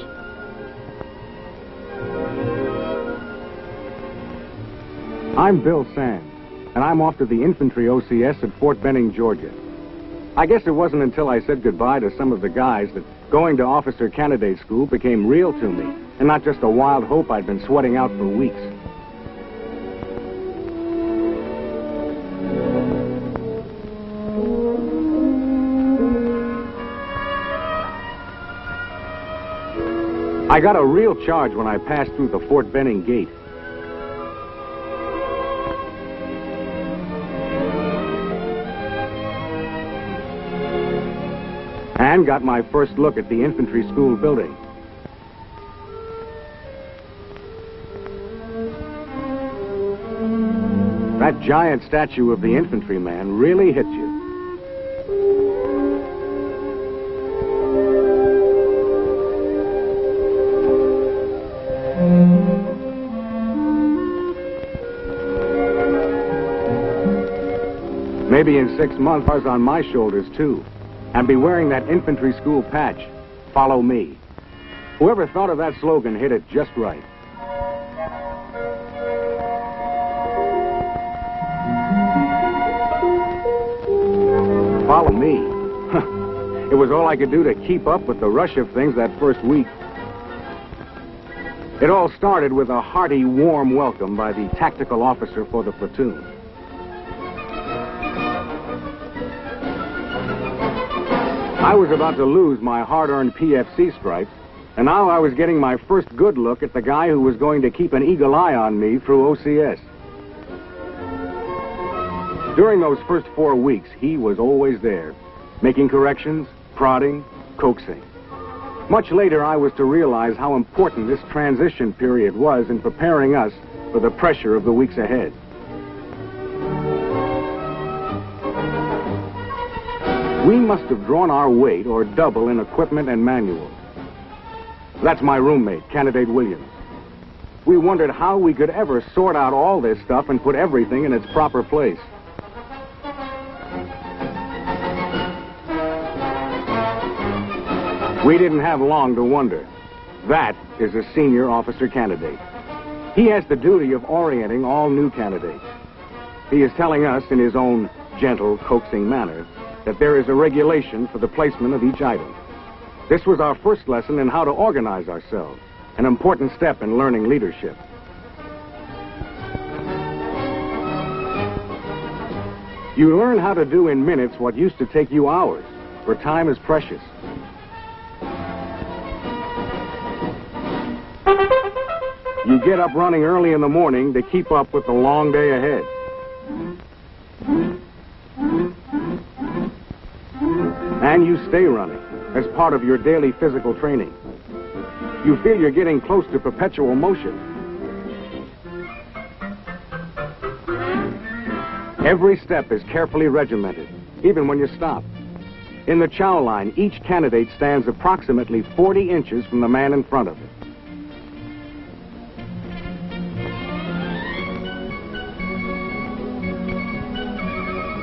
I'm Bill Sands, and I'm off to the Infantry OCS at Fort Benning, Georgia. I guess it wasn't until I said goodbye to some of the guys that going to officer candidate school became real to me, and not just a wild hope I'd been sweating out for weeks. I got a real charge when I passed through the Fort Benning gate. And got my first look at the infantry school building. That giant statue of the infantryman really hit you. Maybe in 6 months, I was on my shoulders, too, and be wearing that infantry school patch, "Follow me." Whoever thought of that slogan hit it just right. Follow me. It was all I could do to keep up with the rush of things that first week. It all started with a hearty, warm welcome by the tactical officer for the platoon. I was about to lose my hard-earned PFC stripes, and now I was getting my first good look at the guy who was going to keep an eagle eye on me through OCS. During those first 4 weeks, he was always there, making corrections, prodding, coaxing. Much later, I was to realize how important this transition period was in preparing us for the pressure of the weeks ahead. We must have drawn our weight or double in equipment and manuals. That's my roommate, Candidate Williams. We wondered how we could ever sort out all this stuff and put everything in its proper place. We didn't have long to wonder. That is a senior officer candidate. He has the duty of orienting all new candidates. He is telling us in his own gentle, coaxing manner that there is a regulation for the placement of each item. This was our first lesson in how to organize ourselves, an important step in learning leadership. You learn how to do in minutes what used to take you hours, for time is precious. You get up running early in the morning to keep up with the long day ahead. And you stay running as part of your daily physical training. You feel you're getting close to perpetual motion. Every step is carefully regimented, even when you stop. In the chow line, each candidate stands approximately 40 inches from the man in front of it.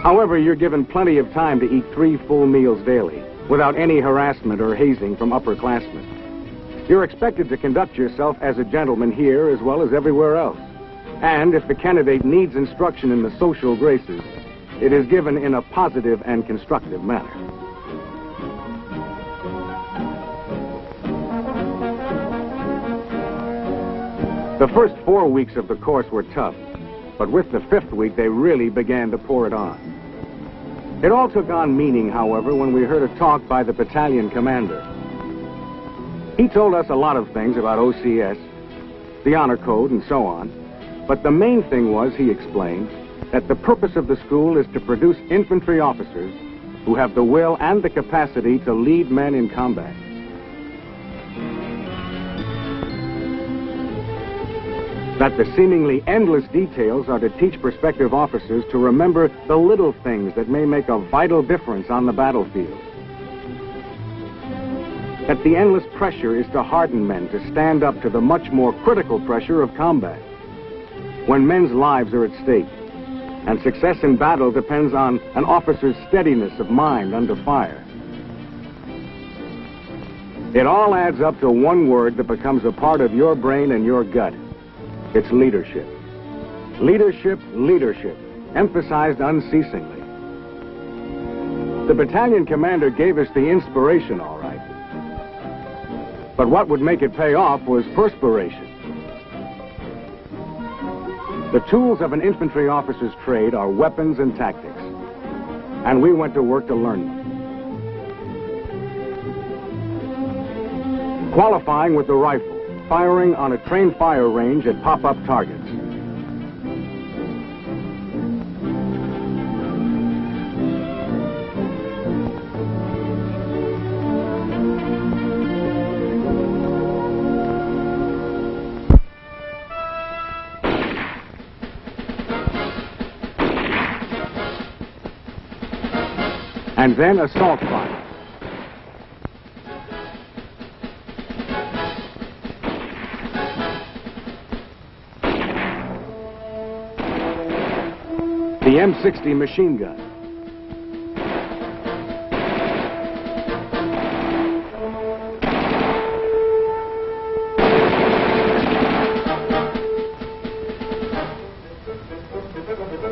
However, you're given plenty of time to eat 3 full meals daily, without any harassment or hazing from upperclassmen. You're expected to conduct yourself as a gentleman here as well as everywhere else. And if the candidate needs instruction in the social graces, it is given in a positive and constructive manner. The first 4 weeks of the course were tough, but with the 5th week, they really began to pour it on. It all took on meaning, however, when we heard a talk by the battalion commander. He told us a lot of things about OCS, the honor code, and so on, but the main thing was, he explained, that the purpose of the school is to produce infantry officers who have the will and the capacity to lead men in combat. That the seemingly endless details are to teach prospective officers to remember the little things that may make a vital difference on the battlefield. That the endless pressure is to harden men to stand up to the much more critical pressure of combat, when men's lives are at stake, and success in battle depends on an officer's steadiness of mind under fire. It all adds up to one word that becomes a part of your brain and your gut. It's leadership. Leadership, leadership, emphasized unceasingly. The battalion commander gave us the inspiration, all right. But what would make it pay off was perspiration. The tools of an infantry officer's trade are weapons and tactics, and we went to work to learn them. Qualifying with the rifle, firing on a trained fire range at pop-up targets. And then assault fire. The M60 machine gun.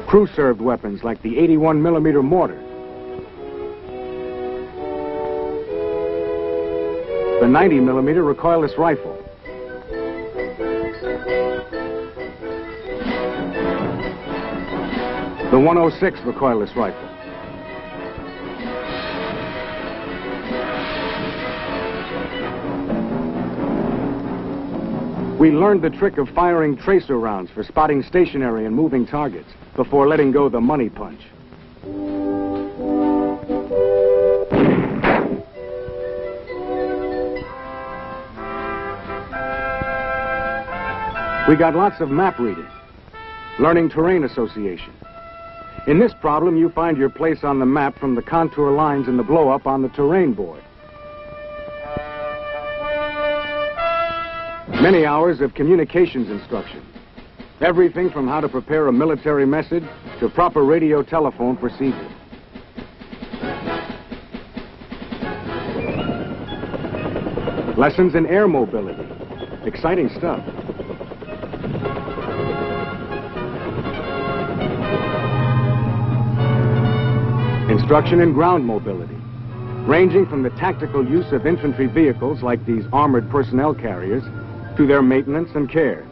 Crew-served weapons like the 81mm mortar. The 90mm recoilless rifle. The 106 recoilless rifle. We learned the trick of firing tracer rounds for spotting stationary and moving targets before letting go the money punch. We got lots of map reading, learning terrain association. In this problem, you find your place on the map from the contour lines in the blow-up on the terrain board. Many hours of communications instruction. Everything from how to prepare a military message to proper radio telephone procedure. Lessons in air mobility. Exciting stuff. Instruction in ground mobility, ranging from the tactical use of infantry vehicles like these armored personnel carriers to their maintenance and care.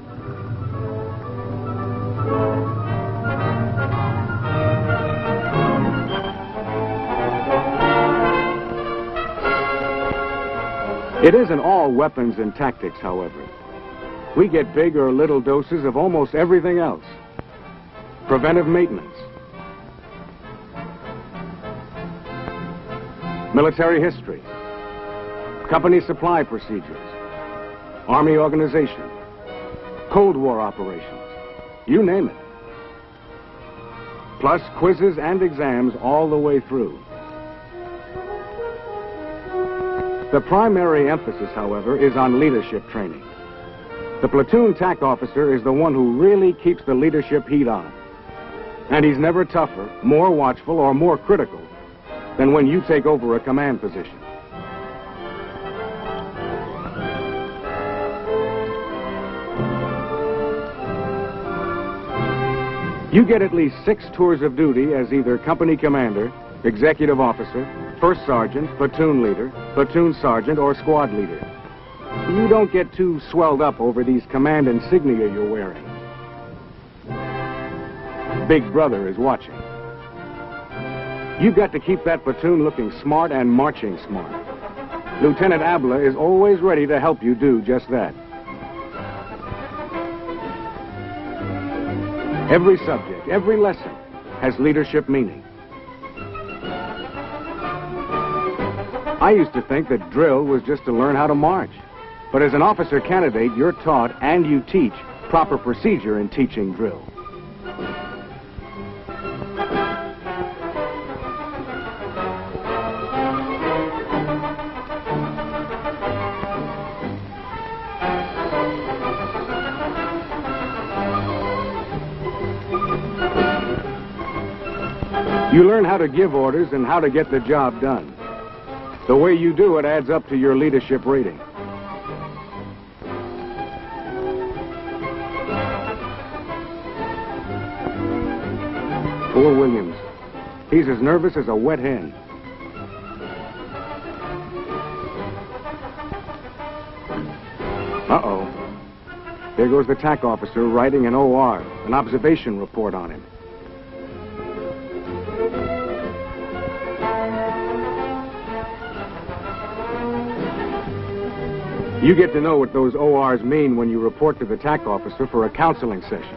It isn't all weapons and tactics, however. We get big or little doses of almost everything else. Preventive maintenance. Military history, company supply procedures, Army organization, Cold War operations, you name it. Plus quizzes and exams all the way through. The primary emphasis, however, is on leadership training. The platoon TAC officer is the one who really keeps the leadership heat on. And he's never tougher, more watchful, or more critical than when you take over a command position. You get at least 6 tours of duty as either company commander, executive officer, first sergeant, platoon leader, platoon sergeant, or squad leader. You don't get too swelled up over these command insignia you're wearing. Big Brother is watching. You've got to keep that platoon looking smart and marching smart. Lieutenant Abla is always ready to help you do just that. Every subject, every lesson has leadership meaning. I used to think that drill was just to learn how to march. But as an officer candidate, you're taught and you teach proper procedure in teaching drill. You learn how to give orders and how to get the job done. The way you do it adds up to your leadership rating. Poor Williams. He's as nervous as a wet hen. Uh-oh. There goes the TAC officer writing an OR, an observation report on him. You get to know what those ORs mean when you report to the TAC officer for a counseling session.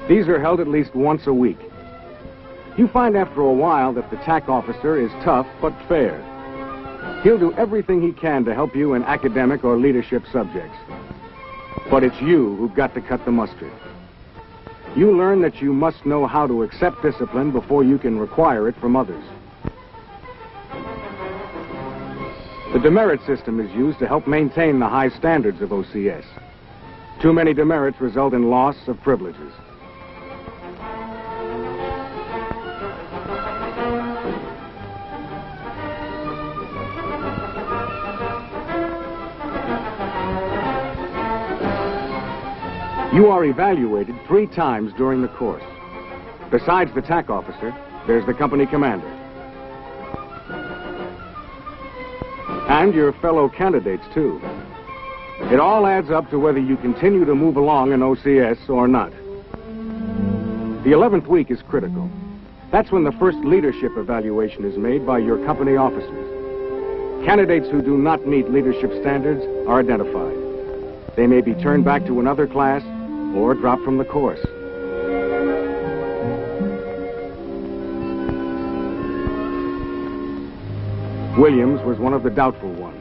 These are held at least once a week. You find after a while that the TAC officer is tough but fair. He'll do everything he can to help you in academic or leadership subjects. But it's you who've got to cut the mustard. You learn that you must know how to accept discipline before you can require it from others. The demerit system is used to help maintain the high standards of OCS. Too many demerits result in loss of privileges. You are evaluated 3 times during the course. Besides the TAC officer, there's the company commander. And your fellow candidates, too. It all adds up to whether you continue to move along in OCS or not. The 11th week is critical. That's when the first leadership evaluation is made by your company officers. Candidates who do not meet leadership standards are identified. They may be turned back to another class or dropped from the course. Williams was one of the doubtful ones.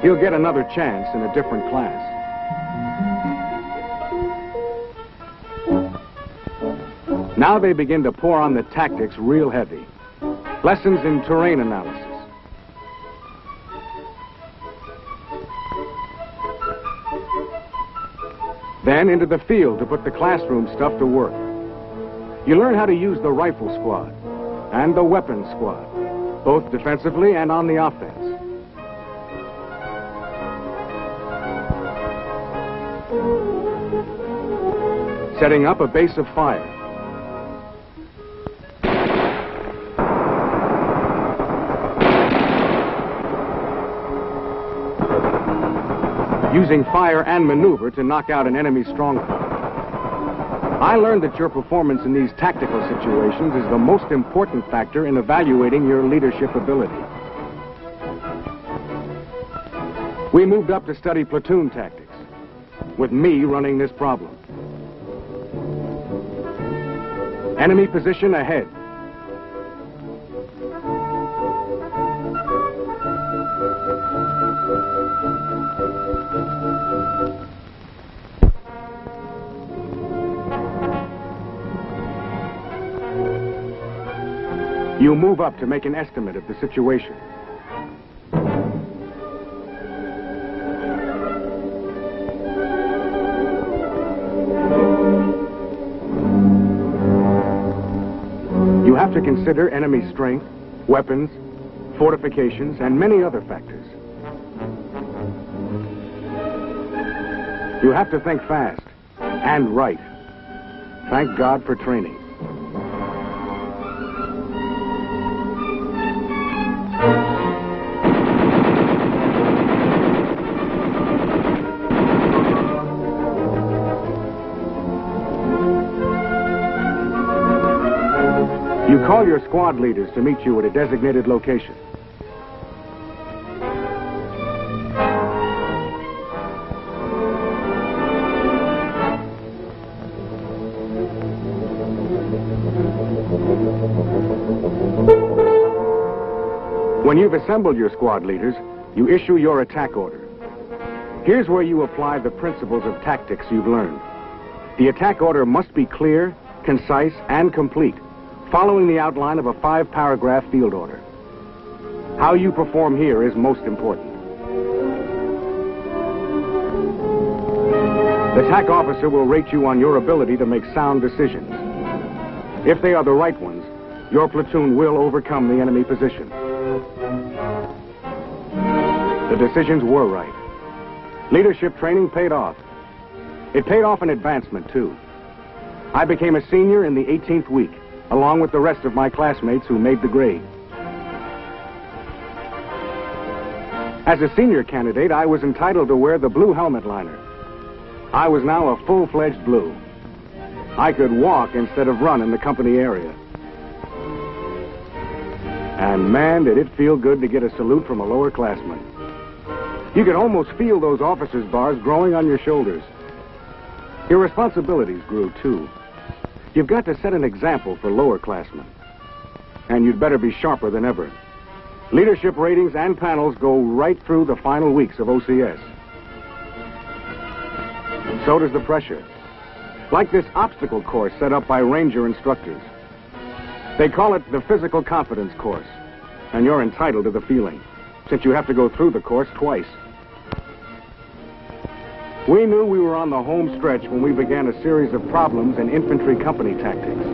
He'll get another chance in a different class. Now they begin to pour on the tactics real heavy. Lessons in terrain analysis. Then into the field to put the classroom stuff to work. You learn how to use the rifle squad and the weapons squad, both defensively and on the offense. Setting up a base of fire. Using fire and maneuver to knock out an enemy stronghold. I learned that your performance in these tactical situations is the most important factor in evaluating your leadership ability. We moved up to study platoon tactics, with me running this problem. Enemy position ahead. You move up to make an estimate of the situation. You have to consider enemy strength, weapons, fortifications, and many other factors. You have to think fast and right. Thank God for training. You call your squad leaders to meet you at a designated location. When you've assembled your squad leaders, you issue your attack order. Here's where you apply the principles of tactics you've learned. The attack order must be clear, concise, and complete, following the outline of a 5-paragraph field order. How you perform here is most important. The attack officer will rate you on your ability to make sound decisions. If they are the right ones, your platoon will overcome the enemy position. The decisions were right. Leadership training paid off. It paid off in advancement, too. I became a senior in the 18th week, along with the rest of my classmates who made the grade. As a senior candidate, I was entitled to wear the blue helmet liner. I was now a full-fledged blue. I could walk instead of run in the company area. And man, did it feel good to get a salute from a lower classman. You could almost feel those officers' bars growing on your shoulders. Your responsibilities grew, too. You've got to set an example for lower classmen. And you'd better be sharper than ever. Leadership ratings and panels go right through the final weeks of OCS. So does the pressure. Like this obstacle course set up by Ranger instructors. They call it the Physical Confidence Course. And you're entitled to the feeling, since you have to go through the course twice. We knew we were on the home stretch when we began a series of problems in infantry company tactics.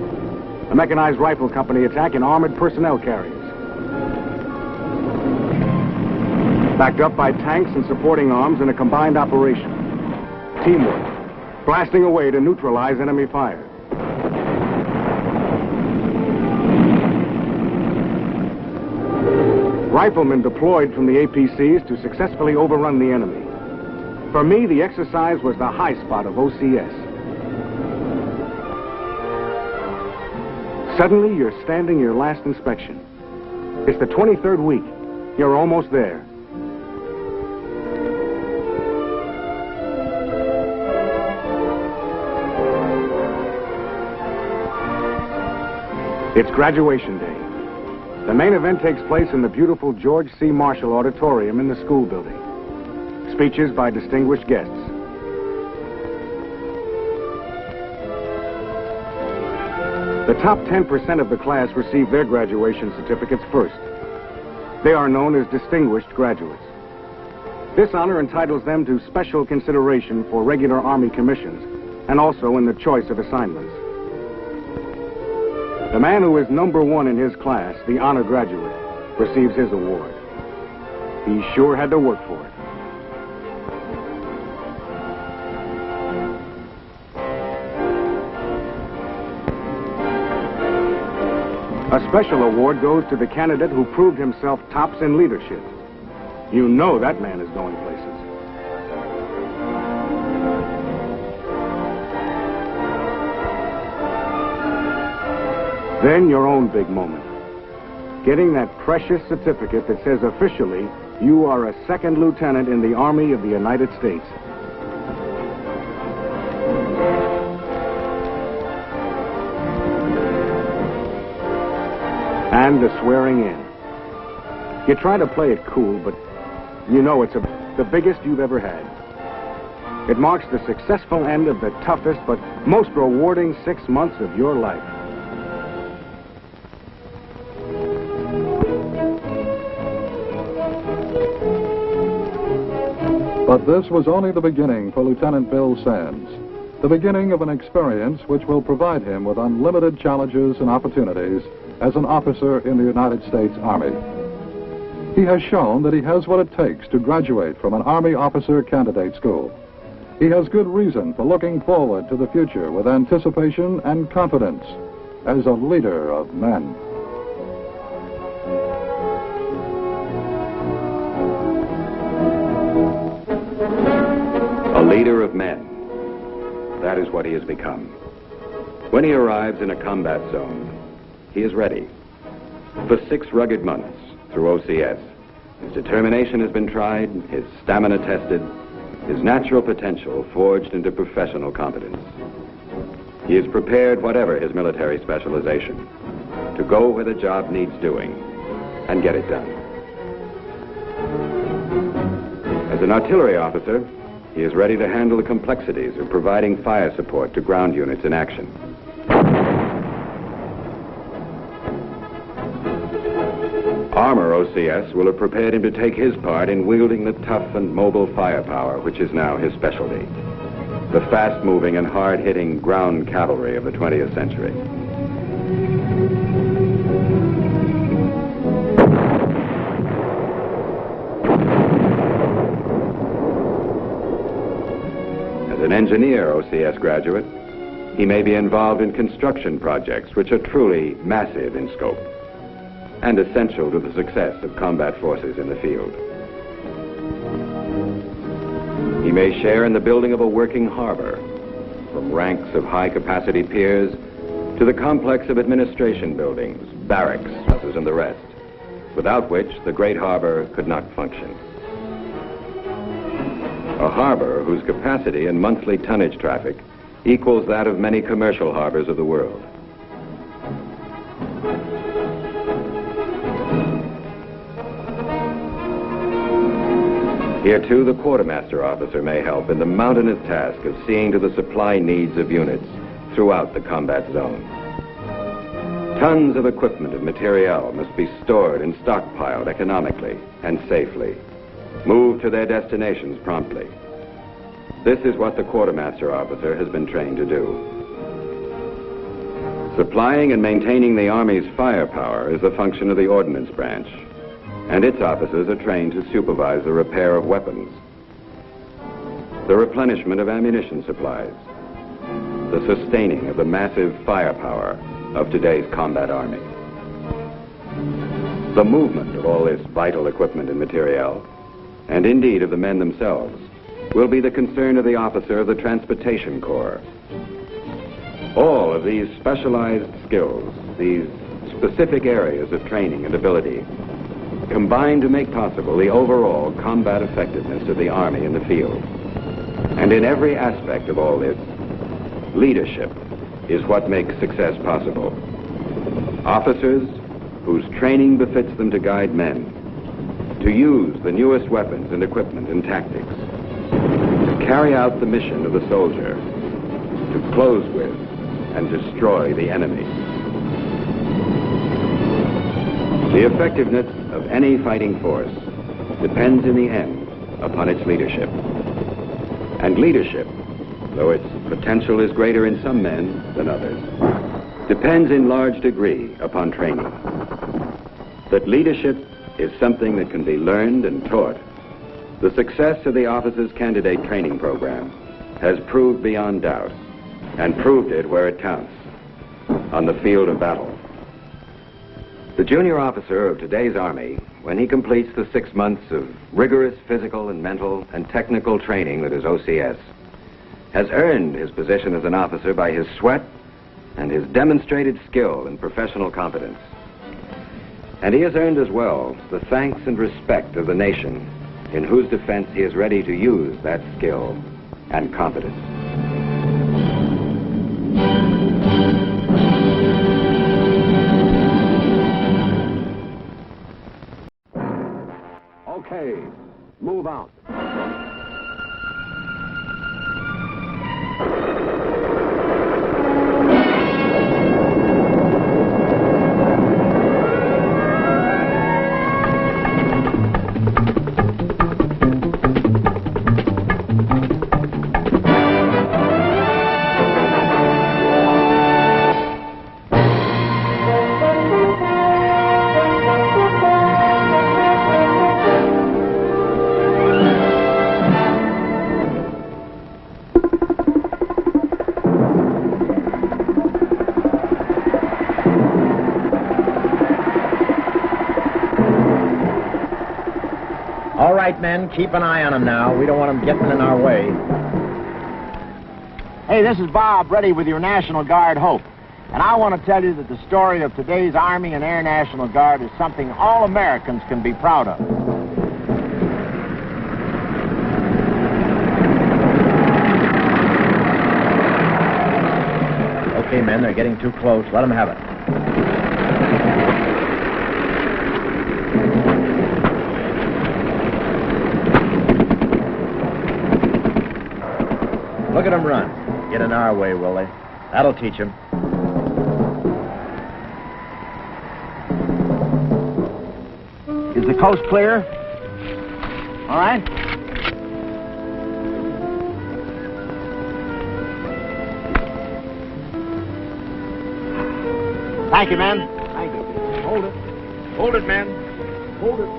A mechanized rifle company attack in armored personnel carriers. Backed up by tanks and supporting arms in a combined operation. Teamwork, blasting away to neutralize enemy fire. Riflemen deployed from the APCs to successfully overrun the enemy. For me, the exercise was the high spot of OCS. Suddenly, you're standing your last inspection. It's the 23rd week. You're almost there. It's graduation day. The main event takes place in the beautiful George C. Marshall Auditorium in the school building. Speeches by distinguished guests. The top 10% of the class receive their graduation certificates first. They are known as distinguished graduates. This honor entitles them to special consideration for regular Army commissions and also in the choice of assignments. The man who is #1 in his class, the honor graduate, receives his award. He sure had to work for it. A special award goes to the candidate who proved himself tops in leadership. You know that man is going places. Then your own big moment. Getting that precious certificate that says officially you are a 2nd lieutenant in the Army of the United States. And the swearing in. You try to play it cool, but you know it's the biggest you've ever had. It marks the successful end of the toughest but most rewarding 6 months of your life. But this was only the beginning for Lieutenant Bill Sands. The beginning of an experience which will provide him with unlimited challenges and opportunities as an officer in the United States Army. He has shown that he has what it takes to graduate from an Army officer candidate school. He has good reason for looking forward to the future with anticipation and confidence as a leader of men. A leader of men. That is what he has become. When he arrives in a combat zone, he is ready. For 6 rugged months through OCS, his determination has been tried, his stamina tested, his natural potential forged into professional competence. He is prepared, whatever his military specialization, to go where the job needs doing and get it done. As an artillery officer, he is ready to handle the complexities of providing fire support to ground units in action. Armor OCS will have prepared him to take his part in wielding the tough and mobile firepower which is now his specialty. The fast-moving and hard-hitting ground cavalry of the 20th century. As an engineer OCS graduate, he may be involved in construction projects which are truly massive in scope and essential to the success of combat forces in the field. He may share in the building of a working harbor, from ranks of high-capacity piers to the complex of administration buildings, barracks, houses, and the rest, without which the great harbor could not function. A harbor whose capacity and monthly tonnage traffic equals that of many commercial harbors of the world. Here, too, the quartermaster officer may help in the mountainous task of seeing to the supply needs of units throughout the combat zone. Tons of equipment and materiel must be stored and stockpiled economically and safely, moved to their destinations promptly. This is what the quartermaster officer has been trained to do. Supplying and maintaining the Army's firepower is the function of the Ordnance Branch, and its officers are trained to supervise the repair of weapons, the replenishment of ammunition supplies, the sustaining of the massive firepower of today's combat army. The movement of all this vital equipment and materiel, and indeed of the men themselves, will be the concern of the officer of the Transportation Corps. All of these specialized skills, these specific areas of training and ability, combine to make possible the overall combat effectiveness of the Army in the field. And in every aspect of all this, leadership is what makes success possible. Officers whose training befits them to guide men, to use the newest weapons and equipment and tactics, to carry out the mission of the soldier, to close with and destroy the enemy. The effectiveness of any fighting force depends in the end upon its leadership. And leadership, though its potential is greater in some men than others, depends in large degree upon training. That leadership is something that can be learned and taught. The success of the Officers Candidate Training Program has proved beyond doubt, and proved it where it counts, on the field of battle. The junior officer of today's Army, when he completes the 6 months of rigorous physical and mental and technical training that is OCS, has earned his position as an officer by his sweat and his demonstrated skill and professional competence. And he has earned as well the thanks and respect of the nation, in whose defense he is ready to use that skill and competence. Okay, move out. right, men. Keep an eye on them now. We don't want them getting in our way. Hey, this is Bob, ready with your National Guard Hope. And I want to tell you that the story of today's Army and Air National Guard is something all Americans can be proud of. Okay, men, they're getting too close. Let them have it. Look at them run. Get in our way, will they? That'll teach them. Is the coast clear? All right. Thank you, men. Thank you. Hold it. Hold it, men. Hold it.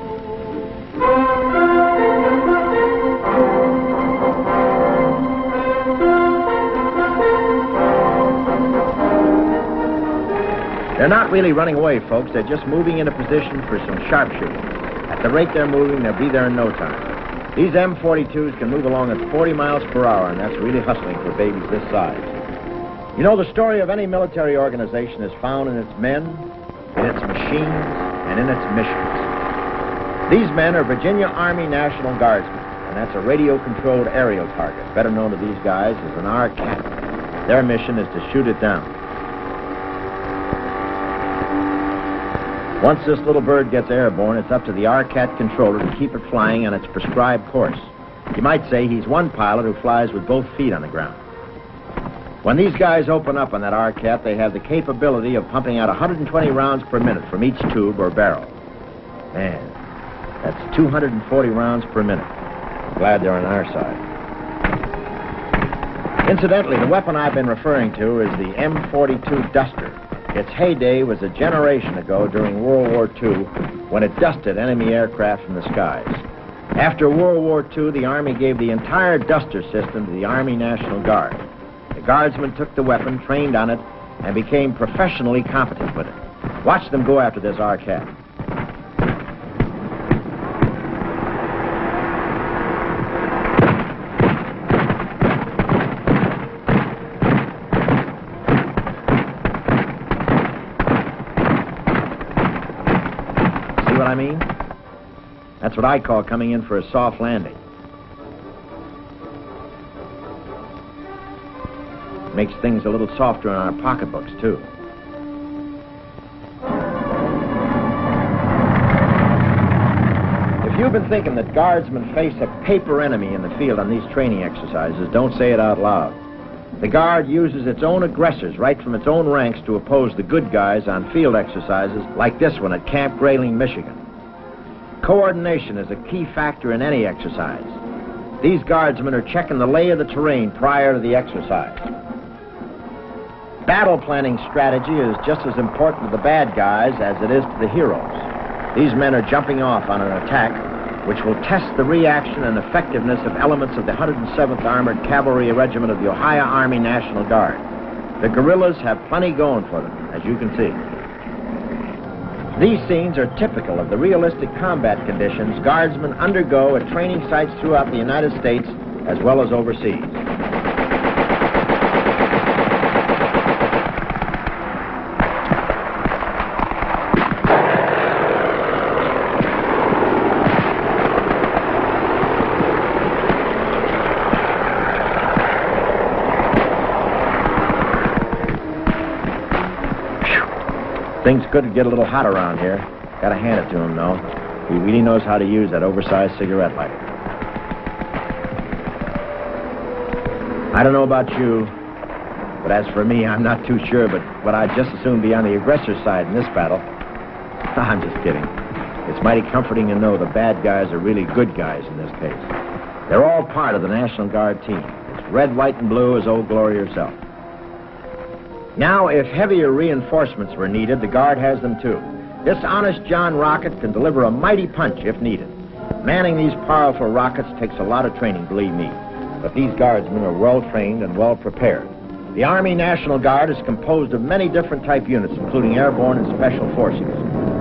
They're not really running away, folks. They're just moving into position for some sharpshooting. At the rate they're moving, they'll be there in no time. These M42s can move along at 40 miles per hour, and that's really hustling for babies this size. You know, the story of any military organization is found in its men, in its machines, and in its missions. These men are Virginia Army National Guardsmen, and that's a radio-controlled aerial target, better known to these guys as an R-Cat. Their mission is to shoot it down. Once this little bird gets airborne, it's up to the R-Cat controller to keep it flying on its prescribed course. You might say he's one pilot who flies with both feet on the ground. When these guys open up on that R-Cat, they have the capability of pumping out 120 rounds per minute from each tube or barrel. Man, that's 240 rounds per minute. Glad they're on our side. Incidentally, the weapon I've been referring to is the M42 Duster. Its heyday was a generation ago during World War II when it dusted enemy aircraft from the skies. After World War II, the Army gave the entire Duster system to the Army National Guard. The Guardsmen took the weapon, trained on it, and became professionally competent with it. Watch them go after this R-Cat. What I mean? That's what I call coming in for a soft landing. Makes things a little softer in our pocketbooks, too. If you've been thinking that Guardsmen face a paper enemy in the field on these training exercises, don't say it out loud. The Guard uses its own aggressors right from its own ranks to oppose the good guys on field exercises like this one at Camp Grayling, Michigan. Coordination is a key factor in any exercise. These Guardsmen are checking the lay of the terrain prior to the exercise. Battle planning strategy is just as important to the bad guys as it is to the heroes. These men are jumping off on an attack which will test the reaction and effectiveness of elements of the 107th Armored Cavalry Regiment of the Ohio Army National Guard. The guerrillas have plenty going for them, as you can see. These scenes are typical of the realistic combat conditions Guardsmen undergo at training sites throughout the United States as well as overseas. Things could get a little hot around here. Gotta hand it to him, though. He really knows how to use that oversized cigarette lighter. I don't know about you, but as for me, I'm not too sure, but I'd just as soon be on the aggressor's side in this battle. I'm just kidding. It's mighty comforting to know the bad guys are really good guys in this case. They're all part of the National Guard team. It's red, white, and blue as Old Glory herself. Now, if heavier reinforcements were needed, the Guard has them too. This honest John rocket can deliver a mighty punch if needed. Manning these powerful rockets takes a lot of training, believe me. But these Guardsmen are well-trained and well-prepared. The Army National Guard is composed of many different type units, including airborne and special forces.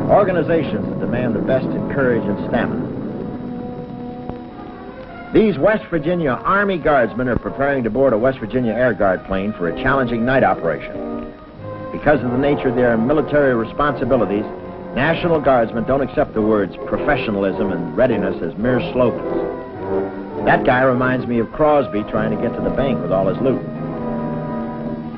Organizations that demand the best in courage and stamina. These West Virginia Army Guardsmen are preparing to board a West Virginia Air Guard plane for a challenging night operation. Because of the nature of their military responsibilities, National Guardsmen don't accept the words professionalism and readiness as mere slogans. That guy reminds me of Crosby trying to get to the bank with all his loot.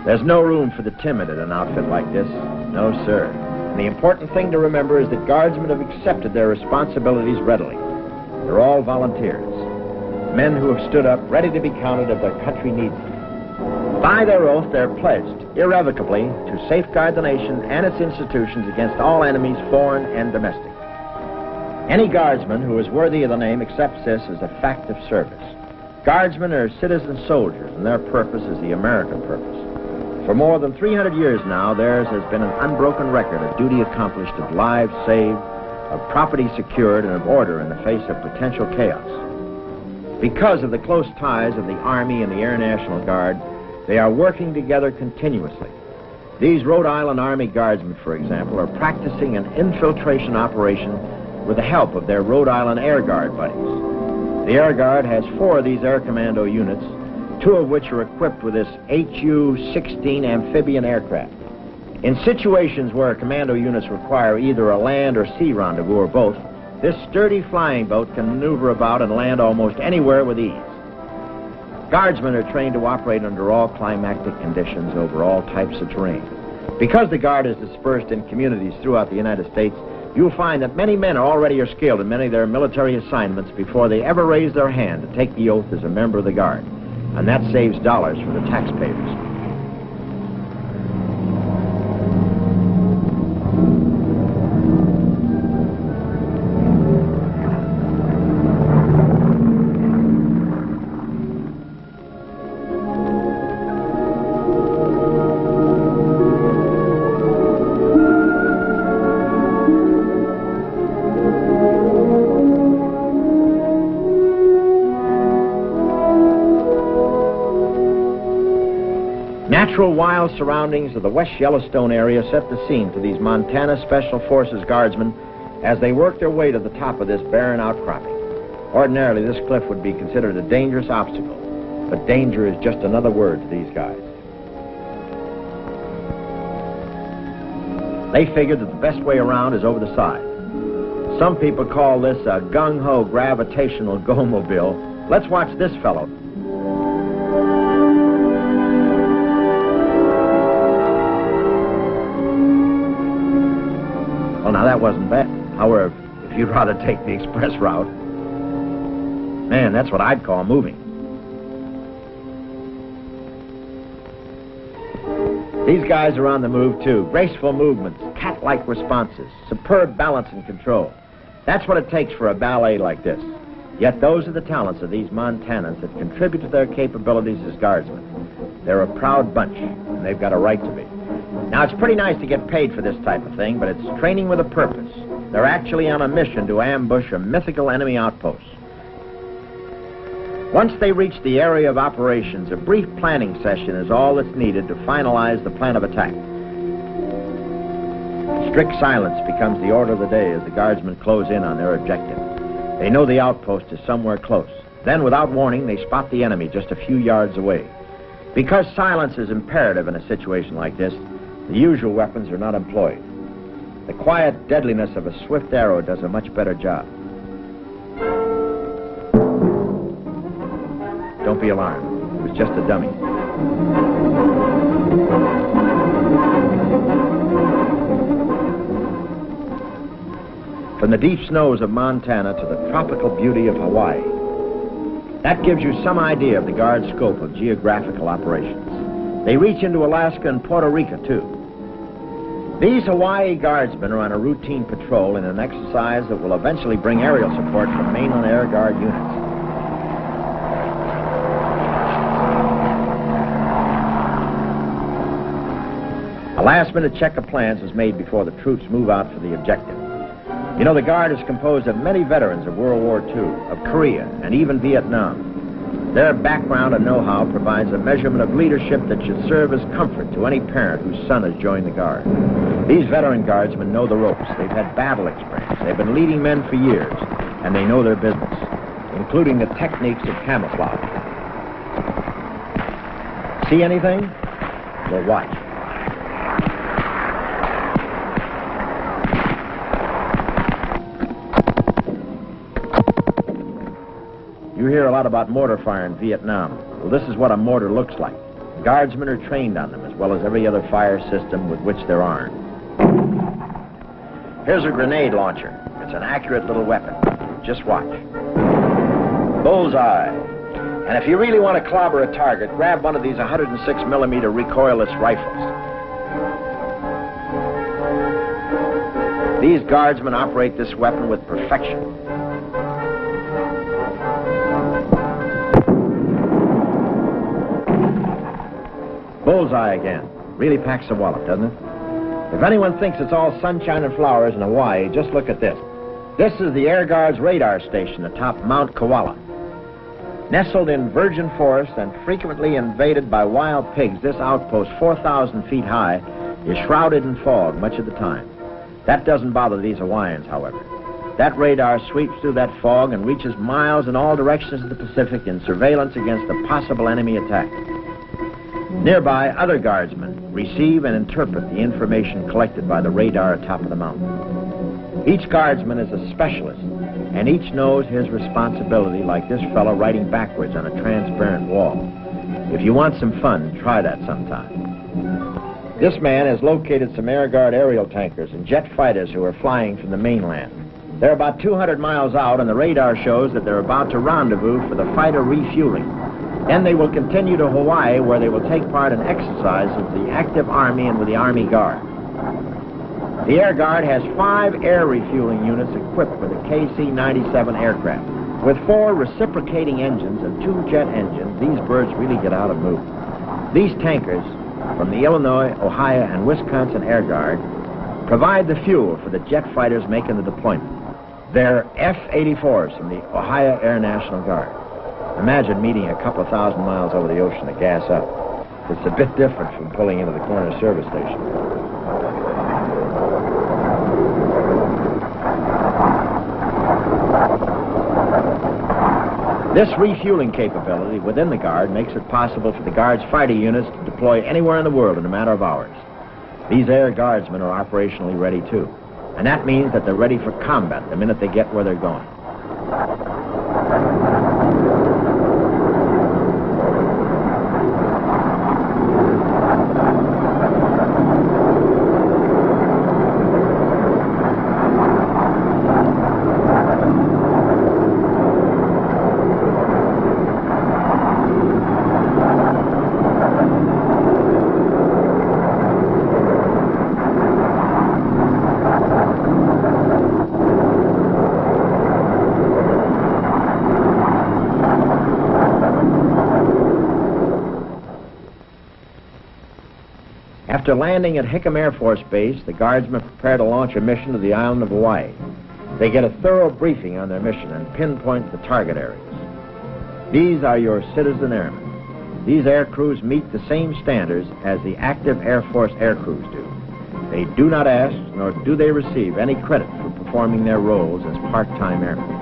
There's no room for the timid in an outfit like this. No, sir. And the important thing to remember is that Guardsmen have accepted their responsibilities readily. They're all volunteers. Men who have stood up, ready to be counted if their country needs them. By their oath, they're pledged, irrevocably, to safeguard the nation and its institutions against all enemies, foreign and domestic. Any Guardsman who is worthy of the name accepts this as a fact of service. Guardsmen are citizen soldiers, and their purpose is the American purpose. For more than 300 years now, theirs has been an unbroken record of duty accomplished, of lives saved, of property secured, and of order in the face of potential chaos. Because of the close ties of the Army and the Air National Guard, they are working together continuously. These Rhode Island Army Guardsmen, for example, are practicing an infiltration operation with the help of their Rhode Island Air Guard buddies. The Air Guard has 4 of these Air Commando units, 2 of which are equipped with this HU-16 amphibian aircraft. In situations where commando units require either a land or sea rendezvous or both, this sturdy flying boat can maneuver about and land almost anywhere with ease. Guardsmen are trained to operate under all climatic conditions over all types of terrain. Because the Guard is dispersed in communities throughout the United States, you'll find that many men already are skilled in many of their military assignments before they ever raise their hand to take the oath as a member of the Guard. And that saves dollars for the taxpayers. Natural wild surroundings of the West Yellowstone area set the scene for these Montana Special Forces Guardsmen as they work their way to the top of this barren outcropping. Ordinarily, this cliff would be considered a dangerous obstacle, but danger is just another word to these guys. They figured that the best way around is over the side. Some people call this a gung-ho gravitational go-mobile. Let's watch this fellow. Well, now that wasn't bad. However, if you'd rather take the express route, man, that's what I'd call moving. These guys are on the move, too. Graceful movements, cat-like responses, superb balance and control. That's what it takes for a ballet like this. Yet those are the talents of these Montanans that contribute to their capabilities as guardsmen. They're a proud bunch, and they've got a right to be. Now, it's pretty nice to get paid for this type of thing, but it's training with a purpose. They're actually on a mission to ambush a mythical enemy outpost. Once they reach the area of operations, a brief planning session is all that's needed to finalize the plan of attack. Strict silence becomes the order of the day as the guardsmen close in on their objective. They know the outpost is somewhere close. Then, without warning, they spot the enemy just a few yards away. Because silence is imperative in a situation like this, the usual weapons are not employed. The quiet deadliness of a swift arrow does a much better job. Don't be alarmed. It was just a dummy. From the deep snows of Montana to the tropical beauty of Hawaii. That gives you some idea of the Guard's scope of geographical operations. They reach into Alaska and Puerto Rico, too. These Hawaii Guardsmen are on a routine patrol in an exercise that will eventually bring aerial support from mainland Air Guard units. A last-minute check of plans is made before the troops move out for the objective. You know, the Guard is composed of many veterans of World War II, of Korea, and even Vietnam. Their background and know-how provides a measurement of leadership that should serve as comfort to any parent whose son has joined the Guard. These veteran Guardsmen know the ropes. They've had battle experience. They've been leading men for years, and they know their business. They including the techniques of camouflage. See anything? Well, watch. You hear a lot about mortar fire in Vietnam. Well, this is what a mortar looks like. Guardsmen are trained on them, as well as every other fire system with which they're armed. Here's a grenade launcher. It's an accurate little weapon. Just watch. Bullseye. And if you really want to clobber a target, grab one of these 106mm recoilless rifles. These guardsmen operate this weapon with perfection. Bullseye again. Really packs a wallop, doesn't it? If anyone thinks it's all sunshine and flowers in Hawaii, just look at this. This is the Air Guard's radar station atop Mount Koala. Nestled in virgin forest and frequently invaded by wild pigs, this outpost, 4,000 feet high, is shrouded in fog much of the time. That doesn't bother these Hawaiians, however. That radar sweeps through that fog and reaches miles in all directions of the Pacific in surveillance against a possible enemy attack. Nearby, other guardsmen receive and interpret the information collected by the radar atop of the mountain. Each guardsman is a specialist, and each knows his responsibility, like this fellow writing backwards on a transparent wall. If you want some fun, try that sometime. This man has located some Air Guard aerial tankers and jet fighters who are flying from the mainland. They're about 200 miles out, and the radar shows that they're about to rendezvous for the fighter refueling. Then they will continue to Hawaii, where they will take part in exercises with the active Army and with the Army Guard. The Air Guard has 5 air refueling units equipped with a KC-97 aircraft. With 4 reciprocating engines and 2 jet engines, these birds really get out of mood. These tankers from the Illinois, Ohio, and Wisconsin Air Guard provide the fuel for the jet fighters making the deployment. They're F-84s from the Ohio Air National Guard. Imagine meeting a couple of thousand miles over the ocean to gas up. It's a bit different from pulling into the corner service station. This refueling capability within the Guard makes it possible for the Guard's fighter units to deploy anywhere in the world in a matter of hours. These Air Guardsmen are operationally ready too, and that means that they're ready for combat the minute they get where they're going. After landing at Hickam Air Force Base, the Guardsmen prepare to launch a mission to the island of Hawaii. They get a thorough briefing on their mission and pinpoint the target areas. These are your citizen airmen. These air crews meet the same standards as the active Air Force air crews do. They do not ask, nor do they receive any credit for performing their roles as part-time airmen.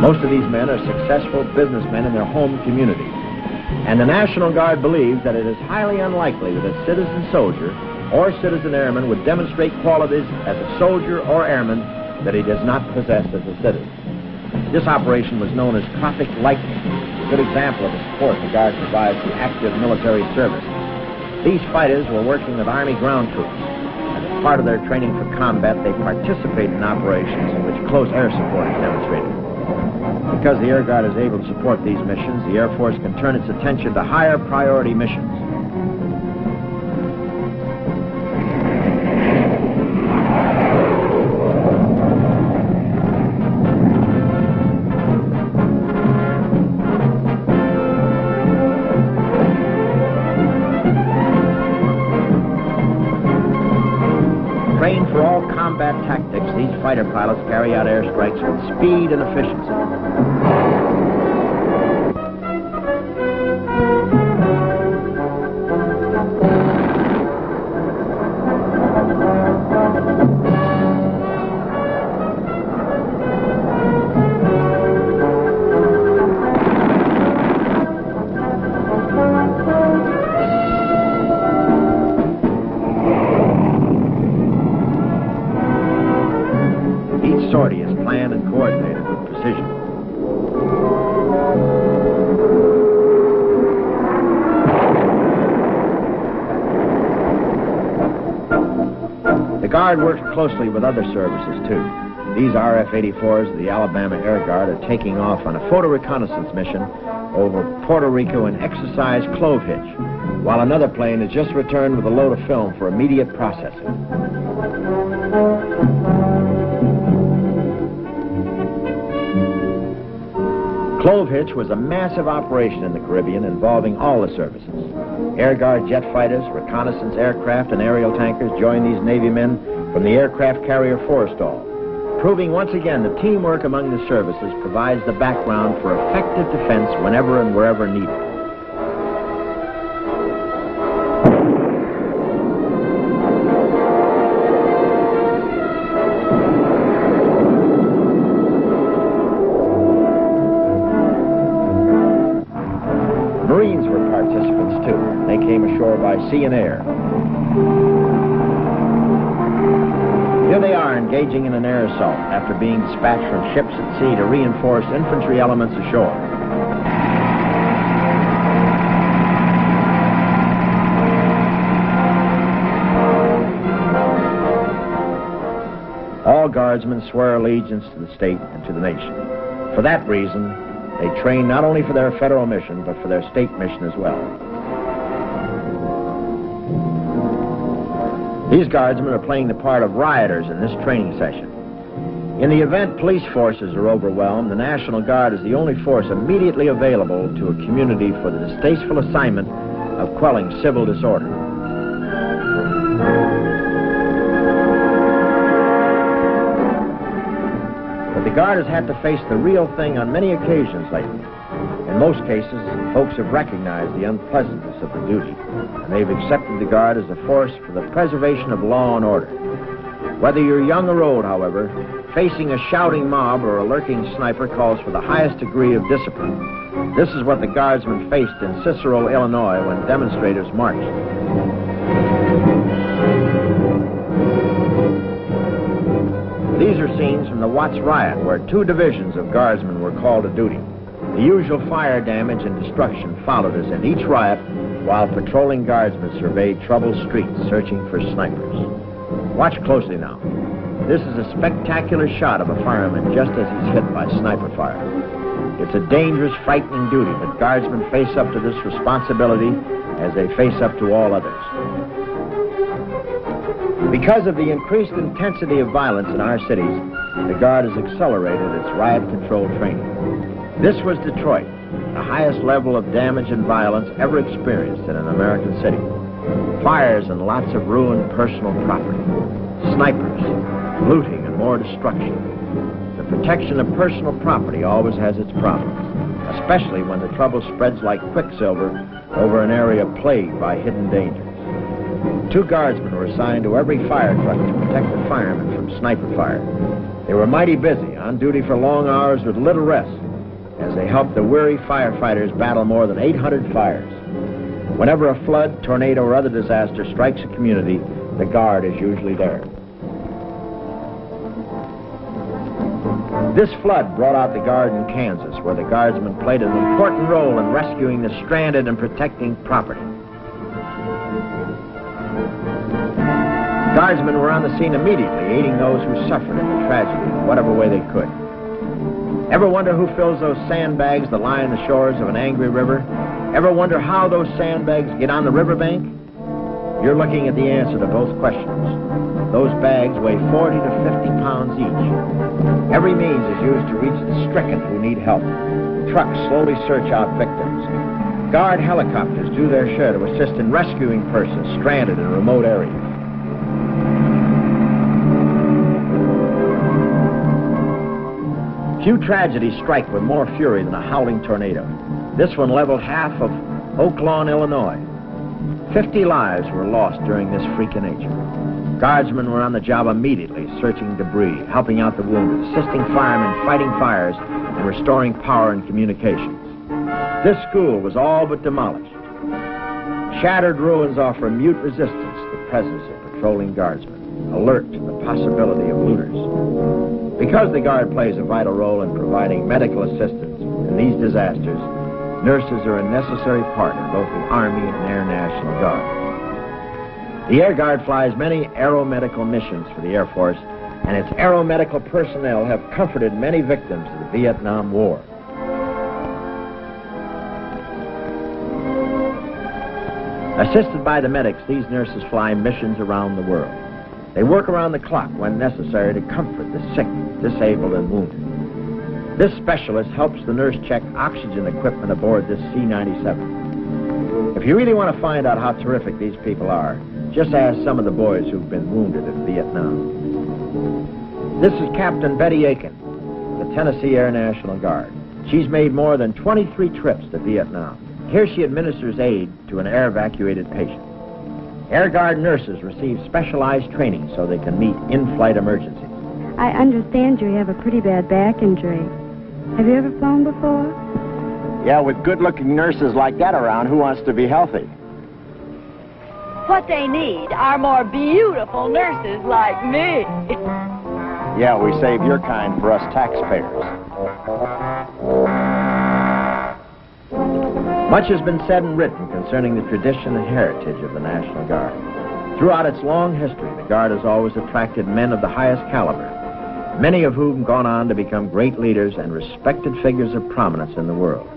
Most of these men are successful businessmen in their home communities. And the National Guard believes that it is highly unlikely that a citizen soldier or citizen airman would demonstrate qualities as a soldier or airman that he does not possess as a citizen. This operation was known as Tropic Lightning, a good example of the support the Guard provides to active military service. These fighters were working with Army ground troops. As part of their training for combat, they participate in operations in which close air support is demonstrated. Because the Air Guard is able to support these missions, the Air Force can turn its attention to higher priority missions. Trained for all combat tactics, these fighter pilots carry out airstrikes with speed and efficiency. Sortie is planned and coordinated with precision. The Guard works closely with other services, too. These RF-84s of the Alabama Air Guard are taking off on a photo reconnaissance mission over Puerto Rico and exercise Clove Hitch, while another plane has just returned with a load of film for immediate processing. Clove Hitch was a massive operation in the Caribbean involving all the services. Air Guard jet fighters, reconnaissance aircraft, and aerial tankers joined these Navy men from the aircraft carrier Forrestal, proving once again that teamwork among the services provides the background for effective defense whenever and wherever needed. Marines were participants, too. They came ashore by sea and air. Here they are engaging in an air assault after being dispatched from ships at sea to reinforce infantry elements ashore. All Guardsmen swear allegiance to the state and to the nation. For that reason, they train not only for their federal mission, but for their state mission as well. These Guardsmen are playing the part of rioters in this training session. In the event police forces are overwhelmed, the National Guard is the only force immediately available to a community for the distasteful assignment of quelling civil disorder. The Guard has had to face the real thing on many occasions lately. In most cases, folks have recognized the unpleasantness of the duty, and they've accepted the Guard as a force for the preservation of law and order. Whether you're young or old, however, facing a shouting mob or a lurking sniper calls for the highest degree of discipline. This is what the Guardsmen faced in Cicero, Illinois, when demonstrators marched. These are scenes from the Watts riot, where 2 divisions of Guardsmen were called to duty. The usual fire damage and destruction followed us in each riot, while patrolling Guardsmen surveyed troubled streets searching for snipers. Watch closely now. This is a spectacular shot of a fireman just as he's hit by sniper fire. It's a dangerous, frightening duty, but Guardsmen face up to this responsibility as they face up to all others. Because of the increased intensity of violence in our cities, the Guard has accelerated its riot control training. This was Detroit, the highest level of damage and violence ever experienced in an American city. Fires and lots of ruined personal property, snipers, looting, and more destruction. The protection of personal property always has its problems, especially when the trouble spreads like quicksilver over an area plagued by hidden dangers. 2 Guardsmen were assigned to every fire truck to protect the firemen from sniper fire. They were mighty busy, on duty for long hours with little rest, as they helped the weary firefighters battle more than 800 fires. Whenever a flood, tornado, or other disaster strikes a community, the Guard is usually there. This flood brought out the Guard in Kansas, where the Guardsmen played an important role in rescuing the stranded and protecting property. Guardsmen were on the scene immediately, aiding those who suffered in the tragedy in whatever way they could. Ever wonder who fills those sandbags that line the shores of an angry river? Ever wonder how those sandbags get on the riverbank? You're looking at the answer to both questions. Those bags weigh 40 to 50 pounds each. Every means is used to reach the stricken who need help. Trucks slowly search out victims. Guard helicopters do their share to assist in rescuing persons stranded in remote areas. Few tragedies strike with more fury than a howling tornado. This one leveled half of Oak Lawn, Illinois. 50 lives were lost during this freak of nature. Guardsmen were on the job immediately, searching debris, helping out the wounded, assisting firemen fighting fires, and restoring power and communications. This school was all but demolished. Shattered ruins offer mute resistance to the presence of patrolling guardsmen, alert to the possibility of looters. Because the Guard plays a vital role in providing medical assistance in these disasters, nurses are a necessary part of both the Army and Air National Guard. The Air Guard flies many aeromedical missions for the Air Force, and its aeromedical personnel have comforted many victims of the Vietnam War. Assisted by the medics, these nurses fly missions around the world. They work around the clock when necessary to comfort the sick, disabled, and wounded. This specialist helps the nurse check oxygen equipment aboard this C-97. If you really want to find out how terrific these people are, just ask some of the boys who've been wounded in Vietnam. This is Captain Betty Aiken, the Tennessee Air National Guard. She's made more than 23 trips to Vietnam. Here she administers aid to an air-evacuated patient. Air Guard nurses receive specialized training so they can meet in-flight emergencies. I understand you have a pretty bad back injury. Have you ever flown before? Yeah, with good-looking nurses like that around, who wants to be healthy? What they need are more beautiful nurses like me. Yeah, we save your kind for us taxpayers. Much has been said and written concerning the tradition and heritage of the National Guard. Throughout its long history, the Guard has always attracted men of the highest caliber, many of whom gone on to become great leaders and respected figures of prominence in the world.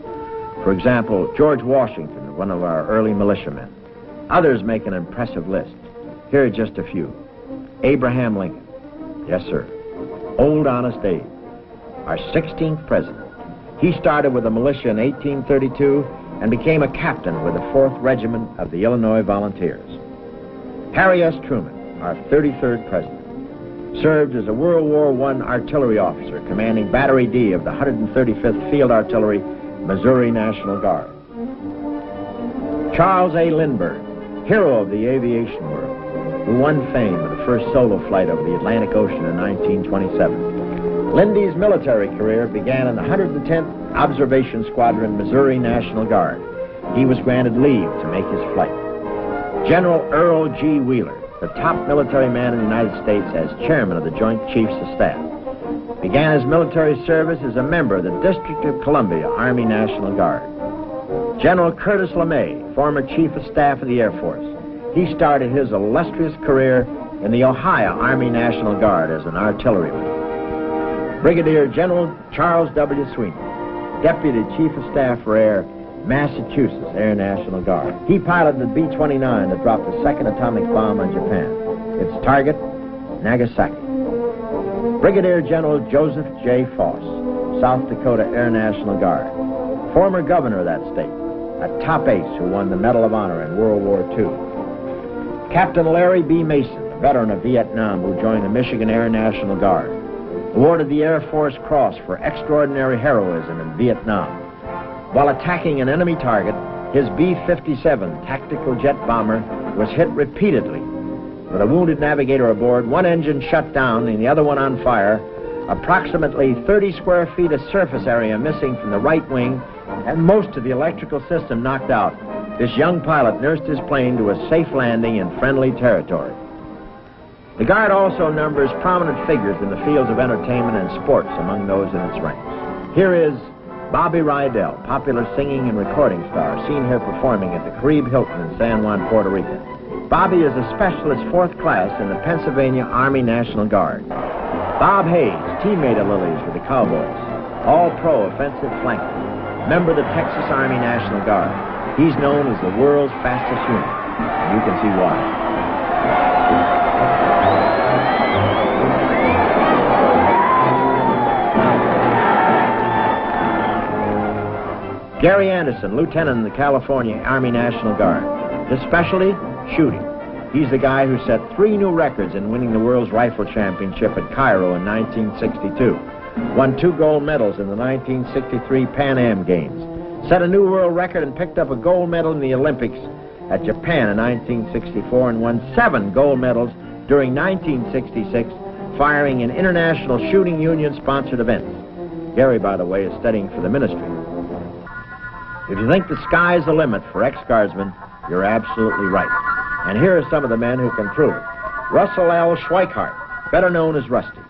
For example, George Washington, one of our early militiamen. Others make an impressive list. Here are just a few. Abraham Lincoln. Yes, sir. Old Honest Abe, our 16th president. He started with the militia in 1832 and became a captain with the 4th Regiment of the Illinois Volunteers. Harry S. Truman, our 33rd president, served as a World War I artillery officer commanding Battery D of the 135th Field Artillery, Missouri National Guard. Charles A. Lindbergh, hero of the aviation world, who won fame with the first solo flight over the Atlantic Ocean in 1927. Lindy's military career began in the 110th Observation Squadron, Missouri National Guard. He was granted leave to make his flight. General Earl G. Wheeler, the top military man in the United States as chairman of the Joint Chiefs of Staff, began his military service as a member of the District of Columbia Army National Guard. General Curtis LeMay, former Chief of Staff of the Air Force, he started his illustrious career in the Ohio Army National Guard as an artilleryman. Brigadier General Charles W. Sweeney, Deputy Chief of Staff for Air, Massachusetts Air National Guard. He piloted the B-29 that dropped the second atomic bomb on Japan. Its target, Nagasaki. Brigadier General Joseph J. Foss, South Dakota Air National Guard, former governor of that state, a top ace who won the Medal of Honor in World War II. Captain Larry B. Mason, a veteran of Vietnam who joined the Michigan Air National Guard, awarded the Air Force Cross for extraordinary heroism in Vietnam. While attacking an enemy target, his B-57 tactical jet bomber was hit repeatedly. With a wounded navigator aboard, one engine shut down and the other one on fire, approximately 30 square feet of surface area missing from the right wing, and most of the electrical system knocked out, this young pilot nursed his plane to a safe landing in friendly territory. The Guard also numbers prominent figures in the fields of entertainment and sports among those in its ranks. Here is Bobby Rydell, popular singing and recording star, seen here performing at the Caribe Hilton in San Juan, Puerto Rico. Bobby is a specialist 4th class in the Pennsylvania Army National Guard. Bob Hayes, teammate of Lily's with the Cowboys, all-pro offensive flanker, member of the Texas Army National Guard. He's known as the world's fastest unit, and you can see why. Gary Anderson, lieutenant in the California Army National Guard. His specialty, shooting. He's the guy who set 3 new records in winning the World's Rifle Championship at Cairo in 1962. won 2 gold medals in the 1963 Pan Am Games, set a new world record and picked up a gold medal in the Olympics at Japan in 1964, and won 7 gold medals during 1966, firing in International Shooting Union-sponsored events. Gary, by the way, is studying for the ministry. If you think the sky's the limit for ex-guardsmen, you're absolutely right. And here are some of the men who can prove it. Russell L. Schweikart, better known as Rusty,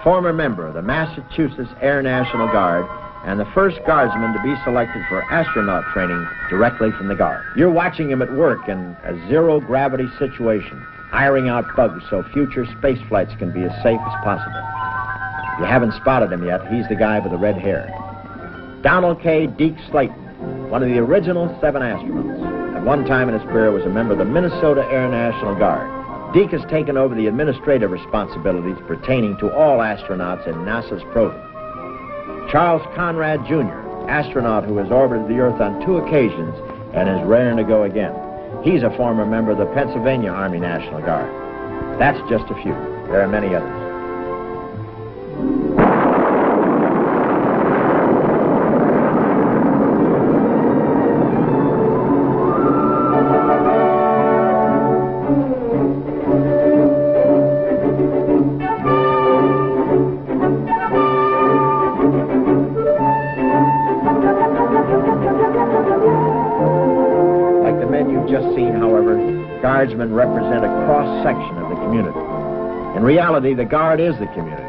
former member of the Massachusetts Air National Guard and the first guardsman to be selected for astronaut training directly from the Guard. You're watching him at work in a zero-gravity situation, ironing out bugs so future space flights can be as safe as possible. If you haven't spotted him yet, he's the guy with the red hair. Donald K. Deke Slayton, one of the original 7 astronauts. At one time in his career was a member of the Minnesota Air National Guard. Deke has taken over the administrative responsibilities pertaining to all astronauts in NASA's program. Charles Conrad, Jr., astronaut who has orbited the Earth on 2 occasions and is raring to go again. He's a former member of the Pennsylvania Army National Guard. That's just a few. There are many others. Guardsmen represent a cross-section of the community. In reality, the Guard is the community.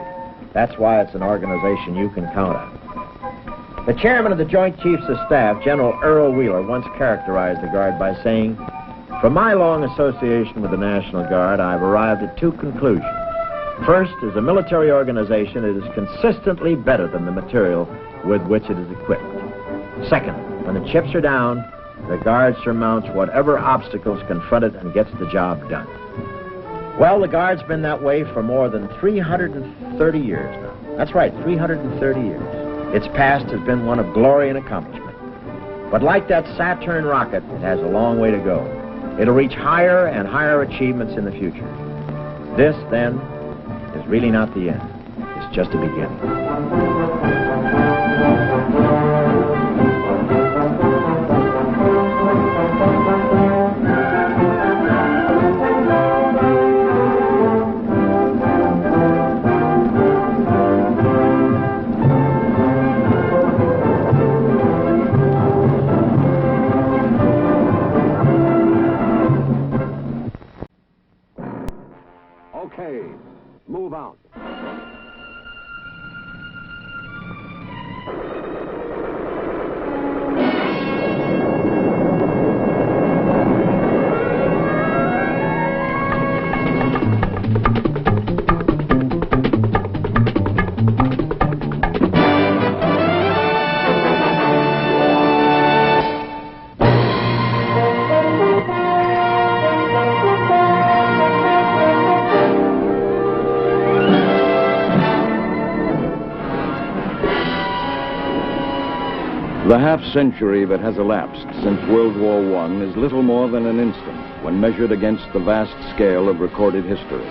That's why it's an organization you can count on. The chairman of the Joint Chiefs of Staff, General Earl Wheeler, once characterized the Guard by saying, "From my long association with the National Guard, I've arrived at 2 conclusions. First, as a military organization, it is consistently better than the material with which it is equipped. Second, when the chips are down, the Guard surmounts whatever obstacles confront it and gets the job done." Well, the Guard's been that way for more than 330 years now. That's right, 330 years. Its past has been one of glory and accomplishment. But like that Saturn rocket, it has a long way to go. It'll reach higher and higher achievements in the future. This, then, is really not the end. It's just a beginning. Okay, move out. The half-century that has elapsed since World War I is little more than an instant when measured against the vast scale of recorded history.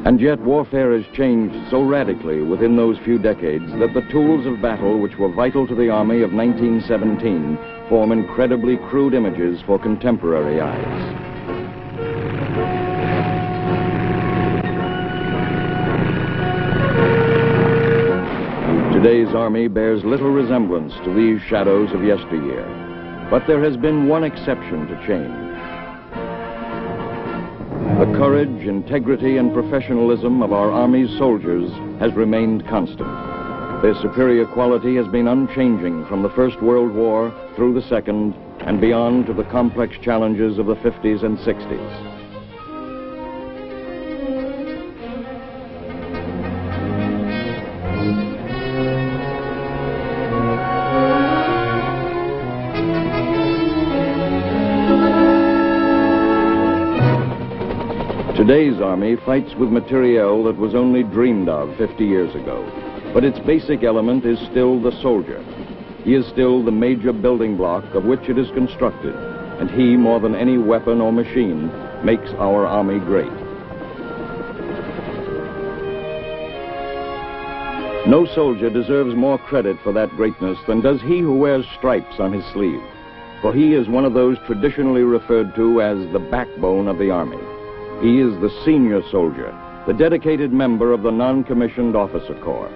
And yet warfare has changed so radically within those few decades that the tools of battle which were vital to the Army of 1917 form incredibly crude images for contemporary eyes. Today's Army bears little resemblance to these shadows of yesteryear. But there has been one exception to change. The courage, integrity, and professionalism of our Army's soldiers has remained constant. Their superior quality has been unchanging from the First World War through the Second and beyond to the complex challenges of the 50s and 60s. Today's Army fights with materiel that was only dreamed of 50 years ago, but its basic element is still the soldier. He is still the major building block of which it is constructed, and he, more than any weapon or machine, makes our Army great. No soldier deserves more credit for that greatness than does he who wears stripes on his sleeve, for he is one of those traditionally referred to as the backbone of the Army. He is the senior soldier, the dedicated member of the non-commissioned officer corps.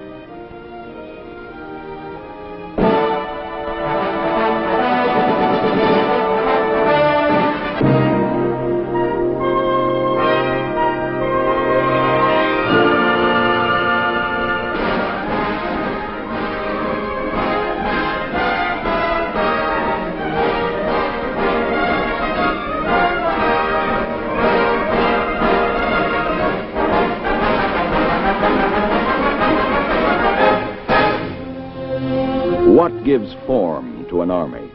What gives form to an army?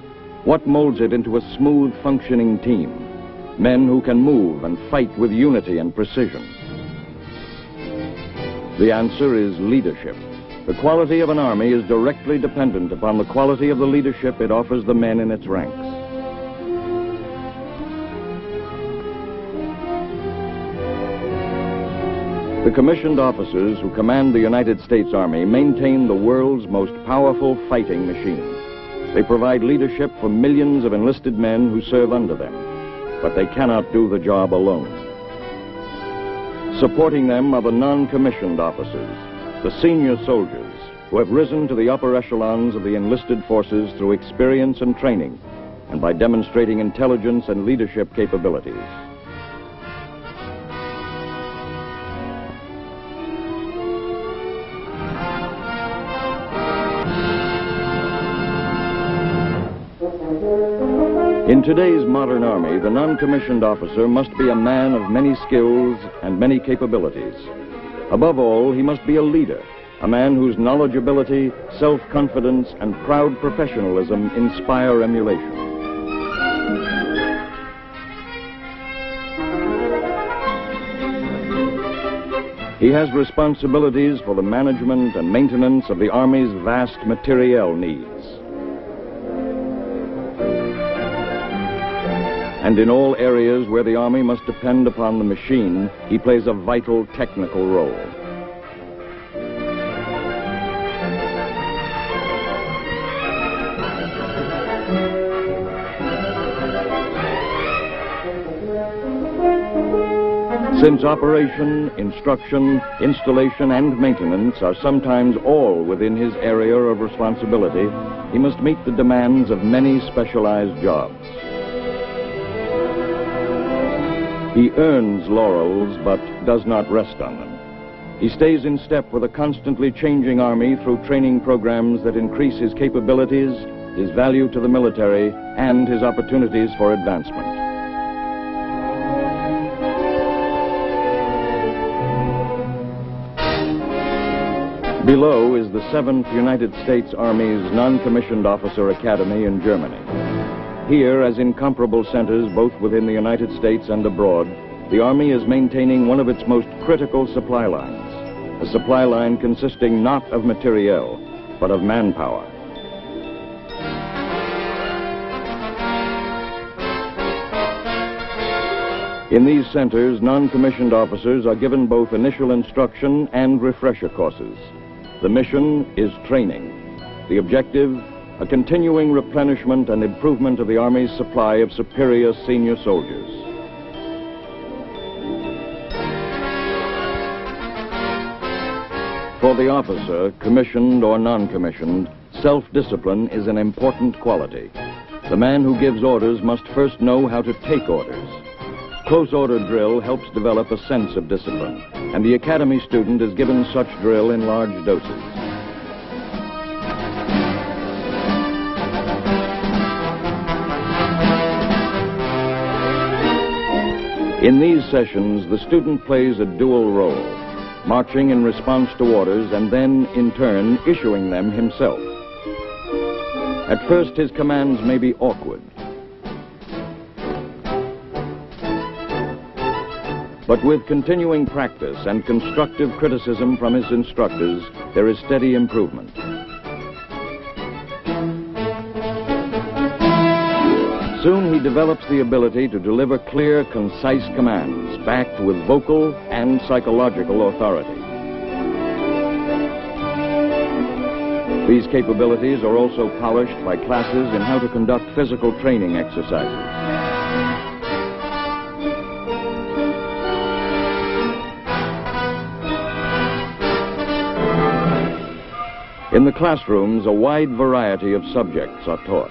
What molds it into a smooth, functioning team? Men who can move and fight with unity and precision. The answer is leadership. The quality of an army is directly dependent upon the quality of the leadership it offers the men in its ranks. The commissioned officers who command the United States Army maintain the world's most powerful fighting machine. They provide leadership for millions of enlisted men who serve under them, but they cannot do the job alone. Supporting them are the non-commissioned officers, the senior soldiers, who have risen to the upper echelons of the enlisted forces through experience and training, and by demonstrating intelligence and leadership capabilities. In today's modern army, the non-commissioned officer must be a man of many skills and many capabilities. Above all, he must be a leader, a man whose knowledgeability, self-confidence, and proud professionalism inspire emulation. He has responsibilities for the management and maintenance of the Army's vast materiel needs. And in all areas where the Army must depend upon the machine, he plays a vital technical role. Since operation, instruction, installation, and maintenance are sometimes all within his area of responsibility, he must meet the demands of many specialized jobs. He earns laurels, but does not rest on them. He stays in step with a constantly changing Army through training programs that increase his capabilities, his value to the military, and his opportunities for advancement. Below is the 7th United States Army's Non-Commissioned Officer Academy in Germany. Here, as in comparable centers both within the United States and abroad, the Army is maintaining one of its most critical supply lines, a supply line consisting not of materiel, but of manpower. In these centers, non-commissioned officers are given both initial instruction and refresher courses. The mission is training. The objective, a continuing replenishment and improvement of the Army's supply of superior senior soldiers. For the officer, commissioned or non-commissioned, self-discipline is an important quality. The man who gives orders must first know how to take orders. Close order drill helps develop a sense of discipline, and the academy student is given such drill in large doses. In these sessions, the student plays a dual role, marching in response to orders and then, in turn, issuing them himself. At first, his commands may be awkward. But with continuing practice and constructive criticism from his instructors, there is steady improvement. Soon he develops the ability to deliver clear, concise commands, backed with vocal and psychological authority. These capabilities are also polished by classes in how to conduct physical training exercises. In the classrooms, a wide variety of subjects are taught.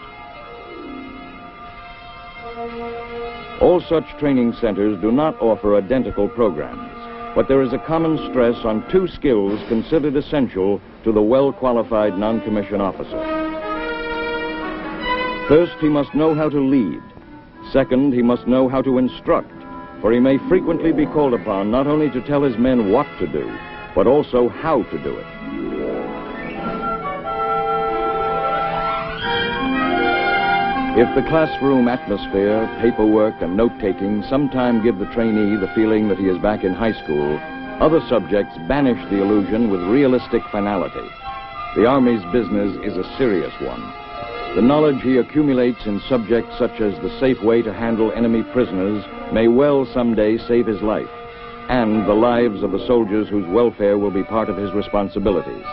All such training centers do not offer identical programs, but there is a common stress on two skills considered essential to the well-qualified non-commissioned officer. First, he must know how to lead. Second, he must know how to instruct, for he may frequently be called upon not only to tell his men what to do, but also how to do it. If the classroom atmosphere, paperwork, and note-taking sometime give the trainee the feeling that he is back in high school, other subjects banish the illusion with realistic finality. The Army's business is a serious one. The knowledge he accumulates in subjects such as the safe way to handle enemy prisoners may well someday save his life, and the lives of the soldiers whose welfare will be part of his responsibilities.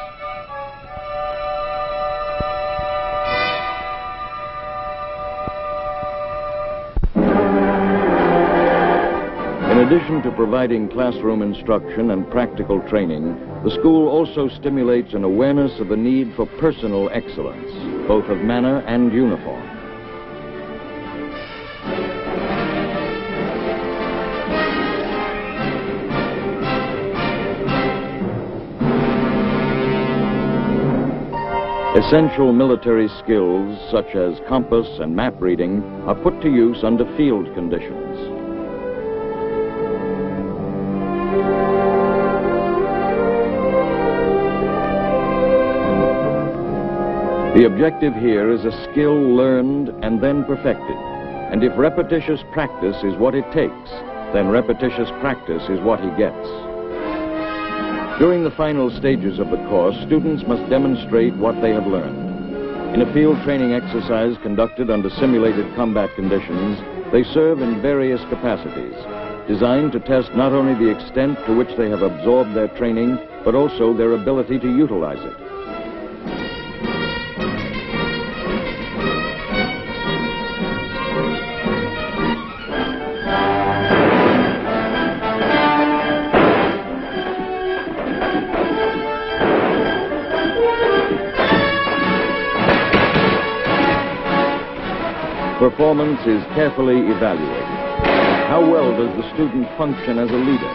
In addition to providing classroom instruction and practical training, the school also stimulates an awareness of the need for personal excellence, both of manner and uniform. Essential military skills such as compass and map reading are put to use under field conditions. The objective here is a skill learned and then perfected. And if repetitious practice is what it takes, then repetitious practice is what he gets. During the final stages of the course, students must demonstrate what they have learned. In a field training exercise conducted under simulated combat conditions, they serve in various capacities, designed to test not only the extent to which they have absorbed their training, but also their ability to utilize it. Performance is carefully evaluated. How well does the student function as a leader?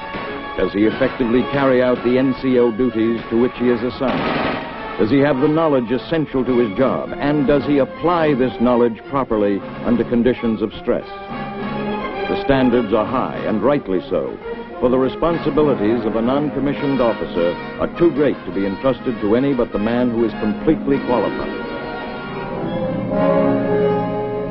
Does he effectively carry out the NCO duties to which he is assigned? Does he have the knowledge essential to his job? And does he apply this knowledge properly under conditions of stress? The standards are high, and rightly so, for the responsibilities of a non-commissioned officer are too great to be entrusted to any but the man who is completely qualified.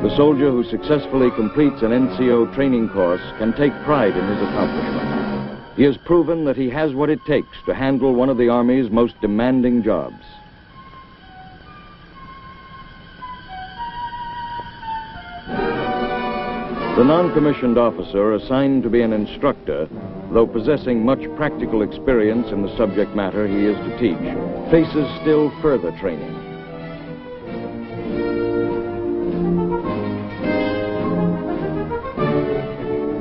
The soldier who successfully completes an NCO training course can take pride in his accomplishment. He has proven that he has what it takes to handle one of the Army's most demanding jobs. The non-commissioned officer assigned to be an instructor, though possessing much practical experience in the subject matter he is to teach, faces still further training.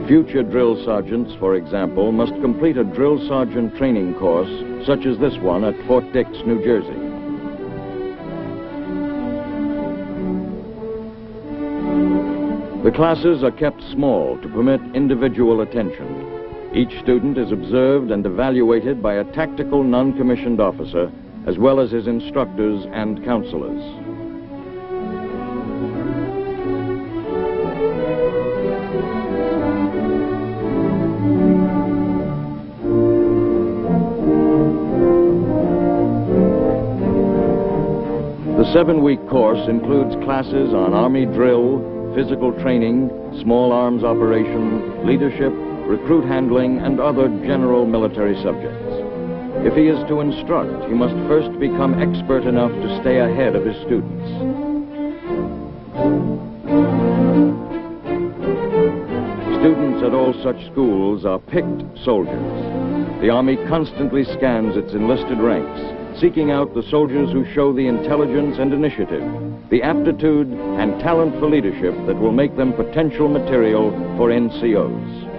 Future drill sergeants, for example, must complete a drill sergeant training course, such as this one at Fort Dix, New Jersey. The classes are kept small to permit individual attention. Each student is observed and evaluated by a tactical non-commissioned officer, as well as his instructors and counselors. The 7-week course includes classes on Army drill, physical training, small arms operation, leadership, recruit handling, and other general military subjects. If he is to instruct, he must first become expert enough to stay ahead of his students. Students at all such schools are picked soldiers. The Army constantly scans its enlisted ranks, seeking out the soldiers who show the intelligence and initiative, the aptitude and talent for leadership that will make them potential material for NCOs.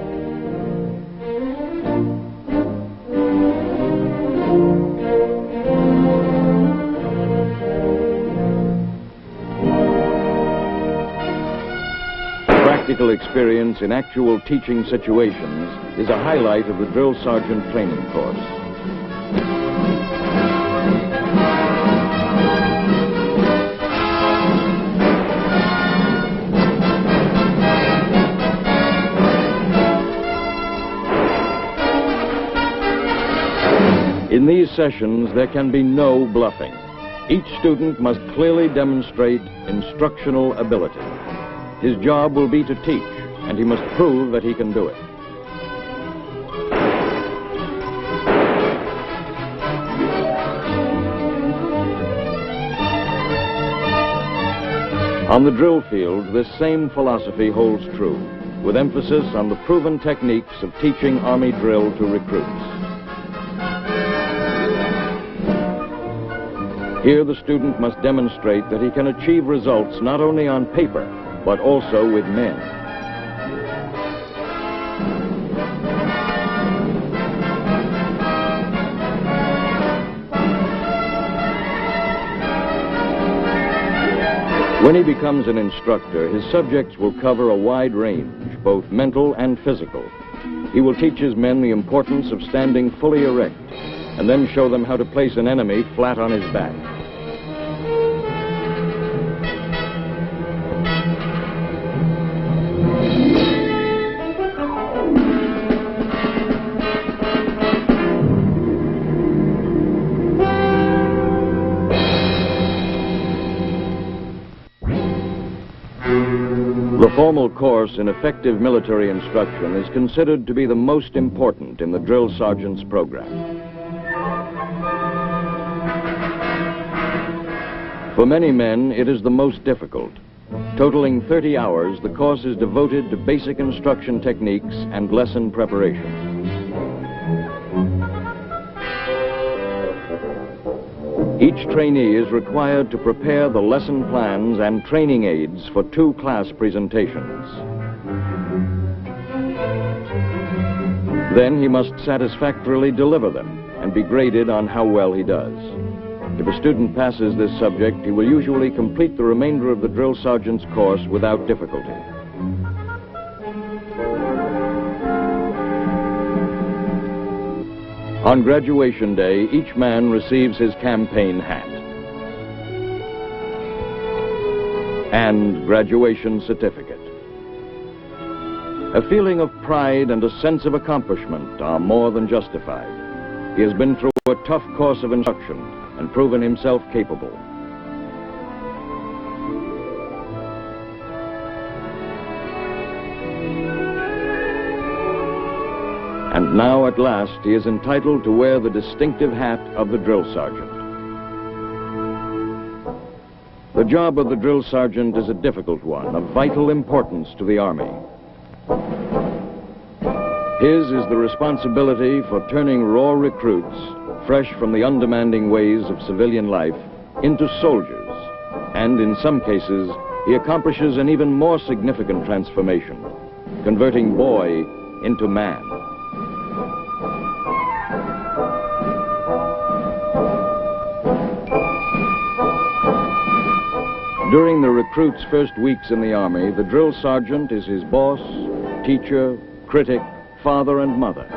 Practical experience in actual teaching situations is a highlight of the drill sergeant training course. In these sessions, there can be no bluffing. Each student must clearly demonstrate instructional ability. His job will be to teach, and he must prove that he can do it. On the drill field, this same philosophy holds true, with emphasis on the proven techniques of teaching Army drill to recruits. Here, the student must demonstrate that he can achieve results not only on paper, but also with men. When he becomes an instructor, his subjects will cover a wide range, both mental and physical. He will teach his men the importance of standing fully erect, and then show them how to place an enemy flat on his back. The formal course in effective military instruction is considered to be the most important in the drill sergeant's program. For many men, it is the most difficult. Totaling 30 hours, the course is devoted to basic instruction techniques and lesson preparation. Each trainee is required to prepare the lesson plans and training aids for 2 class presentations. Then he must satisfactorily deliver them and be graded on how well he does. If a student passes this subject, he will usually complete the remainder of the drill sergeant's course without difficulty. On graduation day, each man receives his campaign hat and graduation certificate. A feeling of pride and a sense of accomplishment are more than justified. He has been through a tough course of instruction and proven himself capable. And now, at last, he is entitled to wear the distinctive hat of the drill sergeant. The job of the drill sergeant is a difficult one, of vital importance to the Army. His is the responsibility for turning raw recruits, fresh from the undemanding ways of civilian life, into soldiers. And in some cases, he accomplishes an even more significant transformation, converting boy into man. During the recruit's first weeks in the Army, the drill sergeant is his boss, teacher, critic, father, and mother.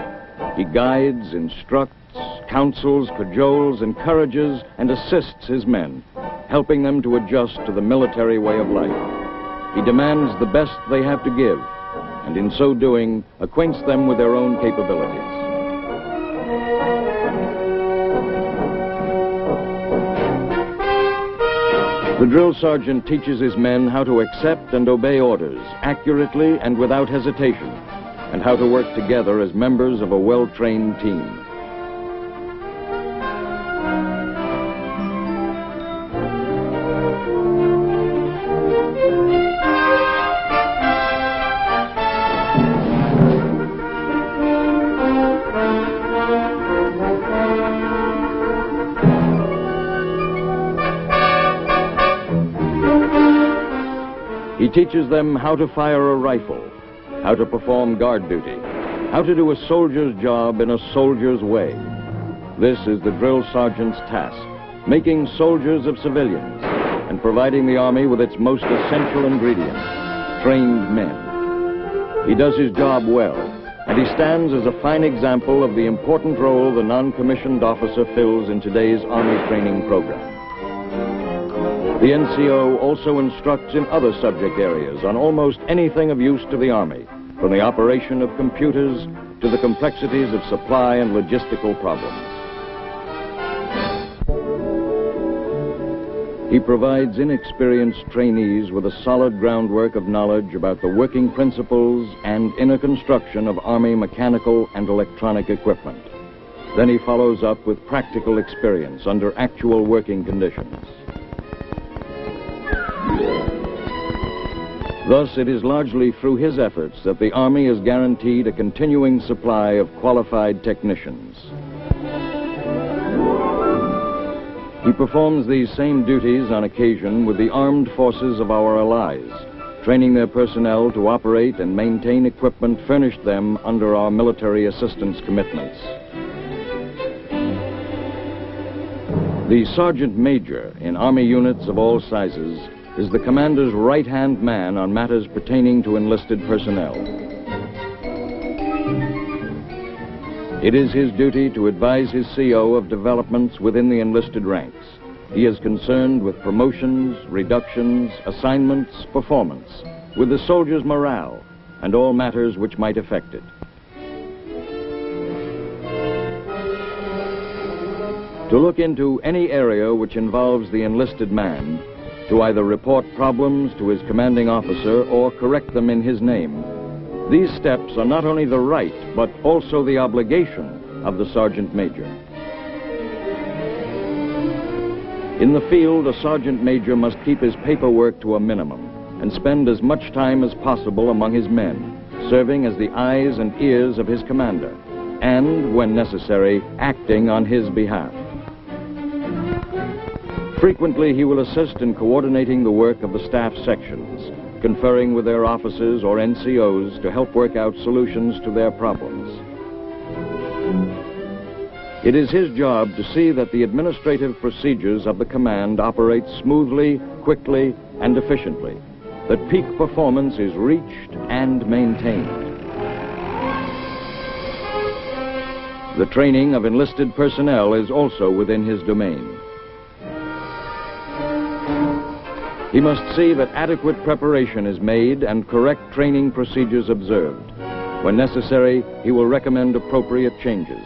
He guides, instructs, counsels, cajoles, encourages, and assists his men, helping them to adjust to the military way of life. He demands the best they have to give, and in so doing, acquaints them with their own capabilities. The drill sergeant teaches his men how to accept and obey orders accurately and without hesitation, and how to work together as members of a well-trained team. He teaches them how to fire a rifle, how to perform guard duty, how to do a soldier's job in a soldier's way. This is the drill sergeant's task, making soldiers of civilians and providing the Army with its most essential ingredient, trained men. He does his job well, and he stands as a fine example of the important role the non-commissioned officer fills in today's Army training program. The NCO also instructs in other subject areas on almost anything of use to the Army, from the operation of computers to the complexities of supply and logistical problems. He provides inexperienced trainees with a solid groundwork of knowledge about the working principles and inner construction of Army mechanical and electronic equipment. Then he follows up with practical experience under actual working conditions. Thus, it is largely through his efforts that the Army is guaranteed a continuing supply of qualified technicians. He performs these same duties on occasion with the armed forces of our allies, training their personnel to operate and maintain equipment furnished them under our military assistance commitments. The Sergeant Major in Army units of all sizes is the commander's right-hand man on matters pertaining to enlisted personnel. It is his duty to advise his CO of developments within the enlisted ranks. He is concerned with promotions, reductions, assignments, performance, with the soldier's morale, and all matters which might affect it. To look into any area which involves the enlisted man, to either report problems to his commanding officer or correct them in his name. These steps are not only the right, but also the obligation of the Sergeant Major. In the field, a Sergeant Major must keep his paperwork to a minimum and spend as much time as possible among his men, serving as the eyes and ears of his commander, and, when necessary, acting on his behalf. Frequently, he will assist in coordinating the work of the staff sections, conferring with their officers or NCOs to help work out solutions to their problems. It is his job to see that the administrative procedures of the command operate smoothly, quickly, and efficiently, that peak performance is reached and maintained. The training of enlisted personnel is also within his domain. He must see that adequate preparation is made and correct training procedures observed. When necessary, he will recommend appropriate changes.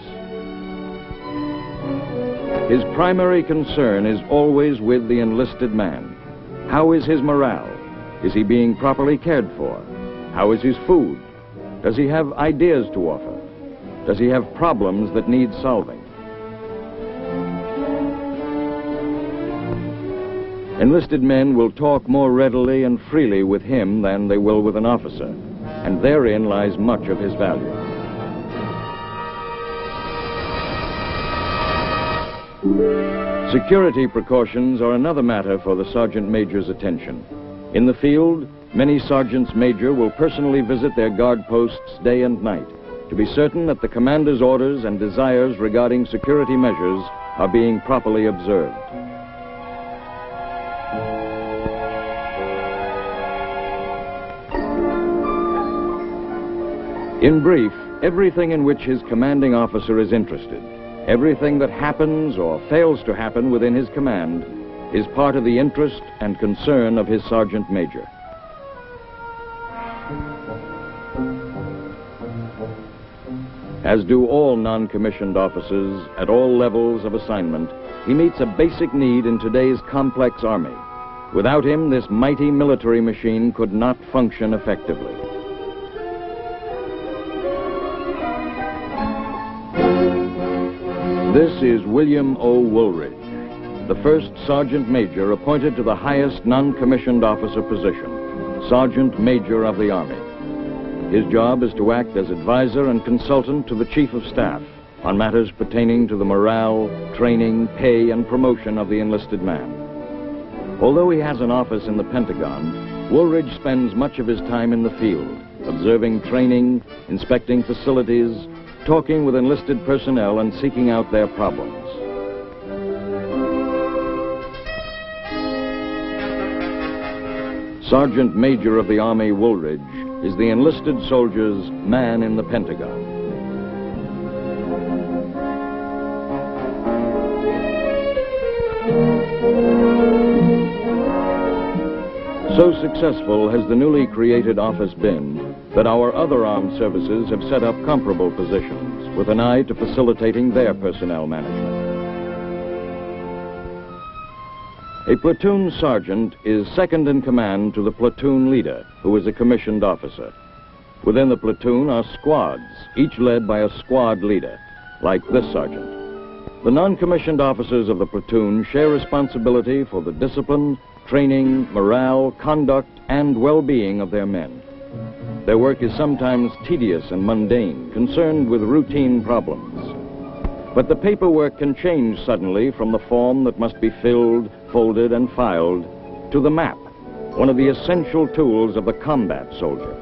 His primary concern is always with the enlisted man. How is his morale? Is he being properly cared for? How is his food? Does he have ideas to offer? Does he have problems that need solving? Enlisted men will talk more readily and freely with him than they will with an officer, and therein lies much of his value. Security precautions are another matter for the Sergeant Major's attention. In the field, many Sergeants Major will personally visit their guard posts day and night to be certain that the commander's orders and desires regarding security measures are being properly observed. In brief, everything in which his commanding officer is interested, everything that happens or fails to happen within his command, is part of the interest and concern of his Sergeant Major. As do all non-commissioned officers at all levels of assignment, he meets a basic need in today's complex Army. Without him, this mighty military machine could not function effectively. This is William O. Woolridge, the first Sergeant Major appointed to the highest non-commissioned officer position, Sergeant Major of the Army. His job is to act as advisor and consultant to the Chief of Staff on matters pertaining to the morale, training, pay, and promotion of the enlisted man. Although he has an office in the Pentagon, Woolridge spends much of his time in the field, observing training, inspecting facilities, talking with enlisted personnel, and seeking out their problems. Sergeant Major of the Army Woolridge is the enlisted soldier's man in the Pentagon. So successful has the newly created office been that our other armed services have set up comparable positions with an eye to facilitating their personnel management. A platoon sergeant is second in command to the platoon leader, who is a commissioned officer. Within the platoon are squads, each led by a squad leader, like this sergeant. The non-commissioned officers of the platoon share responsibility for the discipline, training, morale, conduct, and well-being of their men. Their work is sometimes tedious and mundane, concerned with routine problems. But the paperwork can change suddenly from the form that must be filled, folded, and filed to the map, one of the essential tools of the combat soldier.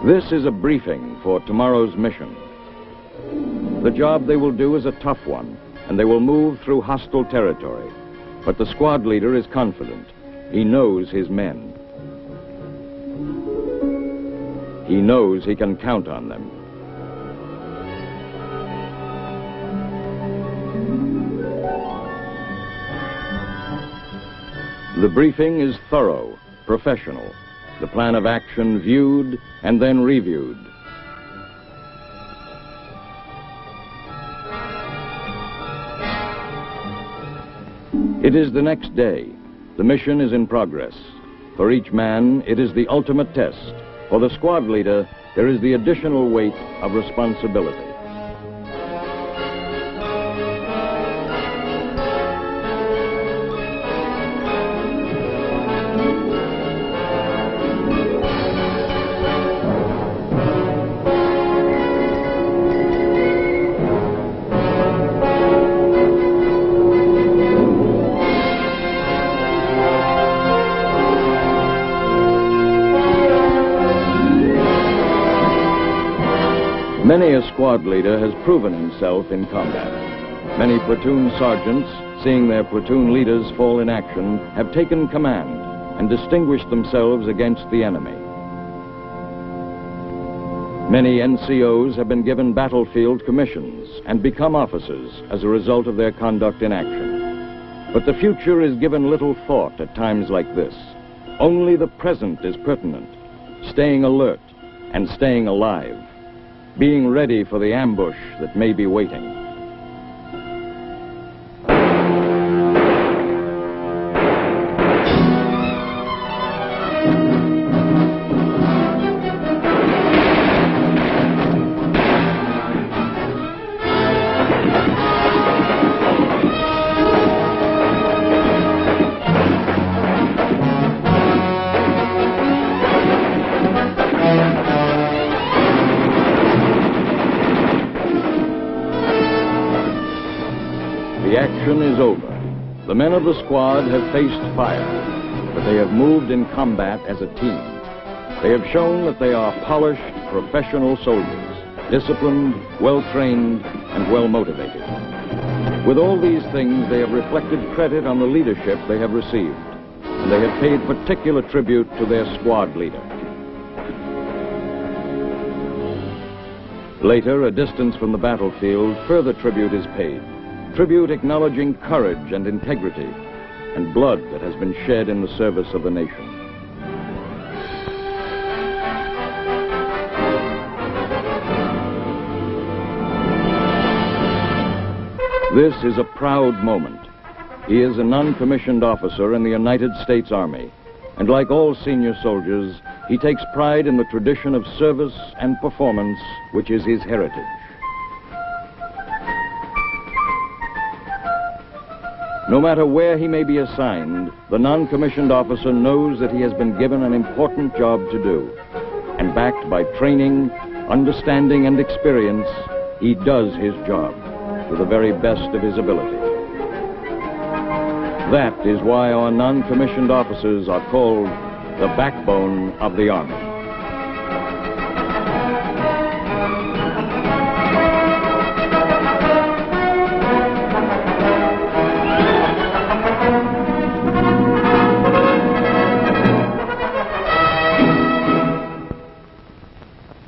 This is a briefing for tomorrow's mission. The job they will do is a tough one, and they will move through hostile territory. But the squad leader is confident. He knows his men. He knows he can count on them. The briefing is thorough, professional. The plan of action viewed and then reviewed. It is the next day. The mission is in progress. For each man, it is the ultimate test. For the squad leader, there is the additional weight of responsibility. Many a squad leader has proven himself in combat. Many platoon sergeants, seeing their platoon leaders fall in action, have taken command and distinguished themselves against the enemy. Many NCOs have been given battlefield commissions and become officers as a result of their conduct in action. But the future is given little thought at times like this. Only the present is pertinent, staying alert and staying alive, being ready for the ambush that may be waiting. The action is over. The men of the squad have faced fire, but they have moved in combat as a team. They have shown that they are polished, professional soldiers, disciplined, well-trained, and well-motivated. With all these things, they have reflected credit on the leadership they have received, and they have paid particular tribute to their squad leader. Later, a distance from the battlefield, further tribute is paid. Tribute acknowledging courage and integrity and blood that has been shed in the service of the nation. This is a proud moment. He is a non-commissioned officer in the United States Army, and like all senior soldiers, he takes pride in the tradition of service and performance which is his heritage. No matter where he may be assigned, the non-commissioned officer knows that he has been given an important job to do. And backed by training, understanding, and experience, he does his job to the very best of his ability. That is why our non-commissioned officers are called the backbone of the Army.